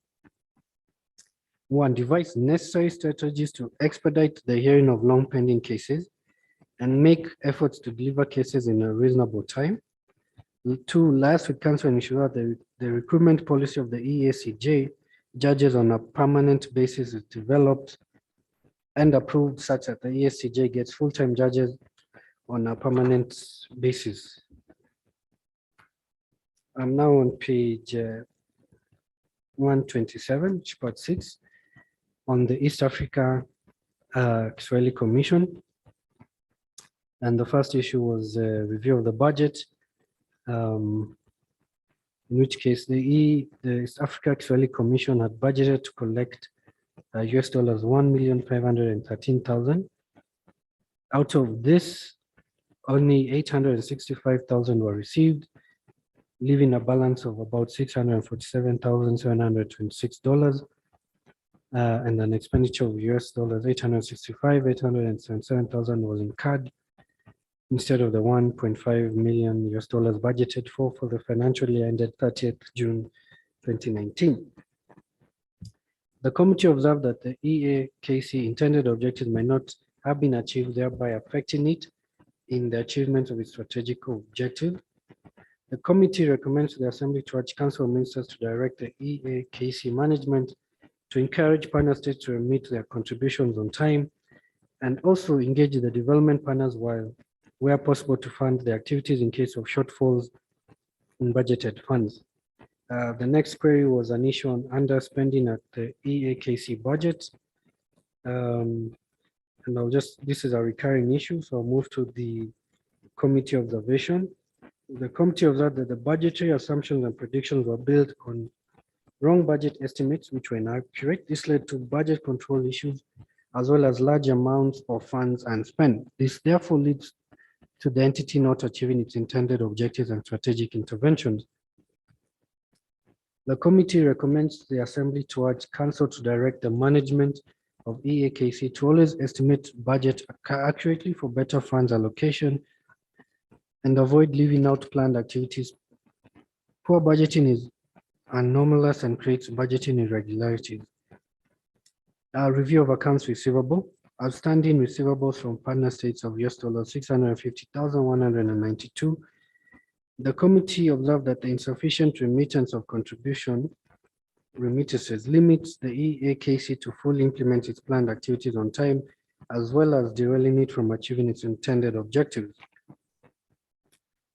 one, devise necessary strategies to expedite the hearing of long pending cases and make efforts to deliver cases in a reasonable time. Two, liaise with council and ensure that the recruitment policy of the EACJ judges on a permanent basis is developed and approved such that the EACJ gets full-time judges on a permanent basis. I'm now on page 127, part 6. On the East Africa Kiswahili Commission. And the first issue was a review of the budget, in which case the East Africa Kiswahili Commission had budgeted to collect US dollars 1,513,000. Out of this, only 865,000 were received, leaving a balance of about $647,726. And an expenditure of US dollars 867,000 was incurred instead of the 1.5 million US dollars budgeted for the financial year ended 30th June 2019. The committee observed that the EAKC intended objectives may not have been achieved, thereby affecting it in the achievement of its strategic objective. The committee recommends to the Assembly to urge Council of Ministers to direct the EAKC management to encourage partner states to remit their contributions on time and also engage the development partners where possible to fund the activities in case of shortfalls in budgeted funds. The next query was an issue on underspending at the EAKC budget. And this is a recurring issue, so I'll move to the committee observation. The committee observed that the budgetary assumptions and predictions were built on wrong budget estimates, which were inaccurate. This led to budget control issues, as well as large amounts of funds unspent. This therefore leads to the entity not achieving its intended objectives and strategic interventions. The committee recommends the Assembly to urge Council to direct the management of EAKC to always estimate budget accurately for better funds allocation and avoid leaving out planned activities. Poor budgeting is anomalous and creates budgeting irregularities. A review of accounts receivable. Outstanding receivables from partner states of $650,192. The committee observed that the insufficient remittance of remittances limits the EAKC to fully implement its planned activities on time, as well as derailing it from achieving its intended objectives.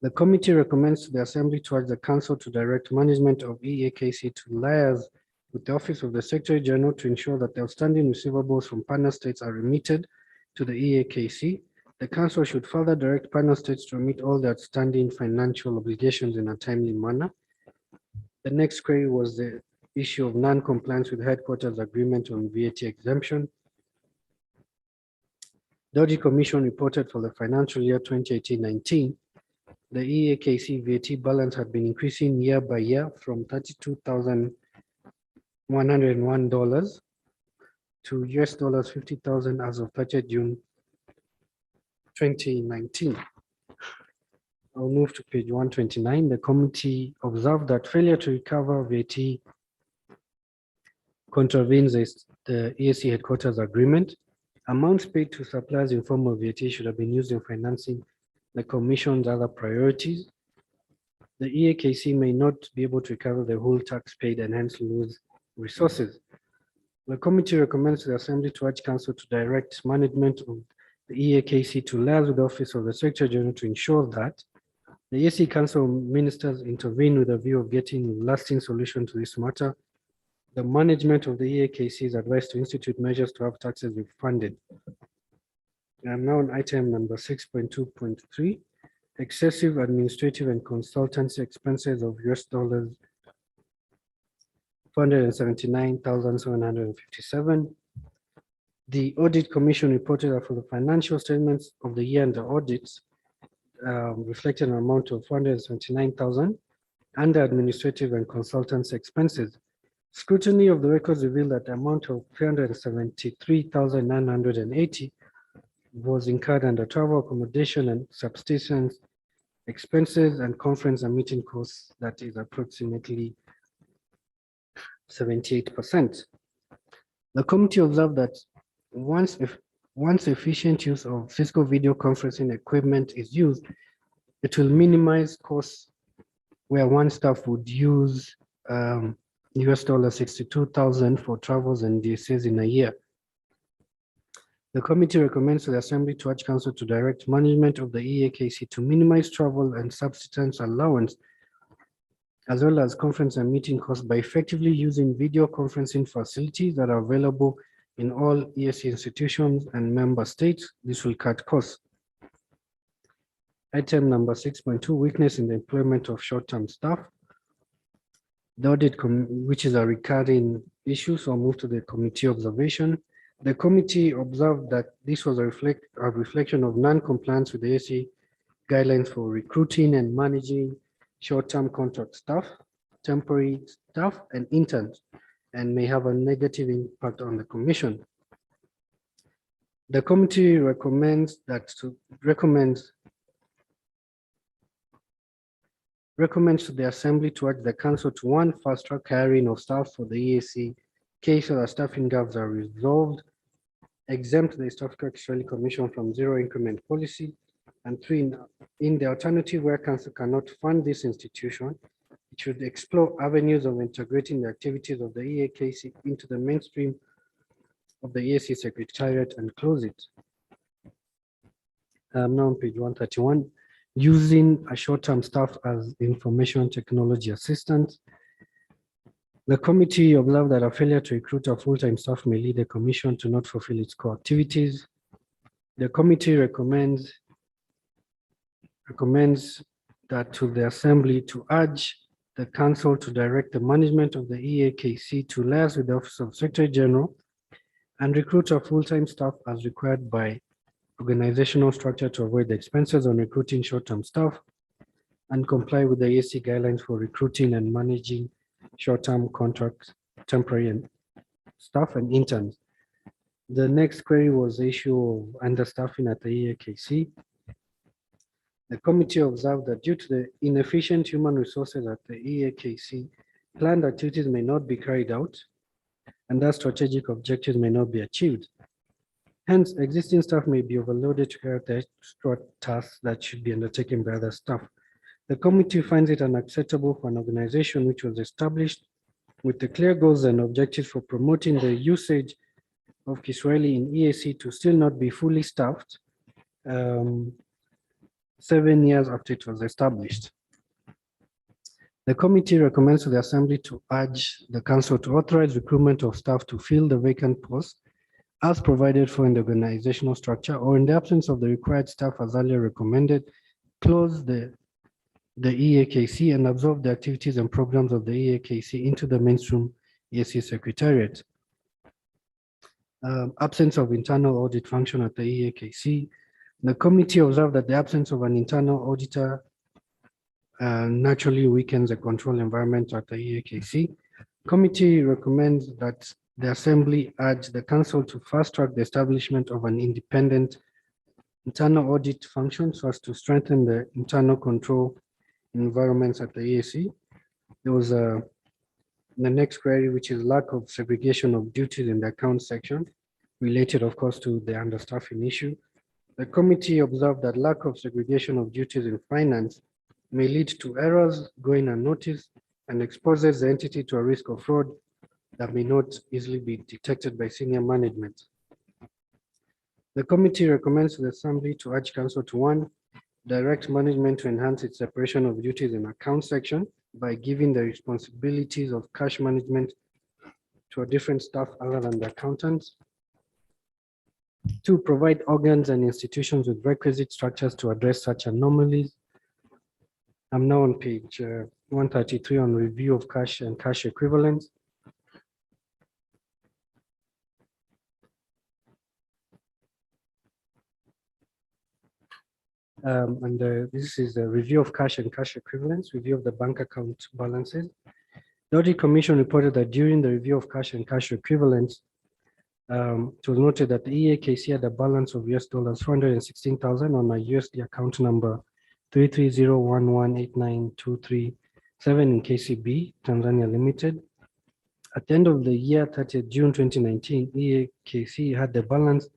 The committee recommends to the Assembly to urge the Council to direct management of EAKC to liaise with the Office of the Secretary General to ensure that the outstanding receivables from partner states are remitted to the EAKC. The Council should further direct partner states to remit all the outstanding financial obligations in a timely manner. The next query was the issue of non-compliance with headquarters agreement on VAT exemption. The Audit Commission reported for the financial year 2018-19, the EAKC VAT balance had been increasing year by year from $32,101 to $50,000 as of 30th June 2019. I'll move to page 129. The committee observed that failure to recover VAT contravenes the EAC headquarters agreement. Amounts paid to suppliers in form of VAT should have been used in financing the Commission's other priorities. The EAKC may not be able to recover the whole tax paid and hence lose resources. The committee recommends to the Assembly to urge Council to direct management of the EAKC to liaise with the Office of the Secretary General to ensure that the EAC Council ministers intervene with a view of getting a lasting solution to this matter. The management of the EAKC is advised to institute measures to have taxes refunded. I'm now on item number 6.2.3, excessive administrative and consultancy expenses of $479,757. The Audit Commission reported that for the financial statements of the year under audits reflected an amount of $479,000 under administrative and consultancy expenses. Scrutiny of the records revealed that the amount of $373,980 was incurred under travel, accommodation, and subsistence expenses and conference and meeting costs, that is approximately 78%. The committee observed that once efficient use of physical video conferencing equipment is used, it will minimize costs where one staff would use $62,000 for travels and DSAs in a year. The committee recommends to the Assembly to urge Council to direct management of the EAKC to minimize travel and subsistence allowance, as well as conference and meeting costs by effectively using video conferencing facilities that are available in all EAC institutions and member states. This will cut costs. Item number 6.2, weakness in the employment of short-term staff. The audit, which is a recurring issue, so I'll move to the committee observation. The committee observed that this was a reflection of non-compliance with the EAC guidelines for recruiting and managing short-term contract staff, temporary staff, and interns, and may have a negative impact on the Commission. The committee recommends to the Assembly to urge the Council to, one, fast-track hiring of staff for the EAC case so that staffing gaps are resolved, exempt the East Africa Israeli Commission from zero increment policy, and three, in the alternative where Council cannot fund this institution, it should explore avenues of integrating the activities of the EAKC into the mainstream of the EAC Secretariat and close it. Now on page 131, using a short-term staff as information technology assistants. The committee observed that a failure to recruit a full-time staff may lead the Commission to not fulfill its core activities. The committee recommends that to the Assembly to urge the Council to direct the management of the EAKC to liaise with the Office of Secretary General and recruit a full-time staff as required by organizational structure to avoid the expenses on recruiting short-term staff and comply with the EAC guidelines for recruiting and managing short-term contracts, temporary and staff and interns. The next query was the issue of understaffing at the EAKC. The committee observed that due to the inefficient human resources at the EAKC, planned activities may not be carried out, and thus strategic objectives may not be achieved. Hence, existing staff may be overloaded to carry out the extra tasks that should be undertaken by other staff. The committee finds it unacceptable for an organization which was established with the clear goals and objectives for promoting the usage of Kiswahili in EAC to still not be fully staffed 7 years after it was established. The committee recommends to the Assembly to urge the Council to authorize recruitment of staff to fill the vacant posts as provided for in the organizational structure, or in the absence of the required staff as earlier recommended, close the EAKC and absorb the activities and programs of the EAKC into the mainstream EAC Secretariat. Absence of internal audit function at the EAKC. The committee observed that the absence of an internal auditor naturally weakens the control environment at the EAKC. Committee recommends that the Assembly urge the Council to fast track the establishment of an independent internal audit function so as to strengthen the internal control environments at the EAC. There was the next query, which is lack of segregation of duties in the accounts section, related, of course, to the understaffing issue. The committee observed that lack of segregation of duties in finance may lead to errors going unnoticed and exposes the entity to a risk of fraud that may not easily be detected by senior management. The committee recommends to the Assembly to urge Council to 1, direct management to enhance its separation of duties in account section by giving the responsibilities of cash management to a different staff other than the accountants. 2, provide organs and institutions with requisite structures to address such anomalies. I'm now on page 133 on review of cash and cash equivalents. This is a review of cash and cash equivalents, review of the bank account balances. The Audit Commission reported that during the review of cash and cash equivalents, it was noted that the EAKC had a balance of $416,000 on a USD account number 330118923 in KCB, Tanzania Limited. At the end of the year, 30th June 2019, EAKC had the balance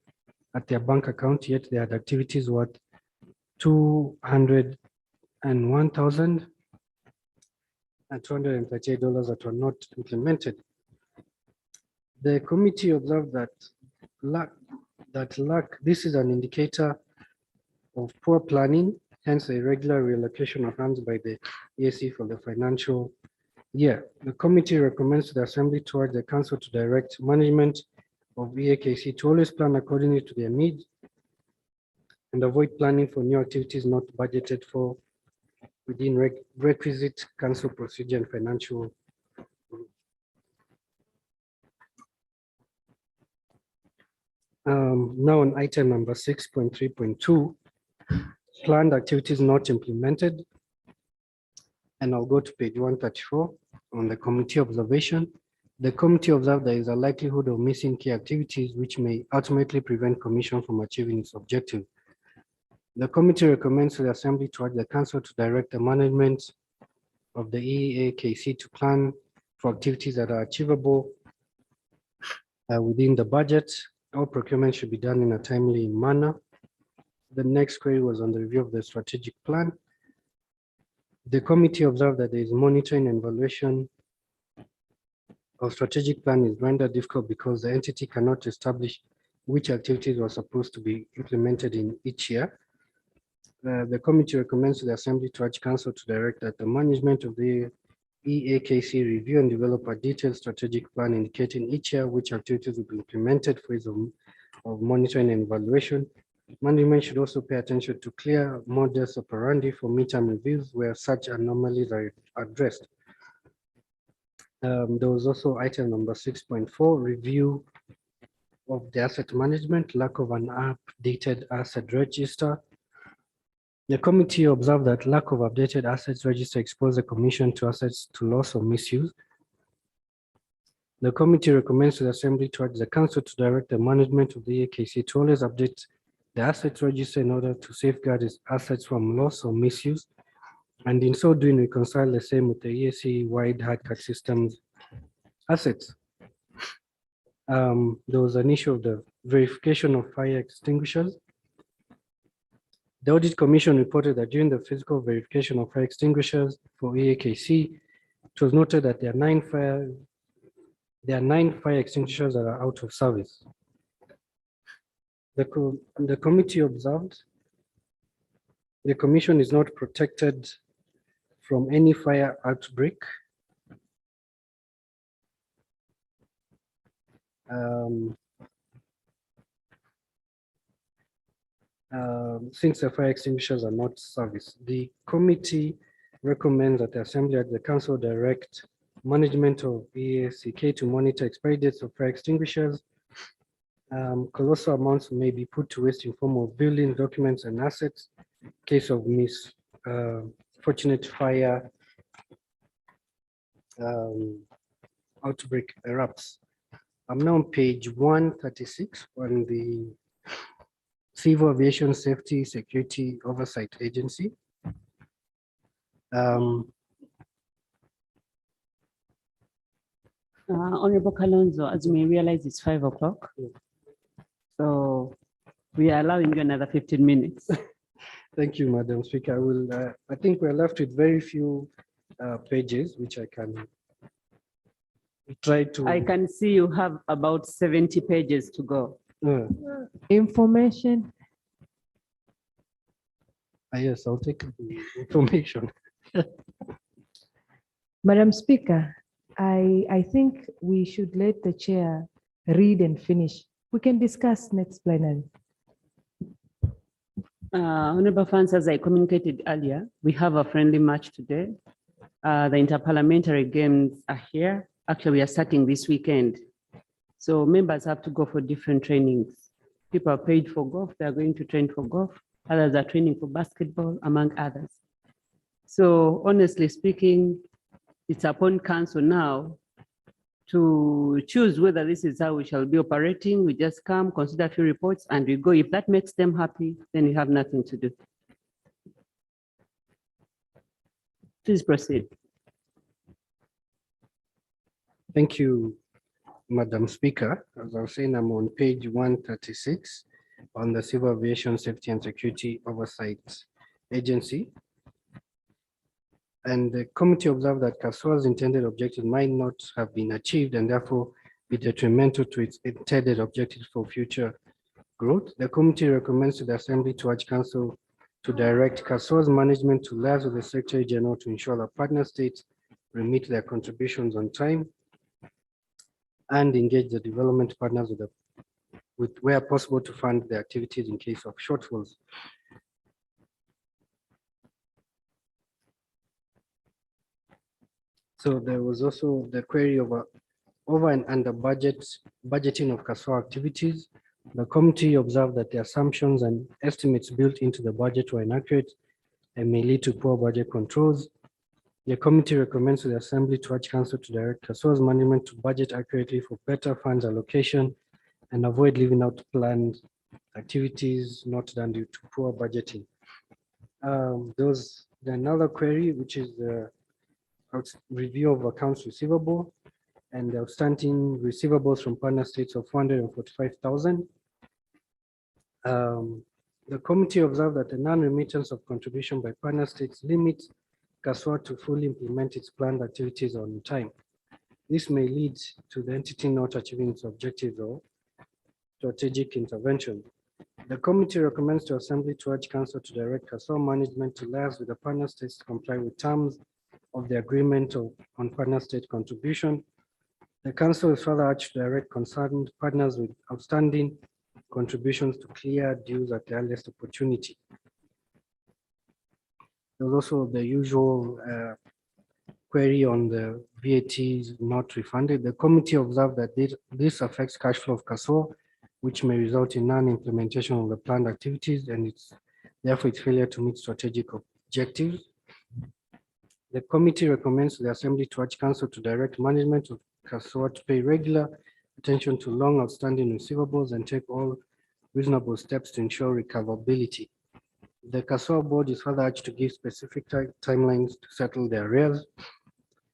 at their bank account, yet they had activities worth $201,238 that were not implemented. The committee observed that this is an indicator of poor planning, hence a irregular reallocation of funds by the EAC for the financial year. The committee recommends to the Assembly to urge the Council to direct management of EAKC to always plan accordingly to their needs and avoid planning for new activities not budgeted for within requisite Council procedure and financial. Now on item number 6.3.2, planned activities not implemented. And I'll go to page 134 on the committee observation. The committee observed there is a likelihood of missing key activities which may ultimately prevent Commission from achieving its objective. The committee recommends to the Assembly to urge the Council to direct the management of the EAKC to plan for activities that are achievable within the budget. All procurement should be done in a timely manner. The next query was on the review of the strategic plan. The committee observed that there is monitoring and evaluation of strategic plan is rendered difficult because the entity cannot establish which activities were supposed to be implemented in each year. The committee recommends to the Assembly to urge Council to direct that the management of the EAKC review and develop a detailed strategic plan indicating each year which activities will be implemented for its of monitoring and evaluation. Management should also pay attention to clear modus operandi for midterm reviews where such anomalies are addressed. There was also item number 6.4, review of the asset management, lack of an updated asset register. The committee observed that lack of updated assets register exposed the commission to assets to loss or misuse. The committee recommends to the assembly to urge the council to direct the management of the EAKC to always update the assets register in order to safeguard its assets from loss or misuse, and in so doing reconcile the same with the EAC-wide hard cut systems assets. There was an issue of the verification of fire extinguishers. The Audit Commission reported that during the physical verification of fire extinguishers for EAKC, it was noted that there are 9 fire extinguishers that are out of service. The committee observed the commission is not protected from any fire outbreak. Since the fire extinguishers are not service, the committee recommends that the assembly at the council direct management of EACK to monitor expiry dates of fire extinguishers. Colossal amounts may be put to waste in form of building documents and assets. Case of misfortunate fire outbreak erupts. I'm now on page 136 on the Civil Aviation Safety Security Oversight Agency. Honorable Kalonzo, as you may realize, it's 5 o'clock. So we are allowing you another 15 minutes. Thank you, Madam Speaker. I think we're left with very few pages, which I can try to. I can see you have about 70 pages to go. Information. Yes, I'll take the information. Madam Speaker, I think we should let the chair read and finish. We can discuss next plenary. Honorable fans, as I communicated earlier, we have a friendly match today. The interparliamentary games are here. Actually, we are starting this weekend. So members have to go for different trainings. People are paid for golf. They are going to train for golf. Others are training for basketball, among others. So honestly speaking, it's upon council now to choose whether this is how we shall be operating. We just come, consider a few reports, and we go. If that makes them happy, then we have nothing to do. Please proceed. Thank you, Madam Speaker. As I was saying, I'm on page 136 on the Civil Aviation Safety and Security Oversight Agency. And the committee observed that CASOA's intended objective might not have been achieved and therefore be detrimental to its intended objectives for future growth. The committee recommends to the Assembly to urge Council to direct CASOA's management to liaise with the Secretary General to ensure that partner states remit their contributions on time and engage the development partners with where possible to fund the activities in case of shortfalls. So there was also the query of over and under budgeting of CASOA activities. The committee observed that the assumptions and estimates built into the budget were inaccurate and may lead to poor budget controls. The committee recommends to the Assembly to urge Council to direct CASOA's management to budget accurately for better funds allocation and avoid leaving out planned activities not done due to poor budgeting. There's another query, which is the review of accounts receivable and the outstanding receivables from partner states of 445,000. The committee observed that the non-remittance of contribution by partner states limits CASOA to fully implement its planned activities on time. This may lead to the entity not achieving its objectives or strategic intervention. The committee recommends to Assembly to urge Council to direct CASOA management to liaise with the partner states to comply with terms of the agreement on partner state contribution. The Council is further urged to direct concerned partners with outstanding contributions to clear dues at the earliest opportunity. There was also the usual query on the VAT not refunded. The committee observed that this affects cash flow of CASO, which may result in non-implementation of the planned activities and therefore its failure to meet strategic objectives. The committee recommends the Assembly to urge Council to direct management of CASO to pay regular attention to long outstanding receivables and take all reasonable steps to ensure recoverability. The CASO board is further urged to give specific timelines to settle their arrears.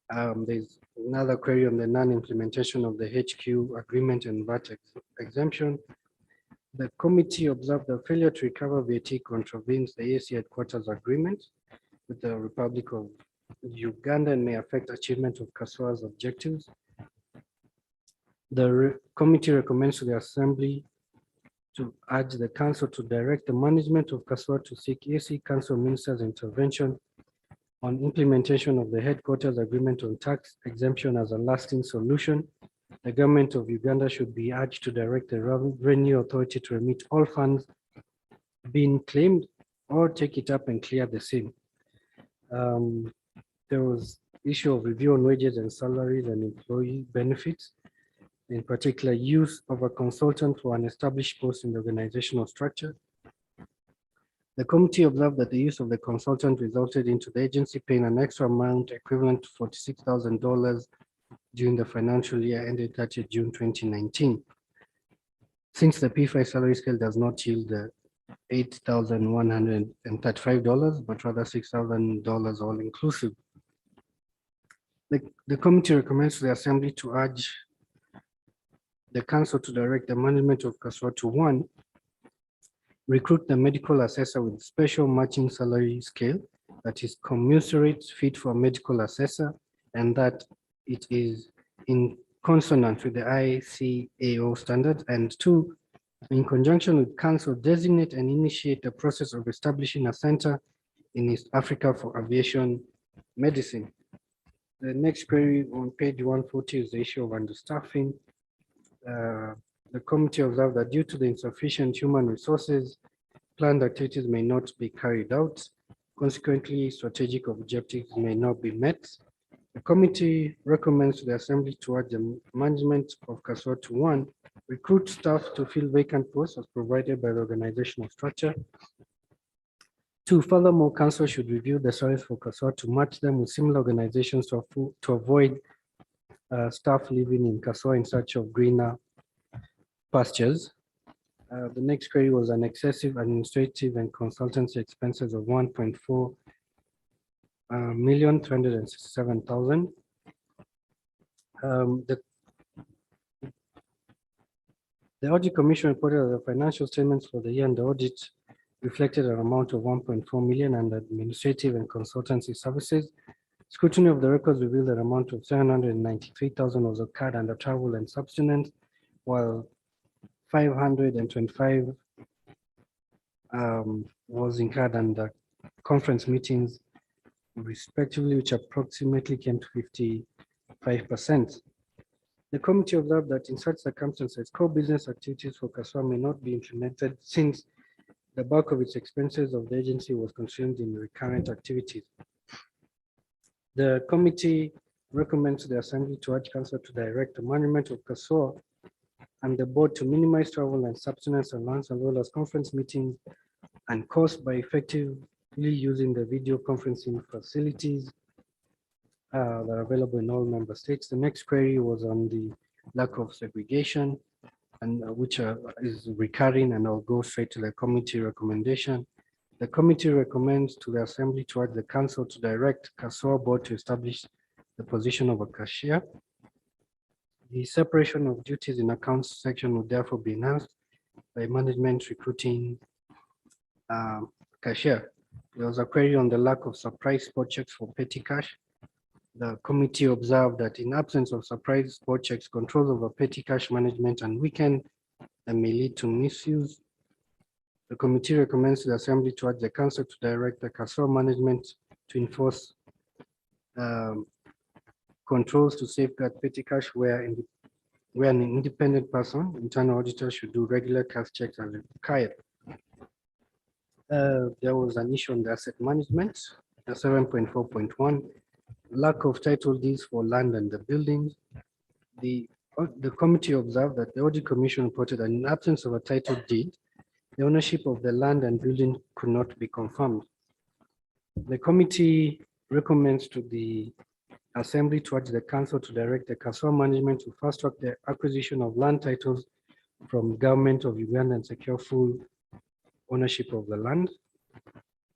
There's another query on the non-implementation of the HQ agreement and VAT exemption. The committee observed the failure to recover VAT contravenes the AAC headquarters agreement with the Republic of Uganda and may affect achievement of CASOA's objectives. The committee recommends to the Assembly to urge the Council to direct the management of CASOA to seek AAC Council Ministers' intervention on implementation of the headquarters agreement on tax exemption as a lasting solution. The government of Uganda should be urged to direct the Revenue Authority to remit all funds being claimed or take it up and clear the same. There was issue of review on wages and salaries and employee benefits, in particular use of a consultant for an established post in the organizational structure. The committee observed that the use of the consultant resulted into the agency paying an extra amount equivalent to $46,000 during the financial year ended 30 June 2019. Since the P5 salary scale does not yield the $8,135, but rather $6,000 all inclusive. The committee recommends to the Assembly to urge the Council to direct the management of CASO to 1, recruit the medical assessor with special matching salary scale that is commensurate fit for medical assessor and that it is in consonance with the ICAO standards, and 2, in conjunction with Council, designate and initiate the process of establishing a center in East Africa for aviation medicine. The next query on page 140 is the issue of understaffing. The committee observed that due to the insufficient human resources, planned activities may not be carried out. Consequently, strategic objectives may not be met. The committee recommends to the Assembly to urge the management of CASO to 1, recruit staff to fill vacant posts as provided by the organizational structure. 2, furthermore, Council should review the salaries for CASO to match them with similar organizations to avoid staff living in CASO in search of greener pastures. The next query was an excessive administrative and consultancy expenses of 1.4,367,000. The Audit Commission reported that the financial statements for the year under audit reflected an amount of 1.4 million and administrative and consultancy services. Scrutiny of the records revealed an amount of 793,000 was occurred under travel and subsistence, while 525 was incurred under conference meetings, respectively, which approximately came to 55%. The committee observed that in such circumstances, core business activities for CASO may not be implemented since the bulk of its expenses of the agency was consumed in recurrent activities. The committee recommends to the Assembly to urge Council to direct the management of CASO and the board to minimize travel and subsistence allowance as well as conference meetings and costs by effectively using the video conferencing facilities that are available in all member states. The next query was on the lack of segregation, and which is recurring, and I'll go straight to the committee recommendation. The committee recommends to the Assembly to urge the Council to direct CASO board to establish the position of a cashier. The separation of duties in accounts section would therefore be enhanced by management recruiting cashier. There was a query on the lack of surprise spot checks for petty cash. The committee observed that in absence of surprise spot checks, controls over petty cash management and weakened and may lead to misuse. The committee recommends to the Assembly to urge the Council to direct the CASO management to enforce controls to safeguard petty cash where where an independent person, internal auditor, should do regular cash checks as required. There was an issue on the asset management, 7.4.1, lack of title deeds for land and the buildings. The committee observed that the Audit Commission reported that in absence of a title deed, the ownership of the land and building could not be confirmed. The committee recommends to the Assembly to urge the Council to direct the Kaswa management to fast track the acquisition of land titles from government of Uganda and secure full ownership of the land.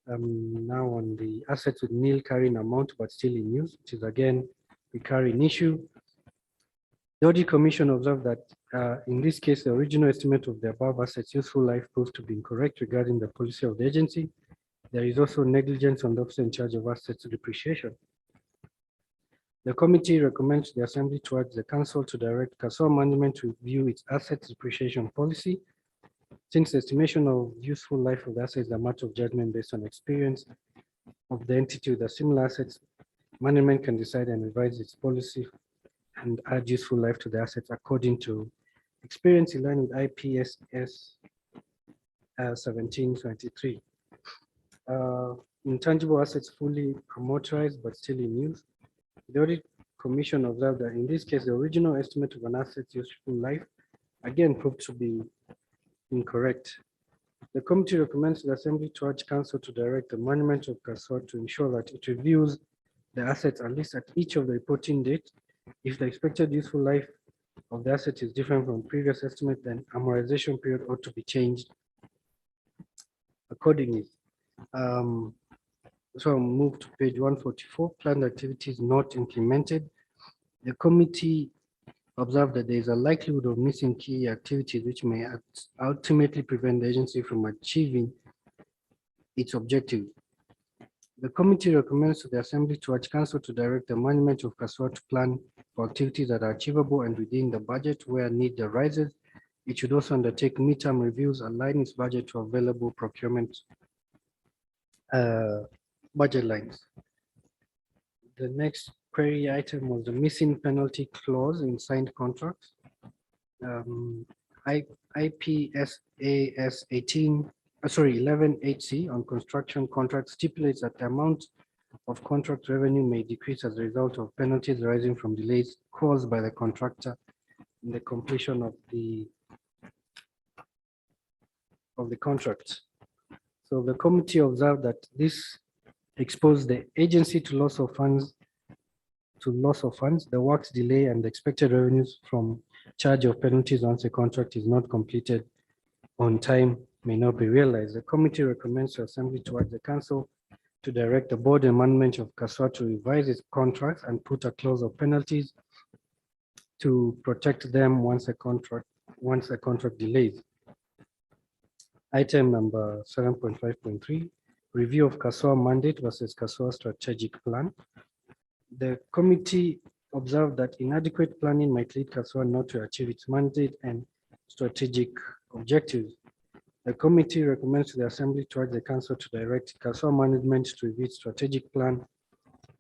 Now on the assets with nil carrying amount but still in use, which is again a carrying issue. The Audit Commission observed that in this case, the original estimate of the above assets' useful life proved to be incorrect regarding the policy of the agency. There is also negligence on the officer in charge of assets depreciation. The committee recommends the Assembly to urge the Council to direct Kaswa management to review its assets depreciation policy. Since the estimation of useful life of the assets is a matter of judgment based on experience of the entity with the similar assets, management can decide and revise its policy and add useful life to the assets according to experience in line with IPSS 1723. Intangible assets fully amortized but still in use. The Audit Commission observed that in this case, the original estimate of an asset's useful life again proved to be incorrect. The committee recommends the Assembly to urge Council to direct the management of Kaswa to ensure that it reviews the assets at least at each of the reporting dates. If the expected useful life of the asset is different from previous estimate, then amortization period ought to be changed accordingly. So I'll move to page 144, planned activities not implemented. The committee observed that there is a likelihood of missing key activities which may ultimately prevent the agency from achieving its objective. The committee recommends to the Assembly to urge Council to direct the management of Kaswa to plan for activities that are achievable and within the budget where need arises. It should also undertake midterm reviews, align its budget to available procurement budget lines. The next query item was the missing penalty clause in signed contracts. IPSAS 11HC on construction contracts stipulates that the amount of contract revenue may decrease as a result of penalties arising from delays caused by the contractor in the completion of the contract. So the committee observed that this exposed the agency to loss of funds, the work's delay, and the expected revenues from charge of penalties once a contract is not completed on time may not be realized. The committee recommends the Assembly to urge the Council to direct the board and management of Kaswa to revise its contracts and put a clause of penalties to protect them once a contract delays. Item number 7.5.3, review of Kaswa mandate versus Kaswa strategic plan. The committee observed that inadequate planning might lead Kaswa not to achieve its mandate and strategic objectives. The committee recommends to the Assembly to urge the Council to direct Kaswa management to review its strategic plan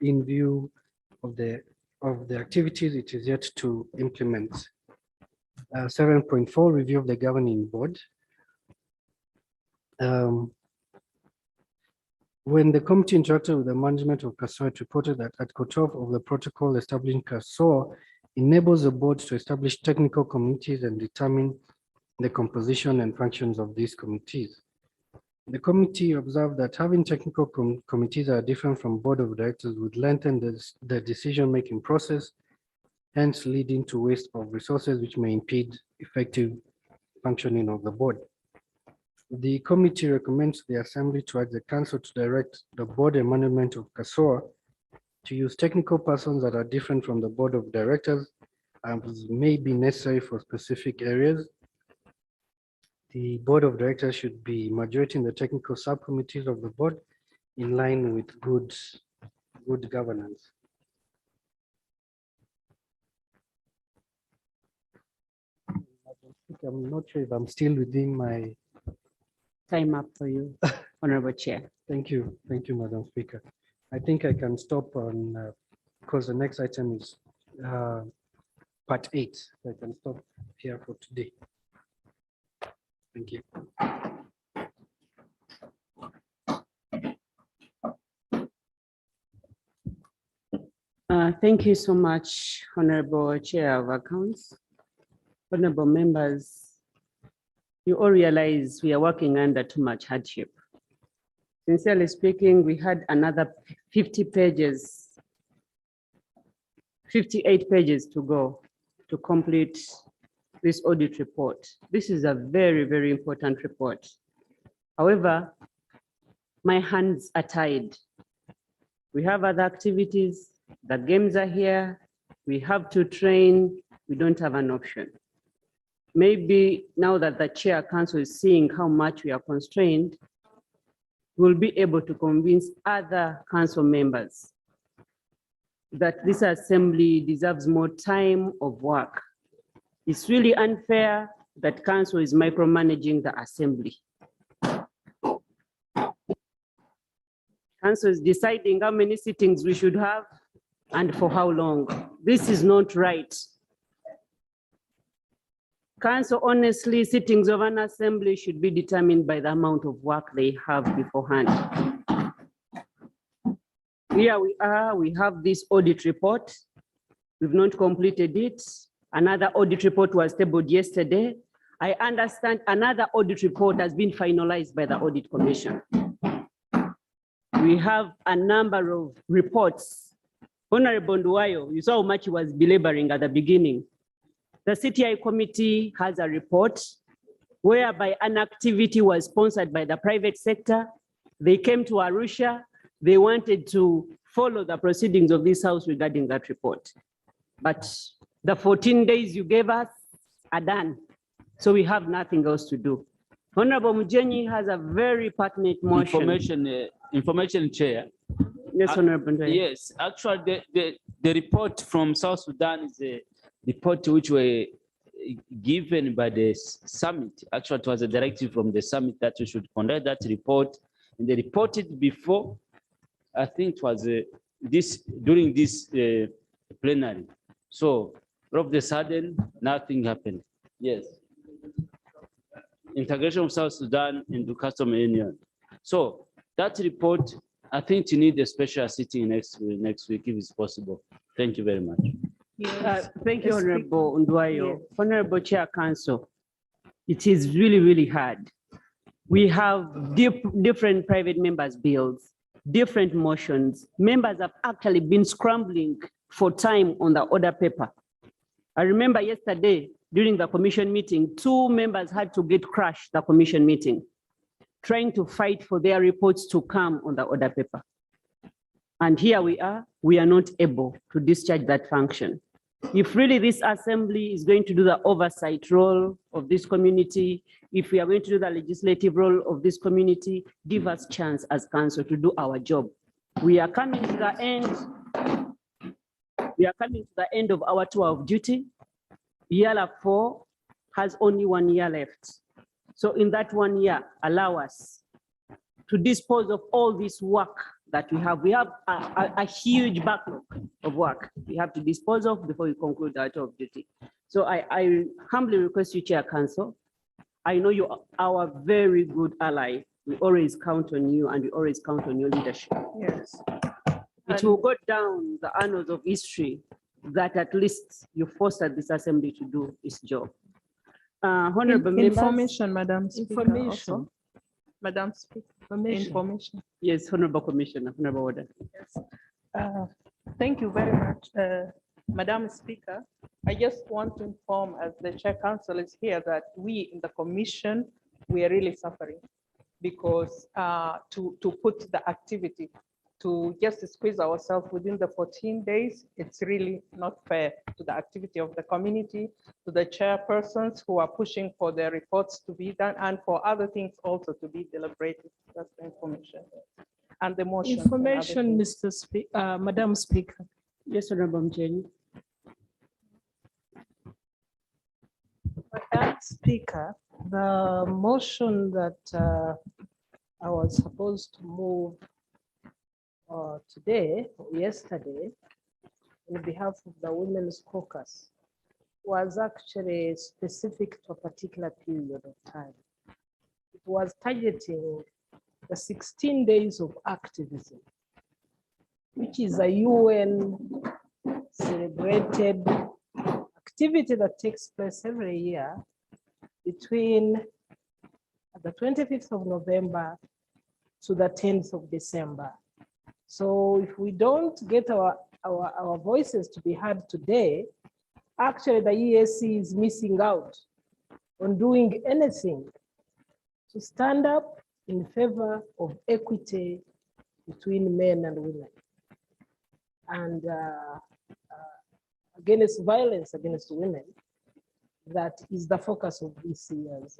in view of the activities it is yet to implement. 7.4, review of the governing board. When the committee interacted with the management of Kaswa, it reported that Article 12 of the protocol establishing Kaswa enables the board to establish technical committees and determine the composition and functions of these committees. The committee observed that having technical committees that are different from board of directors would lengthen the decision-making process, hence leading to waste of resources which may impede effective functioning of the board. The committee recommends the Assembly to urge the Council to direct the board and management of Kaswa to use technical persons that are different from the board of directors as may be necessary for specific areas. The board of directors should be majority in the technical subcommittees of the board in line with good governance. I'm not sure if I'm still within my Time up for you, Honorable Chair. Thank you, Madam Speaker. I think I can stop on because the next item is part 8. I can stop here for today. Thank you. Thank you so much, Honorable Chair of Accounts. Honorable members, you all realize we are working under too much hardship. Sincerely speaking, we had another 58 pages to go to complete this audit report. This is a very, very important report. However, my hands are tied. We have other activities, the games are here, we have to train, we don't have an option. Maybe now that the Chair Council is seeing how much we are constrained, we'll be able to convince other council members that this assembly deserves more time of work. It's really unfair that council is micromanaging the assembly. Council is deciding how many sittings we should have and for how long. This is not right. Council, honestly, sittings of an assembly should be determined by the amount of work they have beforehand. Here we are, we have this audit report. We've not completed it. Another audit report was tabled yesterday. I understand another audit report has been finalized by the Audit Commission. We have a number of reports. Honorable Nduwayo, you saw how much he was belaboring at the beginning. The CTI committee has a report whereby an activity was sponsored by the private sector. They came to Arusha. They wanted to follow the proceedings of this house regarding that report. But the 14 days you gave us are done. So we have nothing else to do. Honorable Mujenyi has a very pertinent motion. Information Chair. Yes, Honorable Nduwayo. Yes, actually the report from South Sudan is a report which were given by the summit. Actually, it was a directive from the summit that we should conduct that report. And they reported before, I think it was during this plenary. So all of a sudden, nothing happened. Yes. Integration of South Sudan into Customs Union. So that report, I think you need a special sitting next week if it's possible. Thank you very much. Thank you, Honorable Nduwayo. Honorable Chair Council, it is really, really hard. We have different private members' bills, different motions. Members have actually been scrambling for time on the order paper. I remember yesterday during the commission meeting, 2 members had to get crushed the commission meeting, trying to fight for their reports to come on the order paper. And here we are not able to discharge that function. If really this assembly is going to do the oversight role of this community, if we are going to do the legislative role of this community, give us chance as council to do our job. We are coming to the end. We are coming to the end of our tour of duty. Eala 4 has only 1 year left. So in that 1 year, allow us to dispose of all this work that we have. We have a huge backlog of work we have to dispose of before we conclude our tour of duty. So I humbly request you, Chair Council. I know you are our very good ally. We always count on you and we always count on your leadership. Yes. It will go down the annals of history that at least you fostered this assembly to do its job. Honorable members. Information, Madam Speaker. Information. Also. Madam Speaker. Information. Yes, Honorable Commissioner, Honorable Order. Yes. Thank you very much, Madam Speaker. I just want to inform, as the Chair Council is here, that we in the Commission, we are really suffering because to put the activity, to just squeeze ourselves within the 14 days, it's really not fair to the activity of the community, to the chairpersons who are pushing for their reports to be done and for other things also to be deliberated. That's the information. And the motion. Information, Mr. Speaker, Madam Speaker. Yes, Honorable Mjeni. Madam Speaker, the motion that I was supposed to move today or yesterday on behalf of the Women's Caucus was actually specific to a particular period of time. It was targeting the 16 days of activism, which is a UN celebrated activity that takes place every year between the 25th of November to the 10th of December. So if we don't get our voices to be heard today, actually the EAC is missing out on doing anything to stand up in favor of equity between men and women and against violence against women. That is the focus of this year's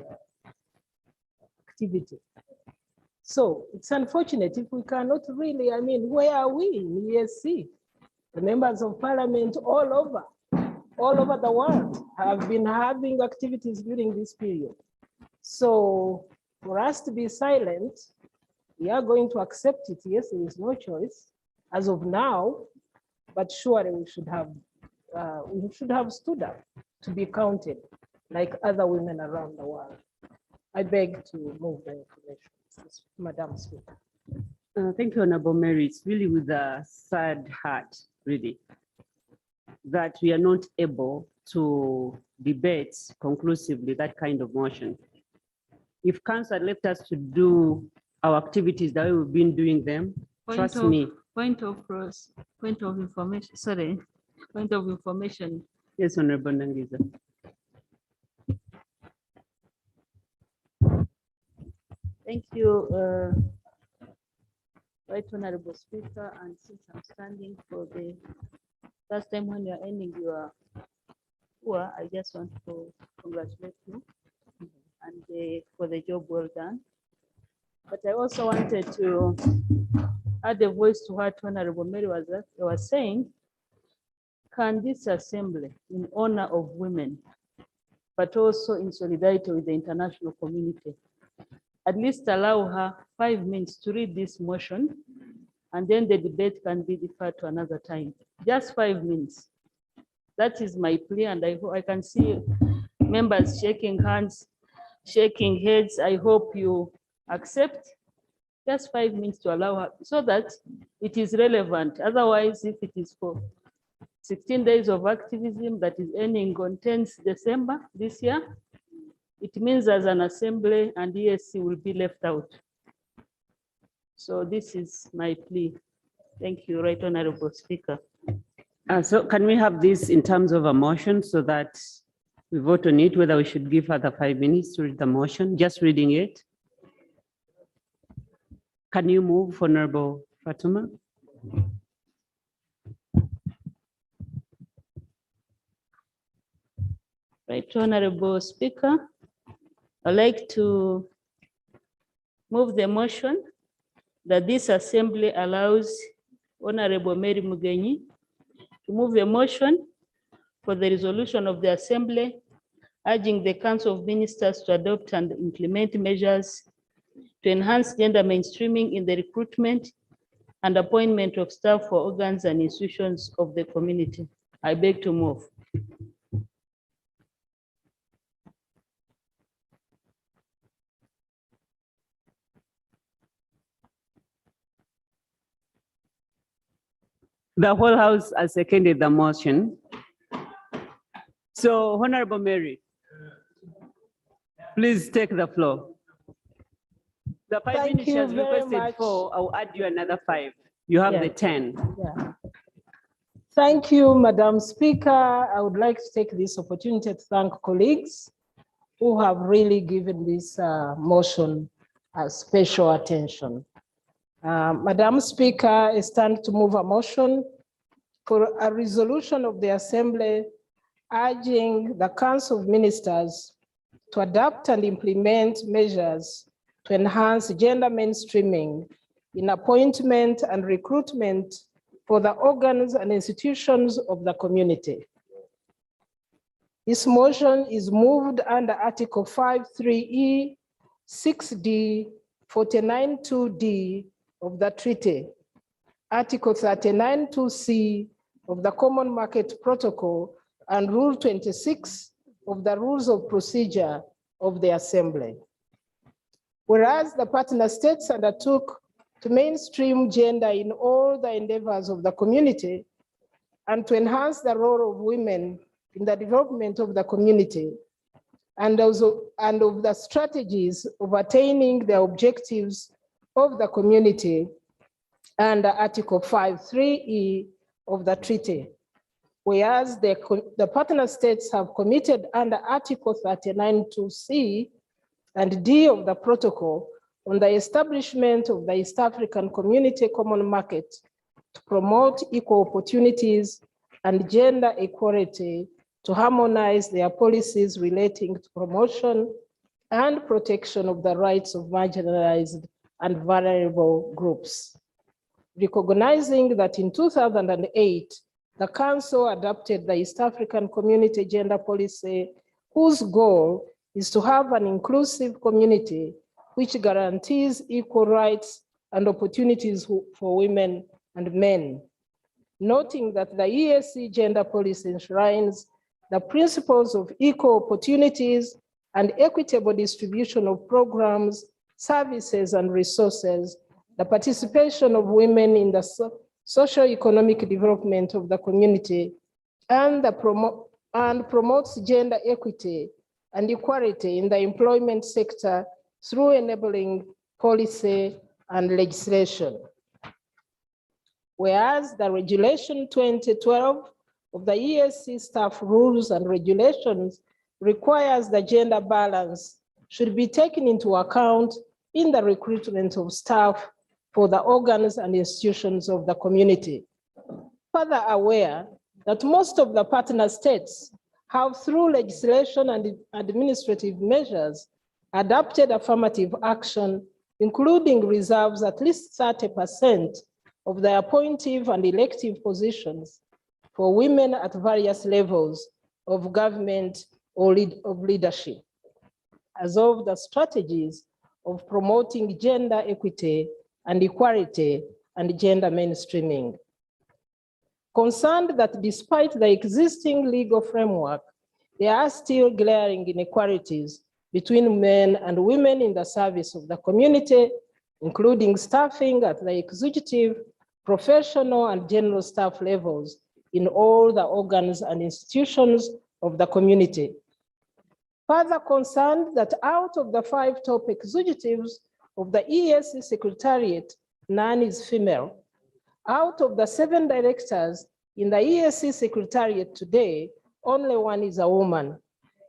activity. So it's unfortunate if we cannot really, I mean, where are we in EAC? The members of parliament all over the world have been having activities during this period. So for us to be silent, we are going to accept it. Yes, there is no choice as of now, but surely we should have stood up to be counted like other women around the world. I beg to move the information, Madam Speaker. Thank you, Honorable Mary. It's really with a sad heart, really, that we are not able to debate conclusively that kind of motion. If Council left us to do our activities the way we've been doing them, trust me. Point of information, sorry, point of information. Yes, Honorable Nangiza. Thank you, Right Honorable Speaker, and since I'm standing for the first time when you're ending your tour, I just want to congratulate you and for the job well done. But I also wanted to add a voice to what Honorable Mary was saying. Can this assembly, in honor of women, but also in solidarity with the international community, at least allow her 5 minutes to read this motion, and then the debate can be deferred to another time. Just 5 minutes. That is my plea, and I can see members shaking hands, shaking heads. I hope you accept. Just 5 minutes to allow her, so that it is relevant. Otherwise, if it is for 16 days of activism that is ending on 10th December this year, it means as an assembly and EAC will be left out. So this is my plea. Thank you, Right Honorable Speaker. So can we have this in terms of a motion so that we vote on it, whether we should give her the 5 minutes to read the motion, just reading it? Can you move, Honorable Fatuma? Right Honorable Speaker, I'd like to move the motion that this assembly allows Honorable Mary Mugenyi to move a motion for the resolution of the assembly urging the Council of Ministers to adopt and implement measures to enhance gender mainstreaming in the recruitment and appointment of staff for organs and institutions of the community. I beg to move. The whole House has seconded the motion. So, Honorable Mary, please take the floor. The 5 Thank minutes she you has very requested much. for, I'll add you another 5. You have Yeah. the 10. Yeah. Thank you, Madam Speaker. I would like to take this opportunity to thank colleagues who have really given this motion special attention. Madam Speaker, I stand to move a motion for a resolution of the Assembly urging the Council of Ministers to adopt and implement measures to enhance gender mainstreaming in appointment and recruitment for the organs and institutions of the community. This motion is moved under Article 5(3)(e), 6(d), 49(2)(d) of the treaty, Article 39(2)(c) of the Common Market Protocol and Rule 26 of the Rules of Procedure of the Assembly. Whereas the partner states undertook to mainstream gender in all the endeavors of the community and to enhance the role of women in the development of the community and of the strategies of attaining the objectives of the community under Article 5.3e of the treaty. Whereas the partner states have committed under Article 39.2c and D of the protocol on the establishment of the East African Community Common Market to promote equal opportunities and gender equality, to harmonize their policies relating to promotion and protection of the rights of marginalized and vulnerable groups. Recognizing that in 2008, the Council adopted the East African Community Gender Policy, whose goal is to have an inclusive community which guarantees equal rights and opportunities for women and men. Noting that the EAC gender policy enshrines the principles of equal opportunities and equitable distribution of programs, services, and resources, the participation of women in the socio-economic development of the community, and promotes gender equity and equality in the employment sector through enabling policy and legislation. Whereas the Regulation 2012 of the EAC staff rules and regulations requires the gender balance should be taken into account in the recruitment of staff for the organs and institutions of the community. Further aware that most of the partner states have, through legislation and administrative measures, adopted affirmative action, including reserves at least 30% of the appointive and elective positions for women at various levels of government or of leadership, as of the strategies of promoting gender equity and equality and gender mainstreaming. Concerned that despite the existing legal framework, there are still glaring inequalities between men and women in the service of the community, including staffing at the executive, professional, and general staff levels in all the organs and institutions of the community. Further concerned that out of the 5 top executives of the EAC Secretariat, none is female. Out of the 7 directors in the EAC Secretariat today, only 1 is a woman.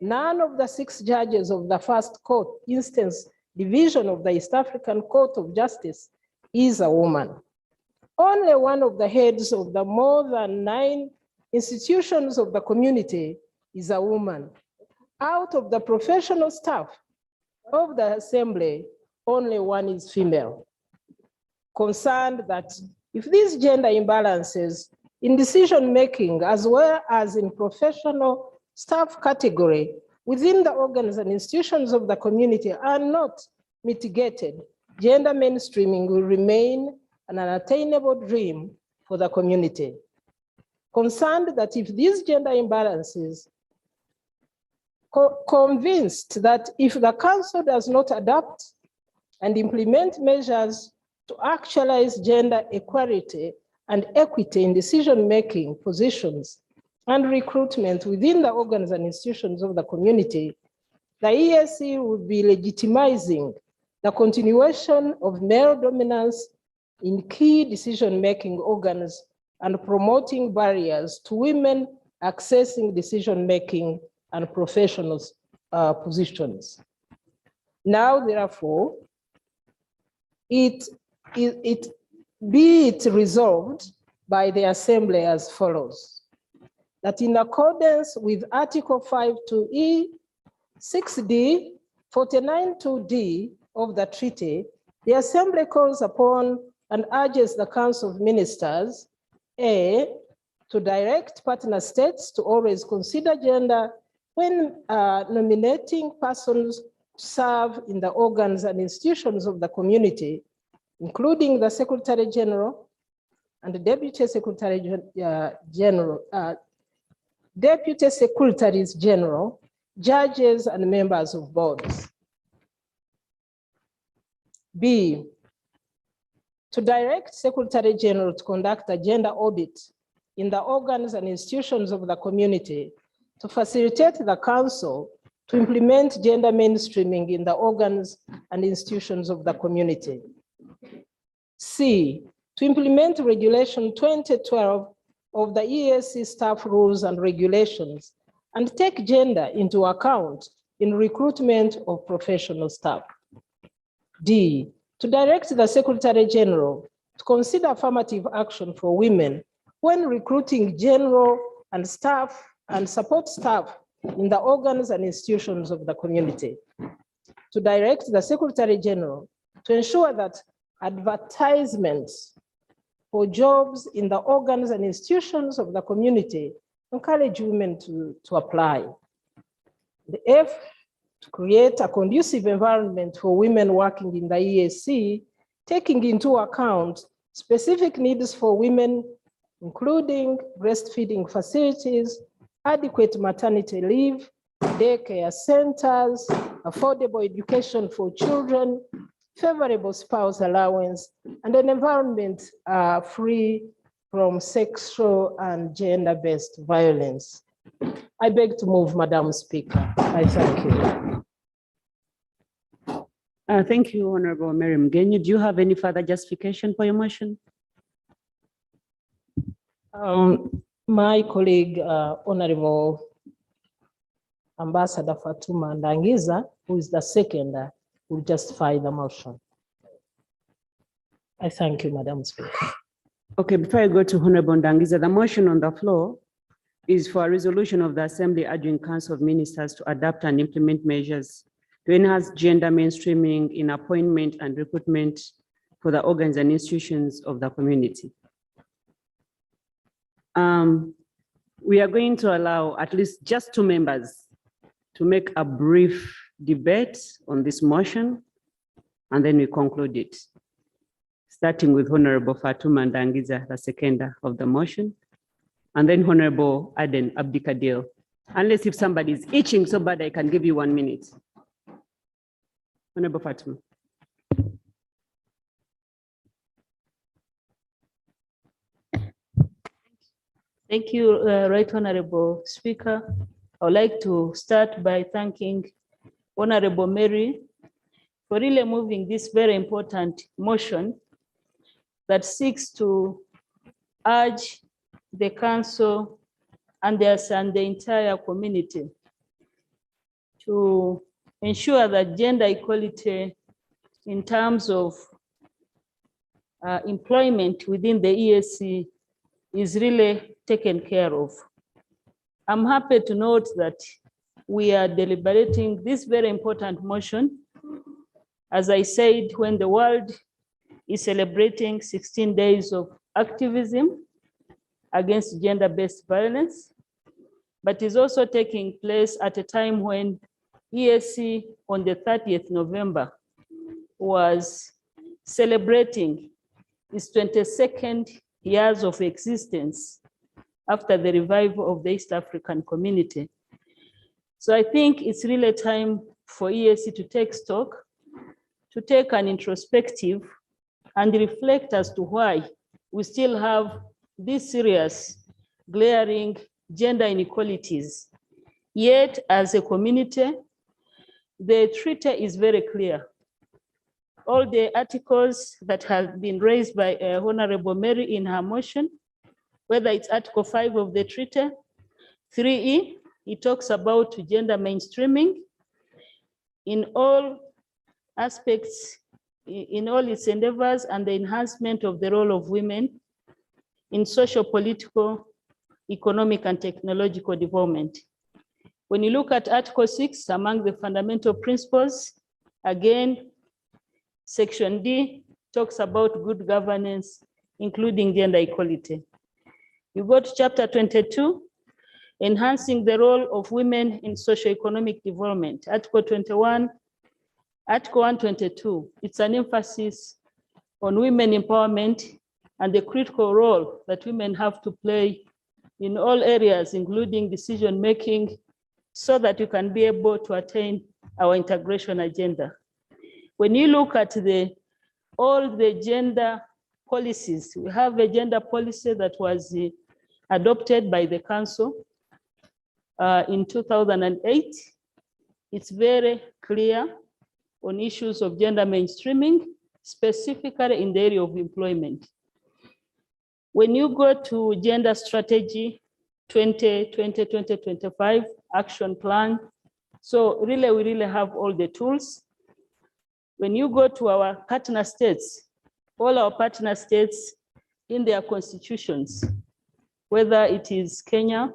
None of the 6 judges of the first court instance division of the East African Court of Justice is a woman. Only 1 of the heads of the more than 9 institutions of the community is a woman. Out of the professional staff of the assembly, only 1 is female. Concerned that if these gender imbalances in decision-making as well as in professional staff category within the organs and institutions of the community are not mitigated, gender mainstreaming will remain an unattainable dream for the community. Concerned that if these gender imbalances, convinced that if the council does not adapt and implement measures to actualize gender equality and equity in decision-making positions and recruitment within the organs and institutions of the community, the EAC would be legitimizing the continuation of male dominance in key decision-making organs and promoting barriers to women accessing decision-making and professional positions. Now, therefore, be it resolved by the Assembly as follows: that in accordance with Article 5.2e, 6d, 49.2d of the treaty, the Assembly calls upon and urges the Council of Ministers, A, to direct partner states to always consider gender when nominating persons to serve in the organs and institutions of the community, including the Secretary General and the Deputy Secretary General, deputy secretaries general, judges, and members of boards. B, to direct Secretary General to conduct a gender audit in the organs and institutions of the community to facilitate the council to implement gender mainstreaming in the organs and institutions of the community. C, to implement Regulation 2012 of the EAC staff rules and regulations and take gender into account in recruitment of professional staff. D, to direct the Secretary General to consider affirmative action for women when recruiting general and staff and support staff in the organs and institutions of the community. To direct the Secretary General to ensure that advertisements for jobs in the organs and institutions of the community encourage women to apply. The F, to create a conducive environment for women working in the EAC, taking into account specific needs for women, including breastfeeding facilities, adequate maternity leave, daycare centers, affordable education for children, favorable spouse allowance, and an environment free from sexual and gender-based violence. I beg to move, Madam Speaker. I thank you. Thank you, Honorable Mary Mgenyi. Do you have any further justification for your motion? My colleague, Honorable Ambassador Fatuma Ndangiza, who is the seconder, will justify the motion. I thank you, Madam Speaker. Okay, before I go to Honorable Ndangiza, the motion on the floor is for a resolution of the Assembly urging Council of Ministers to adopt and implement measures to enhance gender mainstreaming in appointment and recruitment for the organs and institutions of the community. We are going to allow at least just 2 members to make a brief debate on this motion, and then we conclude it. Starting with Honorable Fatuma Ndangiza, the seconder of the motion, and then Honorable Aden Abdikadir. Unless if somebody is itching so bad, I can give you 1 minute. Honorable Fatuma. Thank you, Right Honorable Speaker. I would like to start by thanking Honorable Mary for really moving this very important motion that seeks to urge the council and the entire community to ensure that gender equality in terms of employment within the EAC is really taken care of. I'm happy to note that we are deliberating this very important motion. As I said, when the world is celebrating 16 days of activism against gender-based violence, but is also taking place at a time when EAC on the 30th November was celebrating its 22nd years of existence after the revival of the East African community. So I think it's really time for EAC to take stock, to take an introspective and reflect as to why we still have these serious, glaring gender inequalities. Yet, as a community, the treaty is very clear. All the articles that have been raised by Honorable Mary in her motion, whether it's Article 5 of the treaty, 3E, it talks about gender mainstreaming in all aspects, in all its endeavors, and the enhancement of the role of women in social, political, economic, and technological development. When you look at Article 6, among the fundamental principles, again, Section D talks about good governance, including gender equality. You go to Chapter 22, enhancing the role of women in socio-economic development. Article 21, Article 122, it's an emphasis on women empowerment and the critical role that women have to play in all areas, including decision-making, so that you can be able to attain our integration agenda. When you look at all the gender policies, we have a gender policy that was adopted by the council in 2008. It's very clear on issues of gender mainstreaming, specifically in the area of employment. When you go to Gender Strategy 2020-2025 Action Plan, so really, we really have all the tools. When you go to our partner states, all our partner states in their constitutions, whether it is Kenya,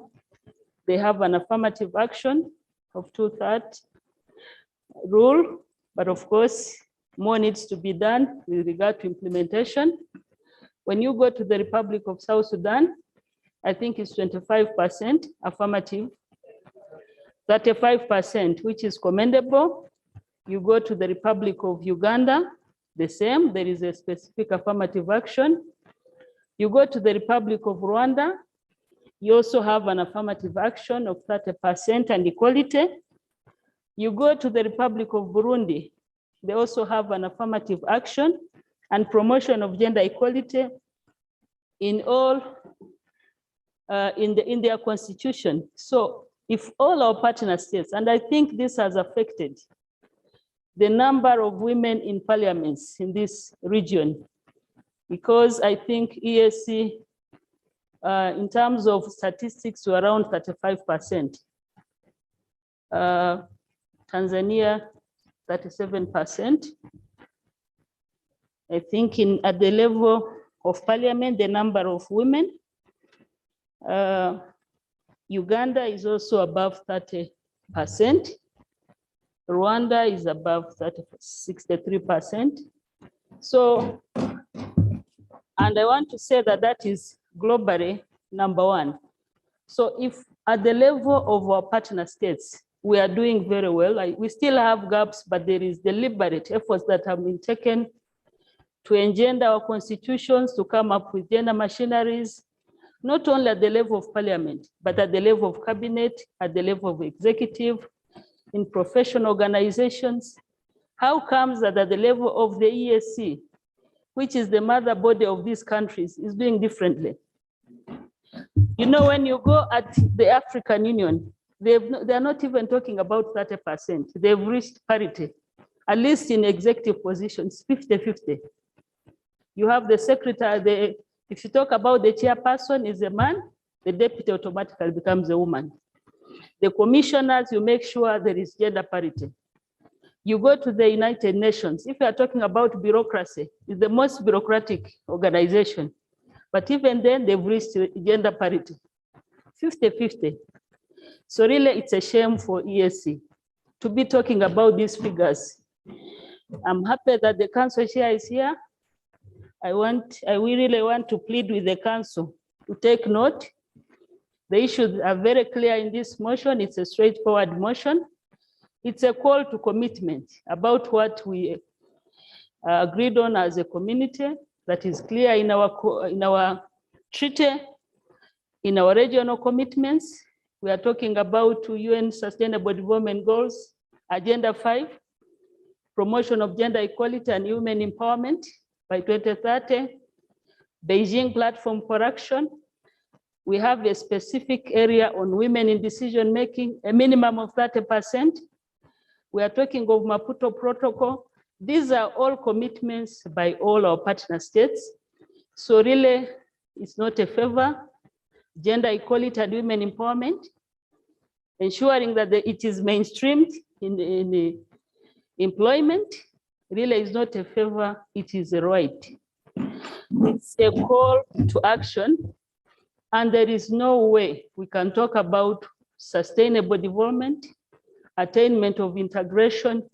they have an affirmative action of 2/3 rule, but of course, more needs to be done with regard to implementation. When you go to the Republic of South Sudan, I think it's 25% affirmative, 35%, which is commendable. You go to the Republic of Uganda, the same, there is a specific affirmative action. You go to the Republic of Rwanda, you also have an affirmative action of 30% and equality. You go to the Republic of Burundi, they also have an affirmative action and promotion of gender equality in all, in their constitution. So if all our partner states, and I think this has affected the number of women in parliaments in this region, because I think EAC, in terms of statistics, were around 35%. Tanzania, 37%. I think at the level of parliament, the number of women, Uganda is also above 30%. Rwanda is above 63%. So, and I want to say that that is globally #1. So if at the level of our partner states, we are doing very well, we still have gaps, but there is deliberate efforts that have been taken to engender our constitutions, to come up with gender machineries, not only at the level of parliament, but at the level of cabinet, at the level of executive, in professional organizations. How comes that at the level of the EAC, which is the mother body of these countries, is doing differently? You know, when you go at the African Union, they're not even talking about 30%. They've reached parity, at least in executive positions, 50-50. You have the secretary, if you talk about the chairperson is a man, the deputy automatically becomes a woman. The commissioners, you make sure there is gender parity. You go to the United Nations, if you are talking about bureaucracy, it's the most bureaucratic organization. But even then, they've reached gender parity, 50-50. So really, it's a shame for EAC to be talking about these figures. I'm happy that the council chair is here. I really want to plead with the council to take note. The issues are very clear in this motion. It's a straightforward motion. It's a call to commitment about what we agreed on as a community that is clear in our treaty, in our regional commitments. We are talking about UN Sustainable Development Goals, Agenda 5, promotion of gender equality and women empowerment by 2030, Beijing Platform for Action. We have a specific area on women in decision-making, a minimum of 30%. We are talking of Maputo Protocol. These are all commitments by all our partner states. So really, it's not a favor. Gender equality and women empowerment, ensuring that it is mainstreamed in the employment, really is not a favor, it is a right. It's a call to action, and there is no way we can talk about sustainable development, attainment of integration,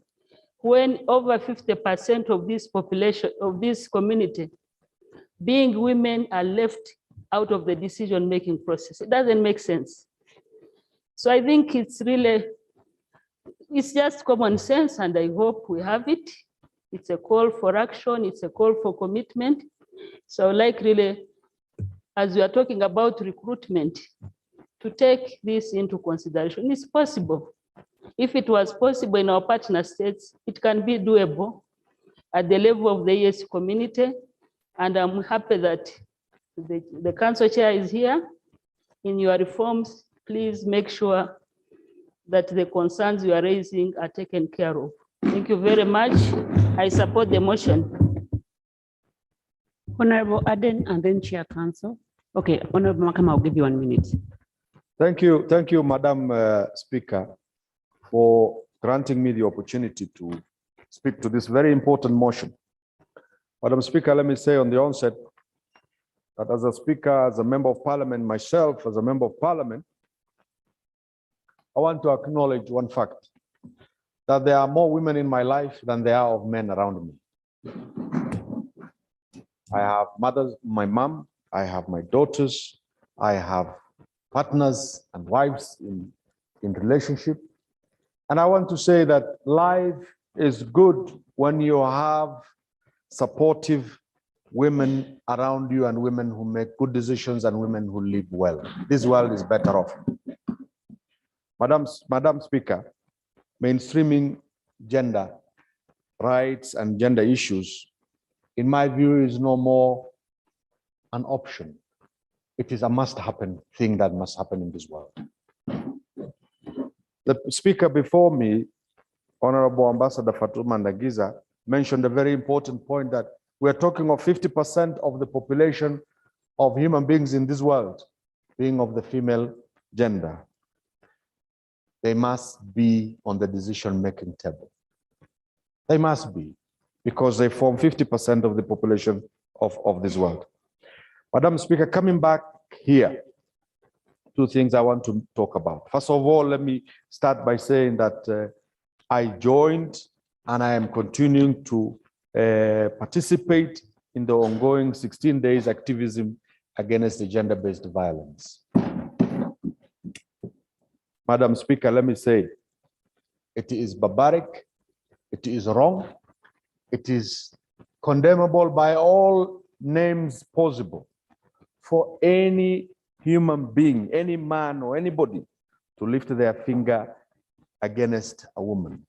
when over 50% of this population, of this community, being women, are left out of the decision-making process. It doesn't make sense. So I think it's just common sense, and I hope we have it. It's a call for action, it's a call for commitment. So like really as we are talking about recruitment, to take this into consideration. It's possible. If it was possible in our partner states, it can be doable at the level of the EAC community. And I'm happy that the council chair is here. In your reforms, please make sure that the concerns you are raising are taken care of. Thank you very much. I support the motion. Honorable Aden and then Chair Council. Okay, Honorable Makama, I'll give you 1 minute. Thank you, Madam Speaker, for granting me the opportunity to speak to this very important motion. Madam Speaker, let me say on the onset that as a speaker, as a member of parliament, myself as a member of parliament, I want to acknowledge one fact, that there are more women in my life than there are of men around me. I have mothers, my mom, I have my daughters, I have partners and wives in relationship. And I want to say that life is good when you have supportive women around you and women who make good decisions and women who live well. This world is better off. Madam Speaker, mainstreaming gender rights and gender issues, in my view, is no more an option. It is a must-happen thing that must happen in this world. The speaker before me, Honorable Ambassador Fatuma Ndagiza, mentioned a very important point that we're talking of 50% of the population of human beings in this world being of the female gender. They must be on the decision-making table. They must be, because they form 50% of the population of this world. Madam Speaker, coming back here, two things I want to talk about. First of all, let me start by saying that I joined and I am continuing to participate in the ongoing 16 days activism against the gender-based violence. Madam Speaker, let me say, it is barbaric, it is wrong, it is condemnable by all names possible for any human being, any man or anybody to lift their finger against a woman.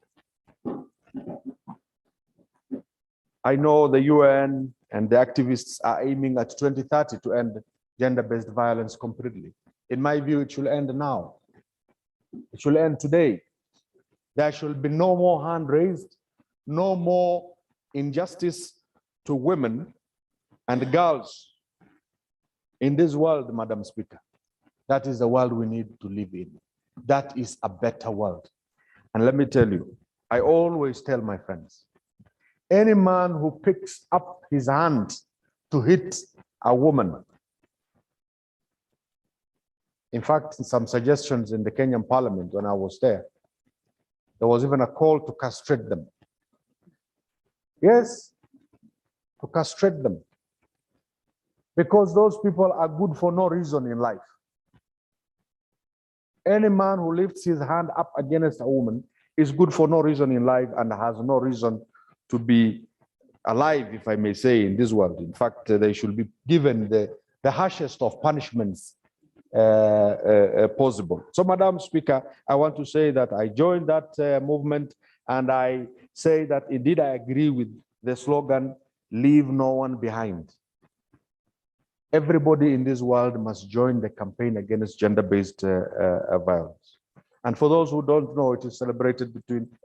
I know the UN and the activists are aiming at 2030 to end gender-based violence completely. In my view, it should end now. It should end today. There should be no more hand raised, no more injustice to women and girls in this world, Madam Speaker. That is the world we need to live in. That is a better world. And let me tell you, I always tell my friends, any man who picks up his hand to hit a woman, in fact, some suggestions in the Kenyan parliament when I was there was even a call to castrate them. Yes, to castrate them. Because those people are good for no reason in life. Any man who lifts his hand up against a woman is good for no reason in life and has no reason to be alive, if I may say, in this world. In fact, they should be given the harshest of punishments possible. So, Madam Speaker, I want to say that I joined that movement, and I say that indeed I agree with the slogan, leave no one behind. Everybody in this world must join the campaign against gender-based violence. And for those who don't know, it is celebrated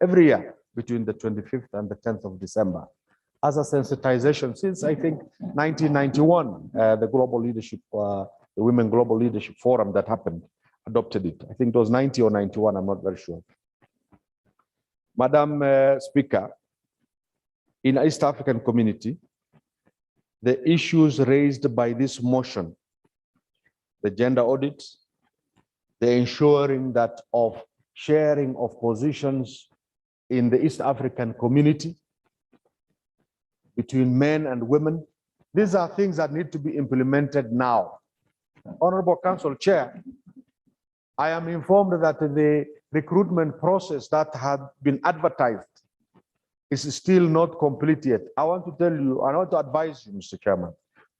every year between the 25th and the 10th of December. As a sensitization since, I think, 1991, the global leadership, the Women Global Leadership Forum that happened, adopted it. I think it was 90 or 91, I'm not very sure. Madam Speaker, in East African community, the issues raised by this motion, the gender audit, the ensuring that of sharing of positions in the East African community between men and women, these are things that need to be implemented now. Honorable Council Chair, I am informed that the recruitment process that had been advertised is still not complete yet. I want to tell you, I want to advise you, Mr. Chairman,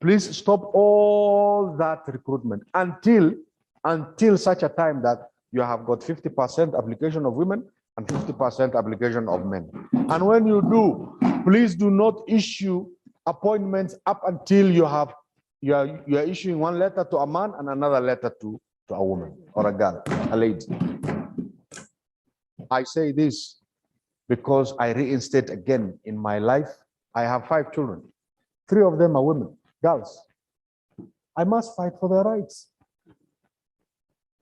Please stop all that recruitment until such a time that you have got 50% application of women and 50% application of men. And when you do, please do not issue appointments up until you are issuing one letter to a man and another letter to a woman or a girl, a lady. I say this because I reinstate again in my life. I have 5 children. 3 of them are women, girls. I must fight for their rights.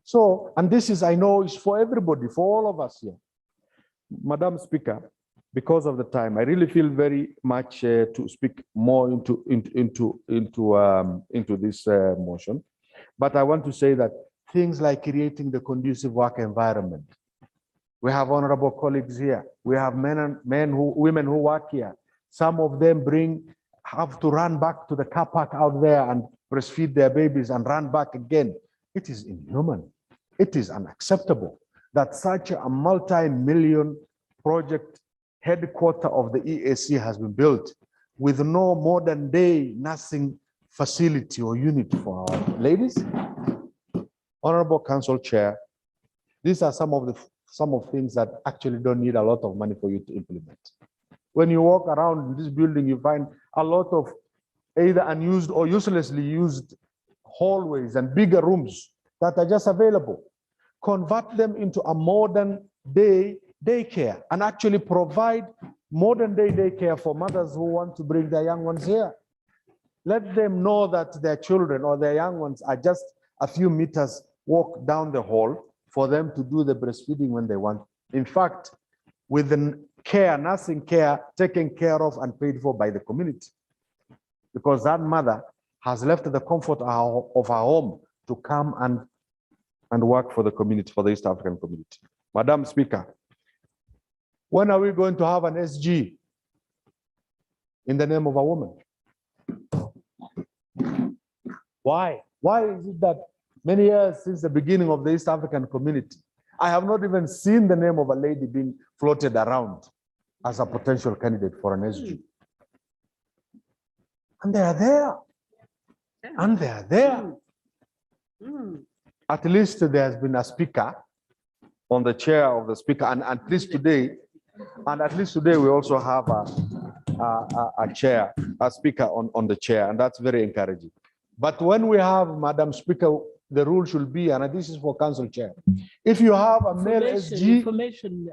So, and this is, I know, is for everybody, for all of us here. Madam Speaker, because of the time, I really feel very much to speak more into this motion. But I want to say that things like creating the conducive work environment. We have honorable colleagues here. We have women who work here. Some of them have to run back to the car park out there and breastfeed their babies and run back again. It is inhuman. It is unacceptable that such a multi-million project headquarter of the EAC has been built with no modern day nursing facility or unit for our ladies. Honorable Council Chair, these are some of things that actually don't need a lot of money for you to implement. When you walk around this building, you find a lot of either unused or uselessly used hallways and bigger rooms that are just available. Convert them into a modern day daycare and actually provide modern day daycare for mothers who want to bring their young ones here. Let them know that their children or their young ones are just a few meters walk down the hall for them to do the breastfeeding when they want. In fact, with the care, nursing care, taken care of and paid for by the community. Because that mother has left the comfort of her home to come and work for the community, for the East African community. Madam Speaker, when are we going to have an SG in the name of a woman? Why? Why is it that many years since the beginning of the East African community, I have not even seen the name of a lady being floated around as a potential candidate for an SG? And they are there. And they are there. At least there has been a speaker on the chair of the speaker, and at least today we also have a chair, a speaker on the chair, and that's very encouraging. But when we have, Madam Speaker, the rule should be, and this is for Council Chair, if you have a male SG... Information,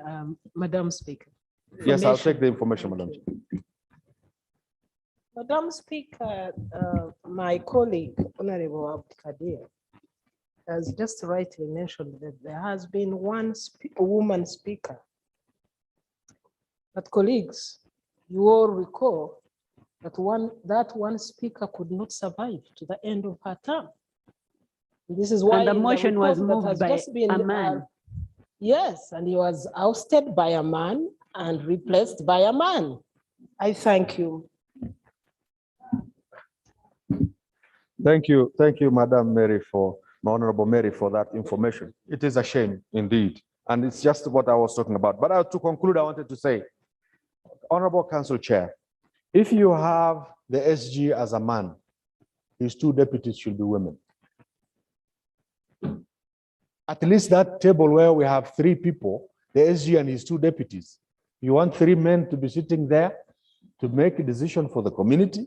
Madam Speaker. Yes, I'll take the information, Madam Chair. Madam Speaker, my colleague, Honorable Abdikadir, has just rightly mentioned that there has been one woman speaker. But colleagues, you all recall that one speaker could not survive to the end of her term. This is why And the motion was moved by a man. Yes, and he was ousted by a man and replaced by a man. I thank you. Thank you, Madam Mary, Honorable Mary, for that information. It is a shame indeed, and it's just what I was talking about. But to conclude, I wanted to say, Honorable Council Chair, if you have the SG as a man, his 2 deputies should be women. At least that table where we have 3 people, the SG and his 2 deputies, you want 3 men to be sitting there to make a decision for the community?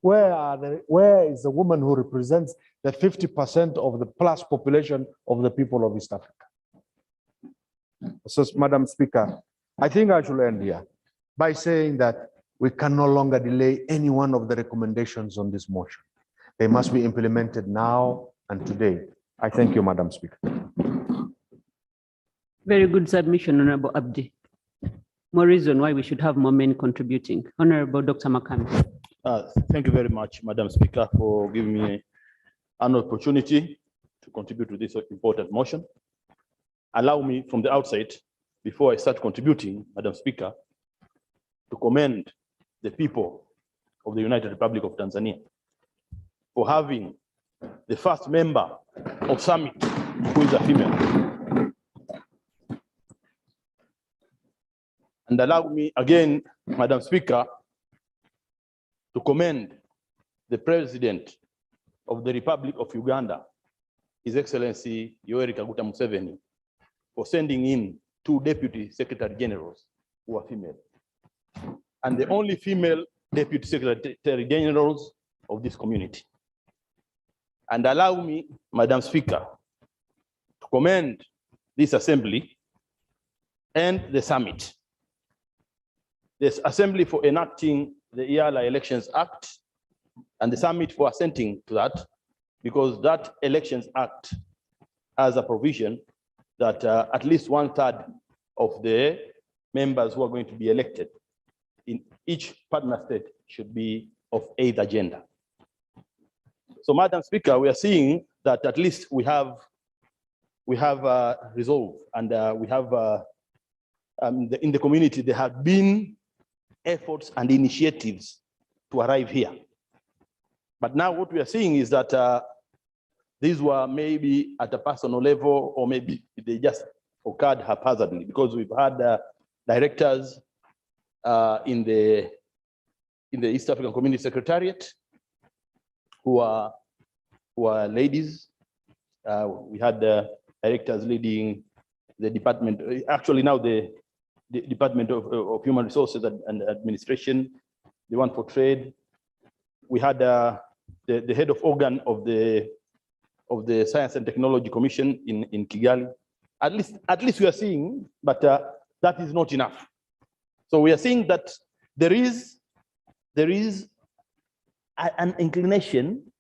Where is the woman who represents the 50% of the plus population of the people of East Africa? So, Madam Speaker, I think I should end here by saying that we can no longer delay any one of the recommendations on this motion. They must be implemented now and today. I thank you, Madam Speaker. Very good submission, Honorable Abdi. More reason why we should have more men contributing. Honorable Dr. Makami. Thank you very much, Madam Speaker, for giving me an opportunity to contribute to this important motion. Allow me from the outset, before I start contributing, Madam Speaker, to commend the people of the United Republic of Tanzania for having the first member of Summit who is a female. And allow me again, Madam Speaker, to commend the President of the Republic of Uganda, His Excellency Yoweri Kaguta Museveni, for sending in 2 Deputy Secretary Generals who are female, and the only female Deputy Secretary Generals of this community. And allow me, Madam Speaker, to commend this assembly and the summit. This assembly for enacting the Eala Elections Act and the summit for assenting to that, because that Elections Act has a provision that at least 1/3 of the members who are going to be elected in each partner state should be of either gender. So, Madam Speaker, we are seeing that at least we have resolve, and we have in the community there have been efforts and initiatives to arrive here. But now what we are seeing is that these were maybe at a personal level, or maybe they just occurred haphazardly, because we've had directors in the East African Community Secretariat who are ladies. We had directors leading the department, actually now the Department of Human Resources and Administration, the one for trade. We had the head of organ of the Science and Technology Commission in Kigali. At least we are seeing, but that is not enough. So we are seeing that there is an inclination,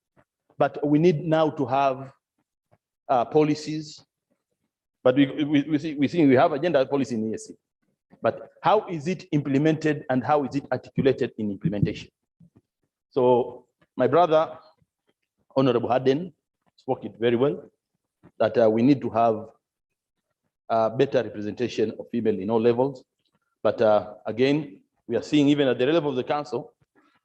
but we need now to have policies. But we have a gender policy in EAC. But how is it implemented, and how is it articulated in implementation? So my brother, Honorable Harden, spoke it very well, that we need to have better representation of female in all levels. But again, we are seeing even at the level of the council,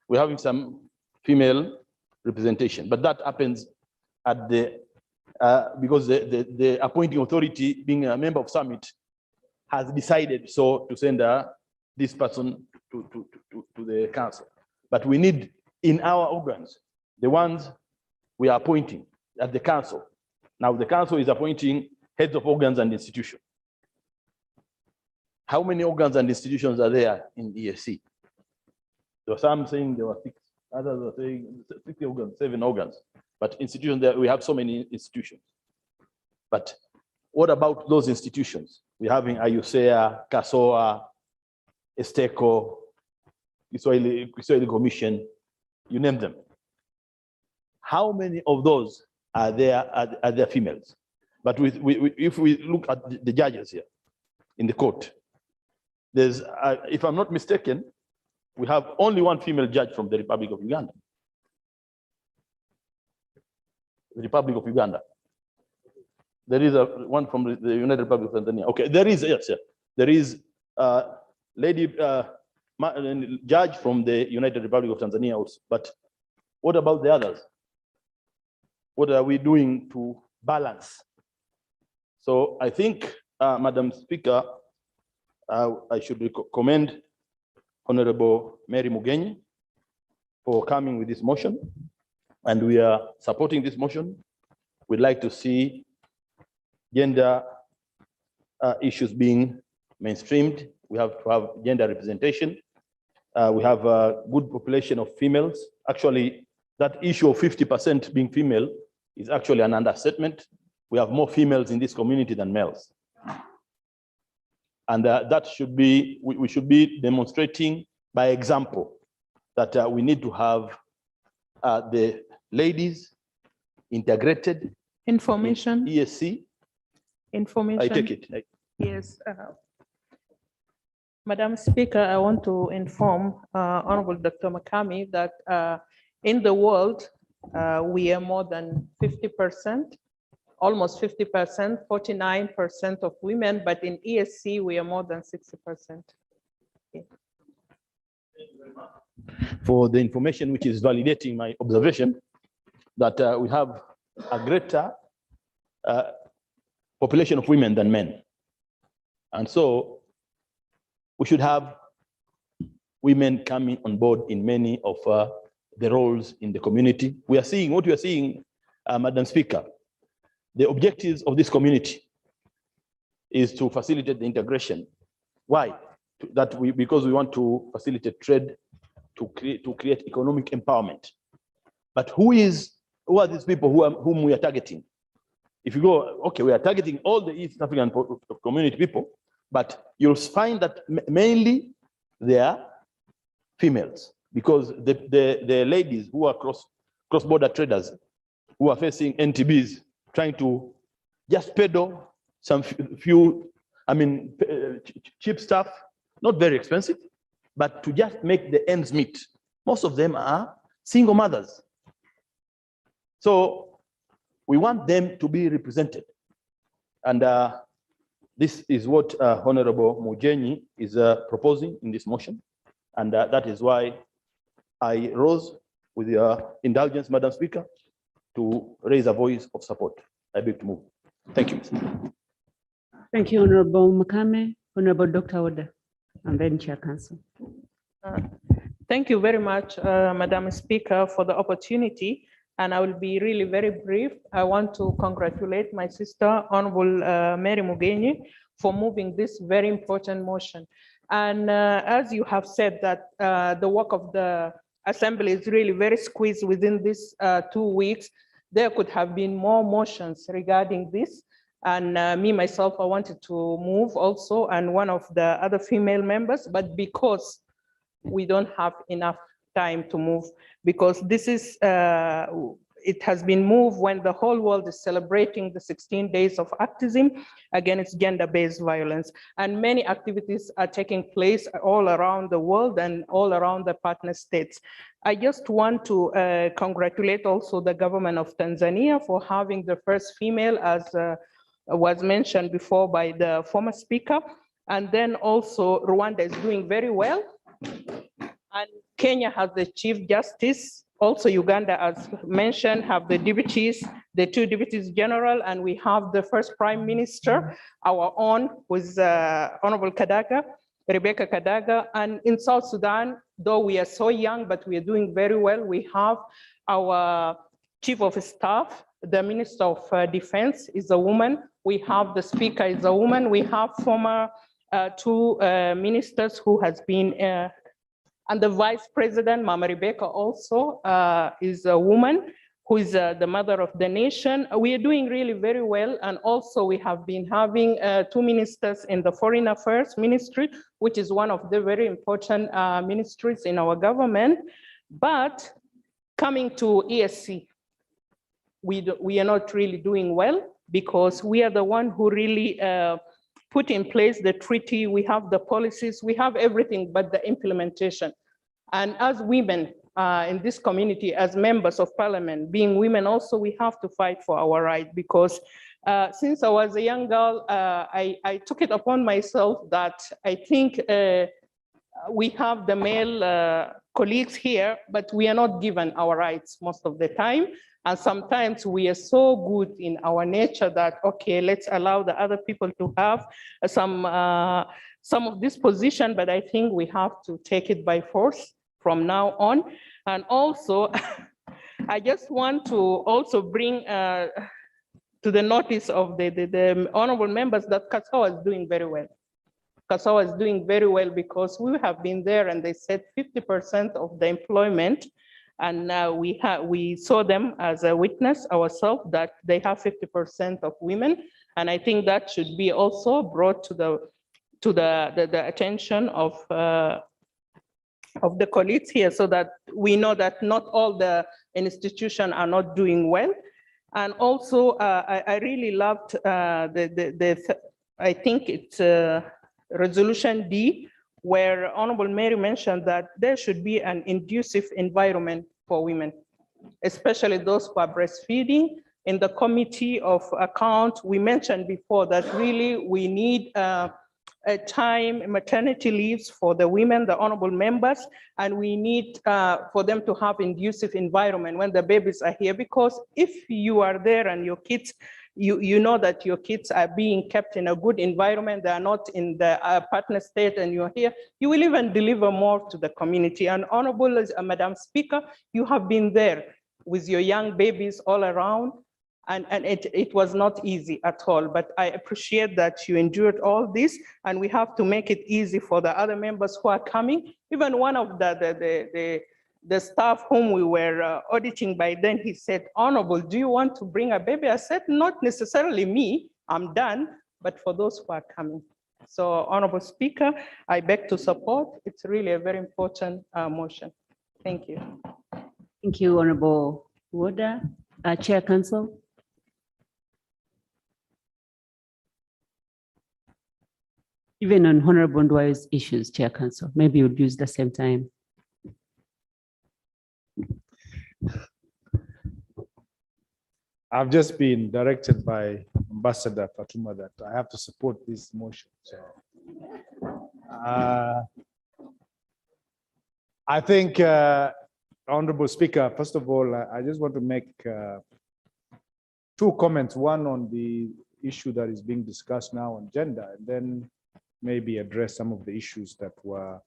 we're having some female representation, but that happens at the because the appointing authority, being a member of summit, has decided so to send this person to the council. But we need in our organs, the ones we are appointing at the council. Now the council is appointing heads of organs and institutions. How many organs and institutions are there in EAC? There were some saying there were 6, others were saying 60 organs, 7 organs. But institutions, there we have so many institutions. But what about those institutions? We're having Ayusea, Kasoa, Esteko, Kiswahili Commission, you name them. How many of those are there females? But if we look at the judges here in the court, there's, if I'm not mistaken, we have only 1 female judge from the Republic of Uganda. The Republic of Uganda. There is one from the United Republic of Tanzania. Okay, there is, yes, yeah. There is a lady judge from the United Republic of Tanzania also. But what about the others? What are we doing to balance? So I think, Madam Speaker, I should commend Honorable Mary Mugenyi for coming with this motion, and we are supporting this motion. We'd like to see gender issues being mainstreamed. We have to have gender representation. We have a good population of females. Actually, that issue of 50% being female is actually an understatement. We have more females in this community than males. And that should be, we should be demonstrating by example that we need to have the ladies integrated information in ESC. Information. I take it. Yes. Madam Speaker, I want to inform Honorable Dr. Makami that in the world, we are more than 50%, almost 50%, 49% of women, but in ESC, we are more than 60%. Okay. For the information which is validating my observation that we have a greater population of women than men. And so we should have women coming on board in many of the roles in the community. We are seeing what we are seeing, Madam Speaker. The objectives of this community is to facilitate the integration. Why? Because we want to facilitate trade, to create economic empowerment. But who are these people whom we are targeting? If you go, okay, we are targeting all the East African community people, but you'll find that mainly they are females, because the ladies who are cross-border traders who are facing NTBs, trying to just peddle some few, cheap stuff, not very expensive, but to just make the ends meet. Most of them are single mothers. So we want them to be represented. And this is what Honorable Mujenyi is proposing in this motion. And that is why I rose with your indulgence, Madam Speaker, to raise a voice of support. I beg to move. Thank you. Thank you, Honorable Makame. Honorable Dr. Oda, and then Chair Council. Thank you very much, Madam Speaker, for the opportunity. And I will be really very brief. I want to congratulate my sister, Honorable Mary Mugenyi, for moving this very important motion. And as you have said that the work of the Assembly is really very squeezed within these 2 weeks, there could have been more motions regarding this. And me, myself, I wanted to move also, and one of the other female members, but because we don't have enough time to move, because this is, it has been moved when the whole world is celebrating the 16 days of activism against gender-based violence. And many activities are taking place all around the world and all around the partner states. I just want to congratulate also the government of Tanzania for having the first female, as was mentioned before by the former speaker. And then also Rwanda is doing very well. And Kenya has the Chief Justice. Also Uganda, as mentioned, have the deputies, the 2 deputies general, and we have the first Prime Minister, our own, with Honorable Kadaga, Rebecca Kadaga. And in South Sudan, though we are so young, but we are doing very well. We have our Chief of Staff, the Minister of Defense is a woman. We have the Speaker is a woman. We have former 2 ministers who has been and the Vice President, Mama Rebecca, also is a woman who is the mother of the nation. We are doing really very well. And also we have been having 2 ministers in the Foreign Affairs Ministry, which is one of the very important ministries in our government. But coming to ESC, we are not really doing well, because we are the one who really put in place the treaty, we have the policies, we have everything but the implementation. And as women in this community, as members of parliament, being women also, we have to fight for our right, because since I was a young girl, I took it upon myself that I think we have the male colleagues here, but we are not given our rights most of the time. And sometimes we are so good in our nature that, okay, let's allow the other people to have some of this position, but I think we have to take it by force from now on. And also, I just want to also bring to the notice of the honorable members that Kasawa is doing very well. Kasawa is doing very well, because we have been there and they said 50% of the employment. And we saw them as a witness ourselves that they have 50% of women. And I think that should be also brought to the attention of the colleagues here, so that we know that not all the institutions are not doing well. And also, I really loved I think it's Resolution D, where Honorable Mary mentioned that there should be an conducive environment for women, especially those who are breastfeeding. In the committee of account, we mentioned before that really we need a time maternity leaves for the women, the honorable members, and we need for them to have conducive environment when the babies are here, because if you are there and your kids you know that your kids are being kept in a good environment, they are not in the partner state and you're here, you will even deliver more to the community. And Honorable Madam Speaker, you have been there with your young babies all around, and it was not easy at all, but I appreciate that you endured all this, and we have to make it easy for the other members who are coming. Even one of the staff whom we were auditing by then, he said, Honorable, do you want to bring a baby? I said, not necessarily me, I'm done, but for those who are coming. So Honorable Speaker, I beg to support. It's really a very important motion. Thank you. Thank you, Honorable Woda. Chair Council. Even on Honorable Ndwai's issues, Chair Council, maybe you'd use the same time. I've just been directed by Ambassador Fatuma that I have to support this motion. So I think, Honorable Speaker, first of all, I just want to make two comments, one on the issue that is being discussed now on gender, and then maybe address some of the issues that were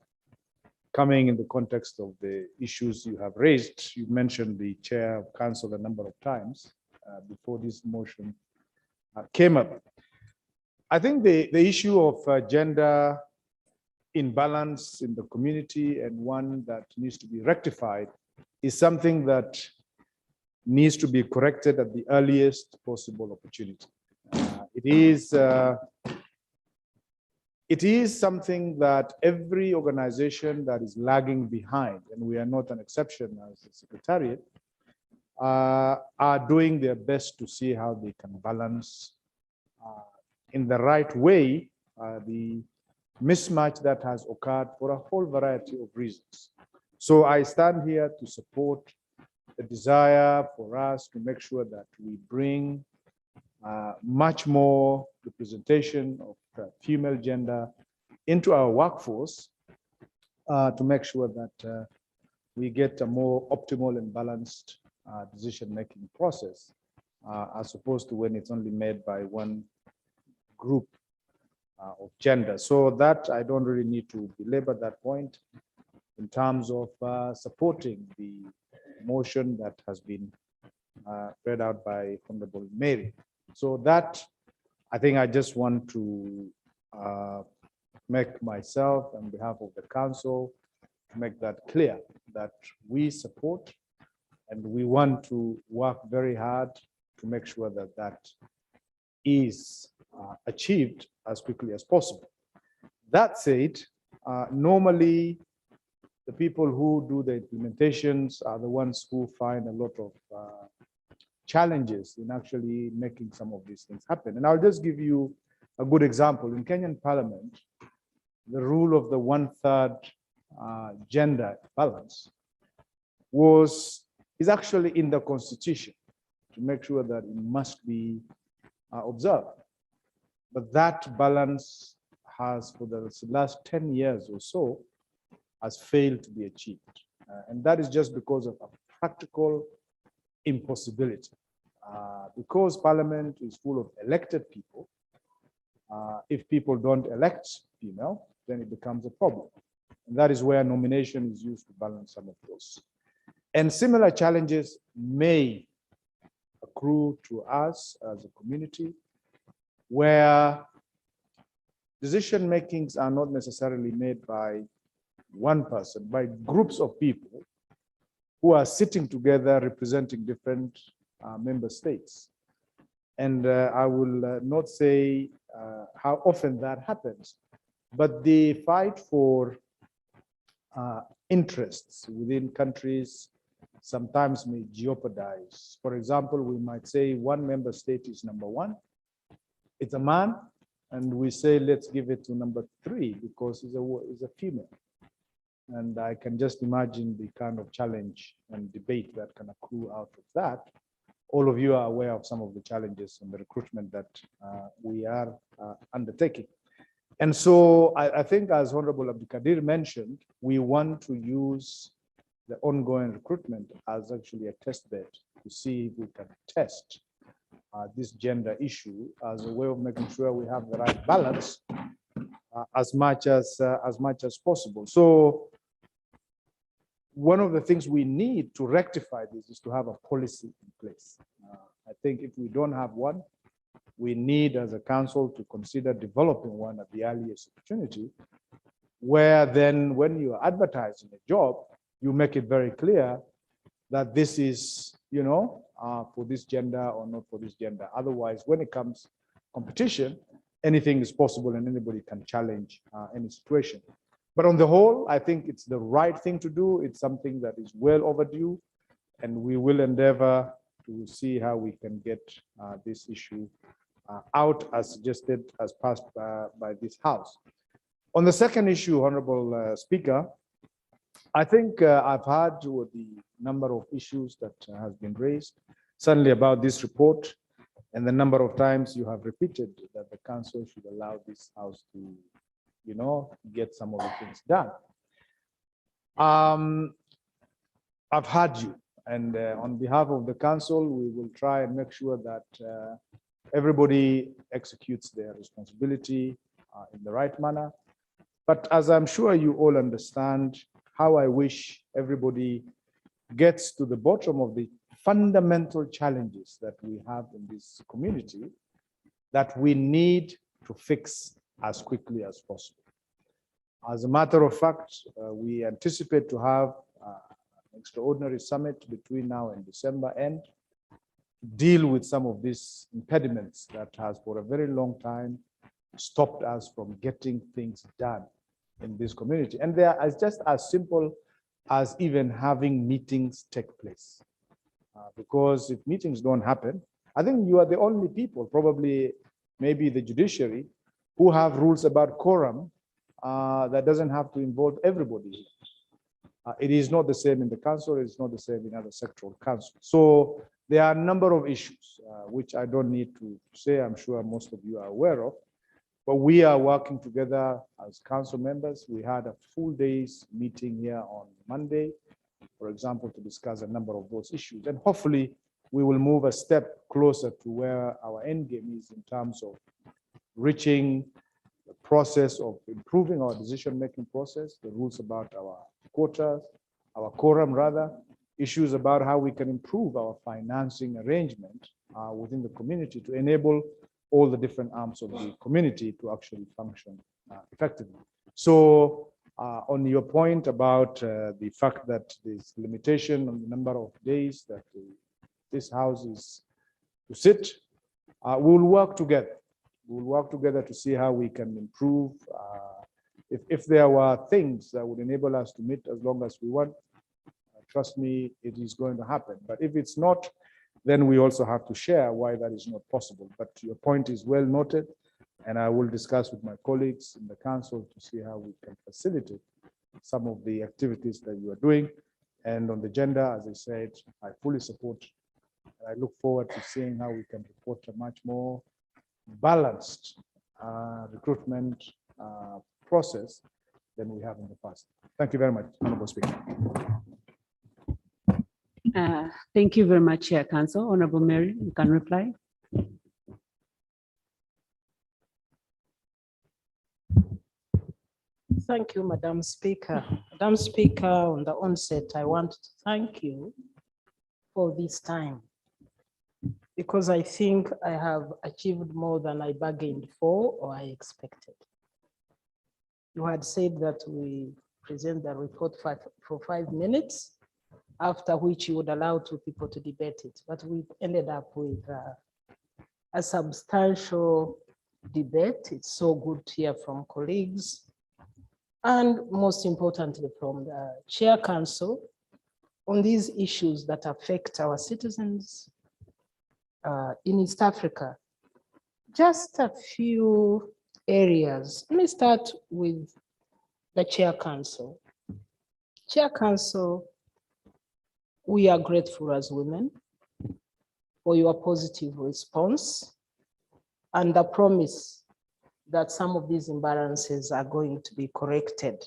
coming in the context of the issues you have raised. You mentioned the chair of council a number of times before this motion came up. I think the issue of gender imbalance in the community, and one that needs to be rectified, is something that needs to be corrected at the earliest possible opportunity. It is something that every organization that is lagging behind, and we are not an exception as a secretariat, are doing their best to see how they can balance in the right way the mismatch that has occurred for a whole variety of reasons. So I stand here to support the desire for us to make sure that we bring much more representation of female gender into our workforce to make sure that we get a more optimal and balanced decision-making process, as opposed to when it's only made by one group of gender. So that I don't really need to belabor that point in terms of supporting the motion that has been read out by Honorable Mary. So that, I think I just want to make myself on behalf of the council, make that clear that we support and we want to work very hard to make sure that that is achieved as quickly as possible. That said, normally the people who do the implementations are the ones who find a lot of challenges in actually making some of these things happen. And I'll just give you a good example. In Kenyan Parliament, the rule of the 1/3 gender balance is actually in the constitution to make sure that it must be observed. But that balance has, for the last 10 years or so, has failed to be achieved. And that is just because of a practical impossibility. Because Parliament is full of elected people, if people don't elect female, then it becomes a problem. And that is where nomination is used to balance some of those. And similar challenges may accrue to us as a community, where decision makings are not necessarily made by one person, by groups of people who are sitting together representing different member states. And I will not say how often that happens, but the fight for interests within countries sometimes may jeopardize. For example, we might say one member state is number one, it's a man, and we say let's give it to number 3 because he's a female. And I can just imagine the kind of challenge and debate that can accrue out of that. All of you are aware of some of the challenges in the recruitment that we are undertaking. And so I think, as Honorable Abdikadir mentioned, we want to use the ongoing recruitment as actually a test bed to see if we can test this gender issue as a way of making sure we have the right balance as much as possible. So one of the things we need to rectify this is to have a policy in place. I think if we don't have one, we need as a council to consider developing one at the earliest opportunity, where then when you are advertising a job, you make it very clear that this is, for this gender or not for this gender. Otherwise, when it comes competition, anything is possible and anybody can challenge any situation. But on the whole, I think it's the right thing to do. It's something that is well overdue, and we will endeavor to see how we can get this issue out as suggested, as passed by this House. On the second issue, Honorable Speaker, I think I've heard the number of issues that has been raised, certainly about this report, and the number of times you have repeated that the council should allow this House to, get some of the things done. I've heard you, and on behalf of the council, we will try and make sure that everybody executes their responsibility in the right manner. But as I'm sure you all understand, how I wish everybody gets to the bottom of the fundamental challenges that we have in this community that we need to fix as quickly as possible. As a matter of fact, we anticipate to have an extraordinary summit between now and December end, deal with some of these impediments that has for a very long time stopped us from getting things done in this community. And they are just as simple as even having meetings take place. Because if meetings don't happen, I think you are the only people, probably maybe the judiciary, who have rules about quorum that doesn't have to involve everybody. It is not the same in the council, it's not the same in other sectoral councils. So there are a number of issues which I don't need to say, I'm sure most of you are aware of. But we are working together as council members. We had a full day's meeting here on Monday, for example, to discuss a number of those issues. And hopefully we will move a step closer to where our end game is in terms of reaching the process of improving our decision-making process, the rules about our quotas, our quorum rather, issues about how we can improve our financing arrangement within the community to enable all the different arms of the community to actually function effectively. So on your point about the fact that there's limitation on the number of days that this House is to sit, we'll work together. We'll work together to see how we can improve. If there were things that would enable us to meet as long as we want, trust me, it is going to happen. But if it's not, then we also have to share why that is not possible. But your point is well noted, and I will discuss with my colleagues in the council to see how we can facilitate some of the activities that you are doing. And on the gender, as I said, I fully support. I look forward to seeing how we can report a much more balanced recruitment process than we have in the past. Thank you very much, Honorable Speaker. Thank you very much, Chair Council. Honorable Mary, you can reply. Thank you, Madam Speaker. Madam Speaker, on the onset, I want to thank you for this time, because I think I have achieved more than I bargained for or I expected. You had said that we present the report for 5 minutes, after which you would allow 2 people to debate it. But we ended up with a substantial debate. It's so good to hear from colleagues, and most importantly from the Chair Council on these issues that affect our citizens in East Africa. Just a few areas. Let me start with the Chair Council. Chair Council, we are grateful as women for your positive response and the promise that some of these imbalances are going to be corrected.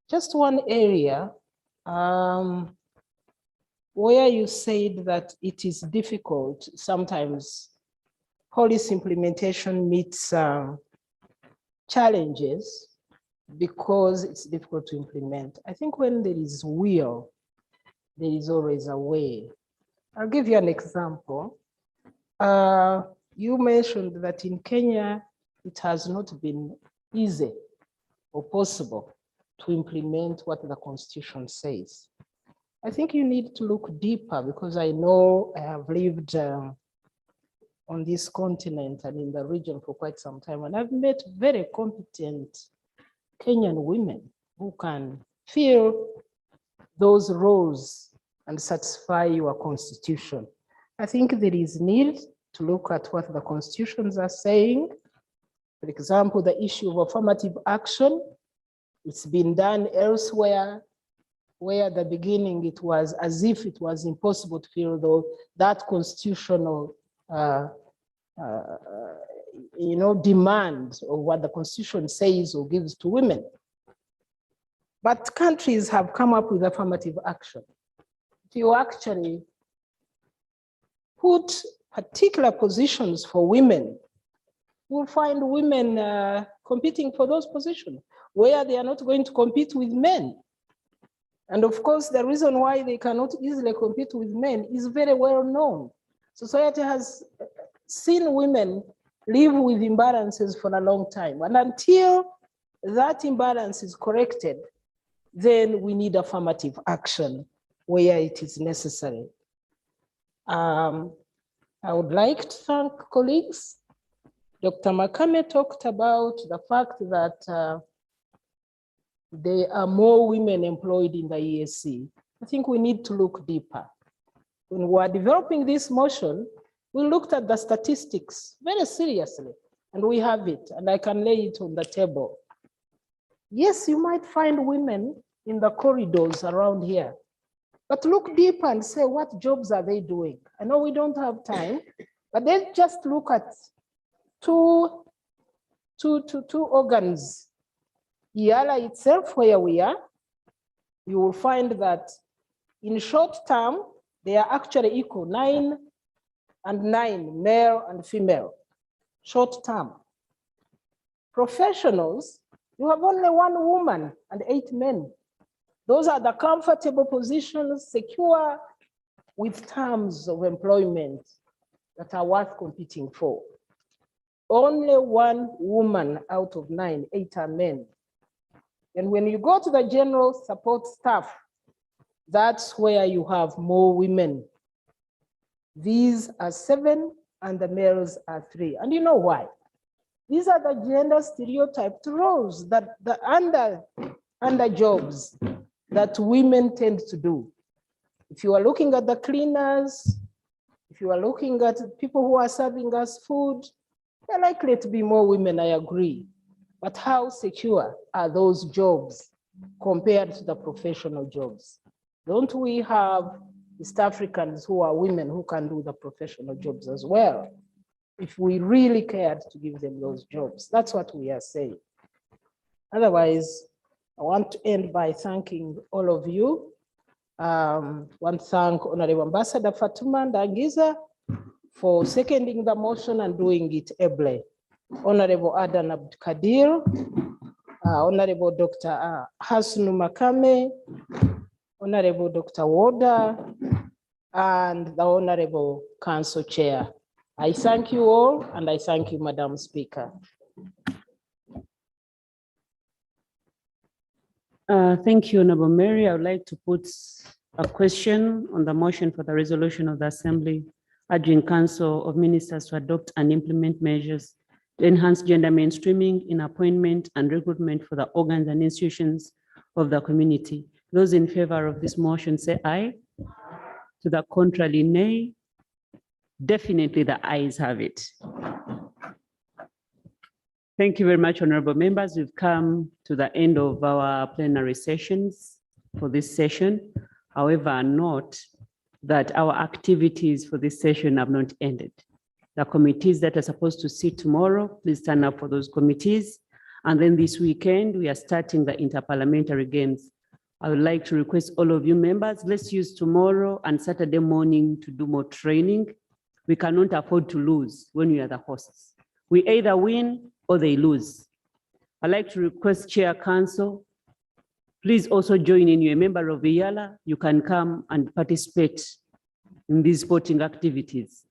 Just one area, where you said that it is difficult sometimes policy implementation meets challenges because it's difficult to implement. I think when there is will, there is always a way. I'll give you an example. You mentioned that in Kenya, it has not been easy or possible to implement what the Constitution says. I think you need to look deeper because I know I have lived on this continent and in the region for quite some time, and I've met very competent Kenyan women who can fill those roles and satisfy your constitution. I think there is need to look at what the constitutions are saying. For example, the issue of affirmative action, it's been done elsewhere, where at the beginning it was as if it was impossible to fill that constitutional demand of what the Constitution says or gives to women. But countries have come up with affirmative action. If you actually put particular positions for women, you'll find women competing for those positions where they are not going to compete with men. And of course, the reason why they cannot easily compete with men is very well known. Society has seen women live with imbalances for a long time. And until that imbalance is corrected, then we need affirmative action where it is necessary. I would like to thank colleagues. Dr. Makame talked about the fact that there are more women employed in the EAC. I think we need to look deeper. When we are developing this motion, we looked at the statistics very seriously, and we have it, and I can lay it on the table. Yes, you might find women in the corridors around here, but look deeper and say, what jobs are they doing? I know we don't have time, but then just look at two organs. Eala itself, where we are, you will find that in short term, they are actually equal, 9 and 9, male and female, short term. Professionals, you have only 1 woman and 8 men. Those are the comfortable positions, secure with terms of employment that are worth competing for. Only 1 woman out of 9, 8 are men. And when you go to the general support staff, that's where you have more women. These are 7 and the males are 3. And you know why? These are the gender stereotyped roles that the under jobs that women tend to do. If you are looking at the cleaners, if you are looking at people who are serving us food, there are likely to be more women, I agree. But how secure are those jobs compared to the professional jobs? Don't we have East Africans who are women who can do the professional jobs as well? If we really cared to give them those jobs, that's what we are saying. Otherwise, I want to end by thanking all of you. I want to thank Honorable Ambassador Fatuma Ndangiza for seconding the motion and doing it ably. Honorable Adan Abdikadir, Honorable Dr. Hasnu Makame, Honorable Dr. Woda, and the Honorable Council Chair. I thank you all, and I thank you, Madam Speaker. Thank you, Honorable Mary. I would like to put a question on the motion for the resolution of the Assembly, urging Council of Ministers to adopt and implement measures to enhance gender mainstreaming in appointment and recruitment for the organs and institutions of the community. Those in favor of this motion say aye. To the contrary, nay. Definitely the ayes have it. Thank you very much, honorable members. We've come to the end of our plenary sessions for this session. However, note that our activities for this session have not ended. The committees that are supposed to sit tomorrow, please stand up for those committees. And then this weekend, we are starting the Interparliamentary Games I would like to request all of you members, let's use tomorrow and Saturday morning to do more training. We cannot afford to lose when we are the hosts. We either win or they lose. I'd like to request Chair Council, please also join in. You're a member of Eala, you can come and participate in these sporting activities.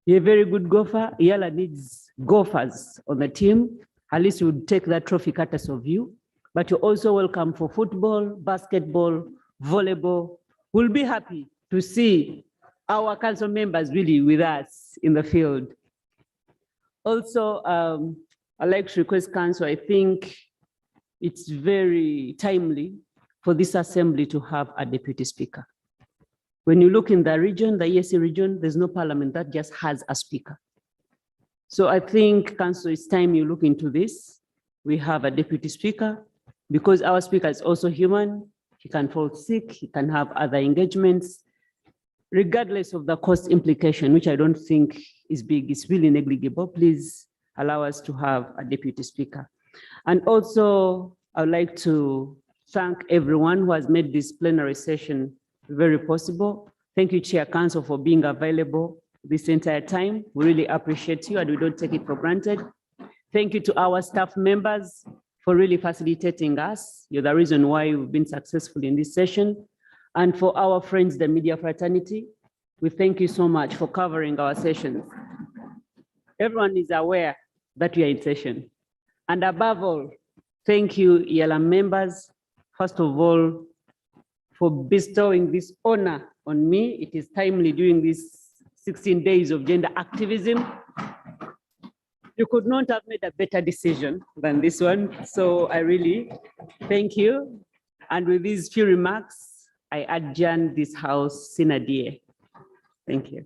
You're a very good golfer. Eala needs golfers on the team. At least we would take that trophy courtesy of you. But you're also welcome for football, basketball, volleyball. We'll be happy to see our council members really with us in the field. Also, I'd like to request council, I think it's very timely for this assembly to have a deputy speaker. When you look in the region, the ESC region, there's no parliament that just has a speaker. So I think council, it's time you look into this. We have a deputy speaker because our speaker is also human. He can fall sick, he can have other engagements, regardless of the cost implication, which I don't think is big, it's really negligible. Please allow us to have a deputy speaker. And also, I would like to thank everyone who has made this plenary session very possible. Thank you, Chair Council, for being available this entire time. We really appreciate you and we don't take it for granted. Thank you to our staff members for really facilitating us. You're the reason why we've been successful in this session. And for our friends, the media fraternity, we thank you so much for covering our sessions. Everyone is aware that we are in session. And above all, thank you, Eala members, first of all, for bestowing this honor on me. It is timely during these 16 days of gender activism. You could not have made a better decision than this one. So I really thank you. And with these few remarks, I adjourn this house sine die. Thank you.